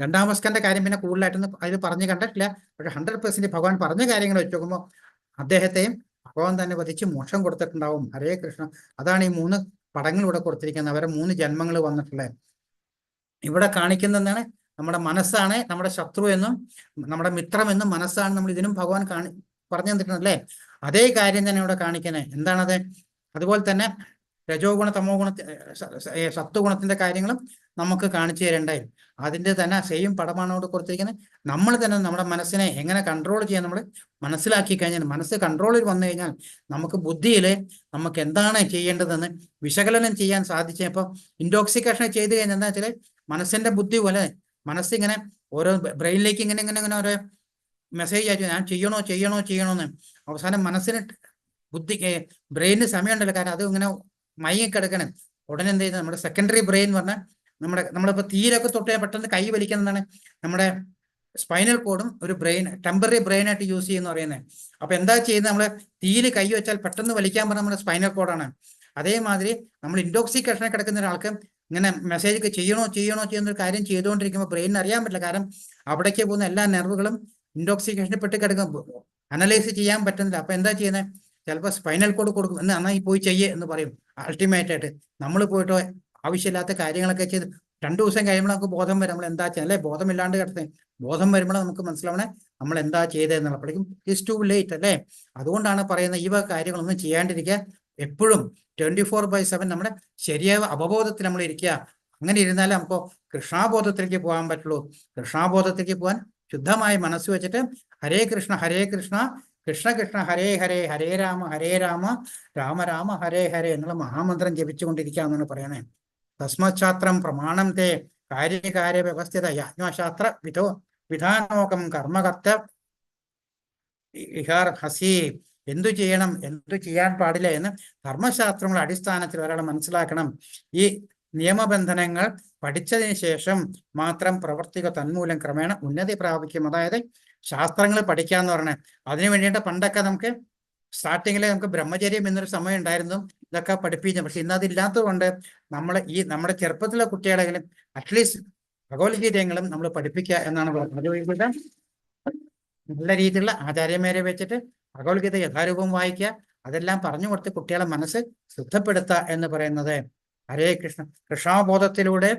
രണ്ടാം സ്കന്ധ കാര്യം പിന്നെ കൂടുതലായിട്ടൊന്നും അതിൽ പറഞ്ഞു കണ്ടിട്ടില്ല. പക്ഷെ 100% ഭഗവാൻ പറഞ്ഞ കാര്യങ്ങൾ വെച്ച് നോക്കുമ്പോൾ അദ്ദേഹത്തെയും ഭഗവാൻ തന്നെ വധിച്ച് മോക്ഷം കൊടുത്തിട്ടുണ്ടാവും. ഹരേ കൃഷ്ണ. അതാണ് ഈ 3 പടങ്ങളിലൂടെ കൊടുത്തിരിക്കുന്നത്. അവരെ 3 ജന്മങ്ങൾ വന്നിട്ടുള്ളത് ഇവിടെ കാണിക്കുന്നതാണ്. നമ്മുടെ മനസ്സാണ് നമ്മുടെ ശത്രു എന്നും നമ്മുടെ മിത്രമെന്നും മനസ്സാണ് നമ്മൾ ഇതിനും ഭഗവാൻ പറഞ്ഞു തന്നിട്ടുണ്ടല്ലേ. അതേ കാര്യം തന്നെ ഇവിടെ കാണിക്കുന്നത്. എന്താണത്? അതുപോലെ തന്നെ രജോ ഗുണ തമോ ഗുണ സത്വഗുണത്തിന്റെ കാര്യങ്ങളും നമുക്ക് കാണിച്ചു തരണ്ടായി. അതിന്റെ തന്നെ സെയിം പടമാണ് ഇവിടെ കൊടുത്തിരിക്കുന്നത്. നമ്മൾ തന്നെ നമ്മുടെ മനസ്സിനെ എങ്ങനെ കൺട്രോൾ ചെയ്യാൻ നമ്മൾ മനസ്സിലാക്കി കഴിഞ്ഞാൽ, മനസ്സ് കൺട്രോളിൽ വന്നു കഴിഞ്ഞാൽ നമുക്ക് ബുദ്ധിയിൽ നമുക്ക് എന്താണ് ചെയ്യേണ്ടതെന്ന് വിശകലനം ചെയ്യാൻ സാധിച്ചു. ഇപ്പൊ ഇൻടോക്സിക്കേഷൻ ചെയ്ത് കഴിഞ്ഞാൽ എന്താ വെച്ചാൽ മനസ്സിന്റെ ബുദ്ധി പോലെ മനസ്സിങ്ങനെ ഓരോ ബ്രെയിനിലേക്ക് ഇങ്ങനെ ഇങ്ങനെ ഇങ്ങനെ ഓരോ മെസ്സേജ് അയച്ചു, ഞാൻ ചെയ്യണോന്ന്. അവസാനം മനസ്സിന് ബുദ്ധി ബ്രെയിനിന് സമയമുണ്ടല്ലോ, കാരണം അത് ഇങ്ങനെ മയങ്ങിക്കിടക്കണം. ഉടനെ എന്ത് ചെയ്യുന്നത്, നമ്മുടെ സെക്കൻഡറി ബ്രെയിൻ എന്ന് പറഞ്ഞാൽ നമ്മളിപ്പോൾ തീരൊക്കെ തൊട്ടേ പെട്ടെന്ന് കൈ വലിക്കുന്നതാണ്. നമ്മുടെ സ്പൈനൽ കോഡും ഒരു ടെമ്പററി ബ്രെയിൻ ആയിട്ട് യൂസ് ചെയ്യുന്ന പറയുന്നത്. അപ്പൊ എന്താ ചെയ്യുന്നത്, നമ്മൾ തീയിൽ കൈ വെച്ചാൽ പെട്ടെന്ന് വലിക്കാൻ പറഞ്ഞാൽ നമ്മുടെ സ്പൈനൽ കോഡാണ്. അതേമാതിരി നമ്മൾ ഇൻടോക്സിക്കേഷനെ കിടക്കുന്ന ഒരാൾക്ക് ഇങ്ങനെ മെസ്സേജ് ചെയ്യണോ ചെയ്യുന്ന കാര്യം ചെയ്തുകൊണ്ടിരിക്കുമ്പോൾ ബ്രെയിനിന് അറിയാൻ പറ്റില്ല. കാരണം അവിടേക്ക് പോകുന്ന എല്ലാ നെർവുകളും ഇൻടോക്സിക്കേഷനിൽ പെട്ട് കിടക്കും, അനലൈസ് ചെയ്യാൻ പറ്റുന്നില്ല. അപ്പൊ എന്താ ചെയ്യുന്നത്, ചിലപ്പോൾ സ്പൈനൽ കോഡ് കൊടുക്കും, എന്ന് നന്നായി പോയി ചെയ്യേ എന്ന് പറയും. അൾട്ടിമേറ്റ് ആയിട്ട് നമ്മൾ പോയിട്ട് ആവശ്യമില്ലാത്ത കാര്യങ്ങളൊക്കെ ചെയ്ത് 2 ദിവസം കഴിയുമ്പോൾ നമുക്ക് ബോധം വരും നമ്മൾ എന്താ ചെയ്യുക, അല്ലെ ബോധമില്ലാണ്ട് കിടക്കുന്നത്. ബോധം വരുമ്പോൾ നമുക്ക് മനസ്സിലാവണേ നമ്മൾ എന്താ ചെയ്തതെന്നുള്ള. അപ്പോഴേക്കും ഇറ്റ്സ് ടു ലേറ്റ് അല്ലേ. അതുകൊണ്ടാണ് പറയുന്നത് ഈ കാര്യങ്ങളൊന്നും ചെയ്യാണ്ടിരിക്കുക. എപ്പോഴും 24/7 നമ്മുടെ ശരിയായ അവബോധത്തിൽ നമ്മൾ ഇരിക്കുക. അങ്ങനെ ഇരുന്നാലേ നമുക്ക് കൃഷ്ണാബോധത്തിലേക്ക് പോകാൻ പറ്റുള്ളൂ. കൃഷ്ണാബോധത്തിലേക്ക് പോകാൻ ശുദ്ധമായ മനസ്സ് വെച്ചിട്ട് ഹരേ കൃഷ്ണ കൃഷ്ണ കൃഷ്ണ ഹരേ ഹരേ ഹരേ രാമ രാമ രാമ ഹരേ ഹരേ എന്നുള്ള മഹാമന്ത്രം ജപിച്ചുകൊണ്ടിരിക്കാന്നാണ് പറയണേ. തസ്മശാസ്ത്രം പ്രമാണം തേ കാര്യകാര്യ വ്യവസ്ഥിത യാജ്ഞാശാസ്ത്ര വിധാനോകം കർമ്മകർത്ത ഹസി. എന്തു ചെയ്യണം, എന്തു ചെയ്യാൻ പാടില്ല എന്ന് ധർമ്മശാസ്ത്രങ്ങളുടെ അടിസ്ഥാനത്തിൽ ഒരാൾ മനസ്സിലാക്കണം. ഈ നിയമബന്ധനങ്ങൾ പഠിച്ചതിന് ശേഷം മാത്രം പ്രവർത്തിക തന്മൂലം ക്രമേണ ഉന്നതി പ്രാപിക്കും. അതായത് ശാസ്ത്രങ്ങൾ പഠിക്കാന്ന് പറഞ്ഞാൽ അതിനു വേണ്ടിയിട്ട് പണ്ടൊക്കെ നമുക്ക് സ്റ്റാർട്ടിങ്ങിൽ നമുക്ക് ബ്രഹ്മചര്യം എന്നൊരു സമയം ഉണ്ടായിരുന്നു, ഇതൊക്കെ പഠിപ്പിച്ചു. പക്ഷെ ഇന്ന് അതില്ലാത്തത് കൊണ്ട് നമ്മുടെ ചെറുപ്പത്തിലെ കുട്ടികളെങ്കിലും അറ്റ്ലീസ്റ്റ് ഭഗവത്ഗീതയെങ്കിലും നമ്മൾ പഠിപ്പിക്കുക എന്നാണ് പറയുന്നത്. നല്ല രീതിയിലുള്ള ആചാര്യന്മാരെ വെച്ചിട്ട് ഭഗവത്ഗീത യഥാരൂപം വായിക്കുക, അതെല്ലാം പറഞ്ഞു കൊടുത്ത് കുട്ടികളെ മനസ്സ് ശുദ്ധപ്പെടുത്തുക എന്ന് പറയുന്നത്. ഹരേ കൃഷ്ണ. കൃഷ്ണാബോധത്തിലൂടെ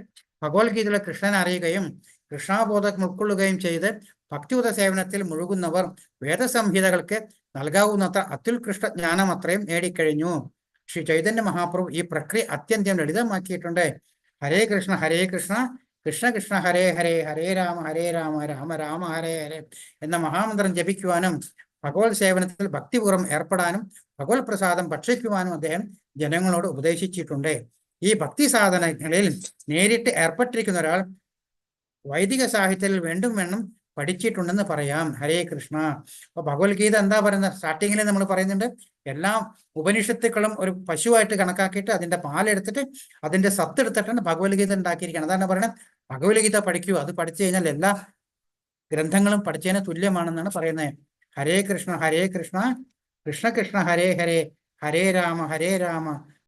ഭഗവത്ഗീതയിലെ കൃഷ്ണനെ അറിയുകയും കൃഷ്ണാബോധം ഉൾക്കൊള്ളുകയും ചെയ്ത് ഭക്തിയുത സേവനത്തിൽ മുഴുകുന്നവർ വേദസംഹിതകൾക്ക് നൽകാവുന്നത്ര അത്യുത്കൃഷ്ട ജ്ഞാനം അത്രയും നേടിക്കഴിഞ്ഞു. ശ്രീ ചൈതന്യ മഹാപ്രഭു ഈ പ്രക്രിയ അത്യന്തം ലളിതമാക്കിയിട്ടുണ്ട്. ഹരേ കൃഷ്ണ കൃഷ്ണ കൃഷ്ണ ഹരേ ഹരേ ഹരേ രാമ രാമ രാമ ഹരേ ഹരേ എന്ന മഹാമന്ത്രം ജപിക്കുവാനും ഭഗവത് സേവനത്തിൽ ഭക്തിപൂർവ്വം ഏർപ്പെടാനും ഭഗവത് പ്രസാദം ഭക്ഷിക്കുവാനും അദ്ദേഹം ജനങ്ങളോട് ഉപദേശിച്ചിട്ടുണ്ട്. ഈ ഭക്തി സാധനങ്ങളിൽ നേരിട്ട് ഏർപ്പെട്ടിരിക്കുന്ന ഒരാൾ വൈദിക സാഹിത്യത്തിൽ വേണ്ടും വേണം പഠിച്ചിട്ടുണ്ടെന്ന് പറയാം. ഹരേ കൃഷ്ണ. അപ്പൊ ഭഗവത്ഗീത എന്താ പറയുന്നത്, സ്റ്റാർട്ടിങ്ങിൽ നമ്മൾ പറയുന്നുണ്ട് എല്ലാ ഉപനിഷത്തുക്കളും ഒരു പശുവായിട്ട് കണക്കാക്കിയിട്ട് അതിന്റെ പാലെടുത്തിട്ട് അതിന്റെ സത്ത് എടുത്തിട്ടാണ് ഭഗവത്ഗീത ഉണ്ടാക്കിയിരിക്കുന്നത്. അതാണ് പറയുന്നത് ഭഗവത്ഗീത പഠിക്കൂ, അത് പഠിച്ചു കഴിഞ്ഞാൽ എല്ലാ ഗ്രന്ഥങ്ങളും പഠിച്ചതിന് തുല്യമാണെന്നാണ് പറയുന്നത്. ഹരേ കൃഷ്ണ കൃഷ്ണ കൃഷ്ണ ഹരേ ഹരേ ഹരേ രാമ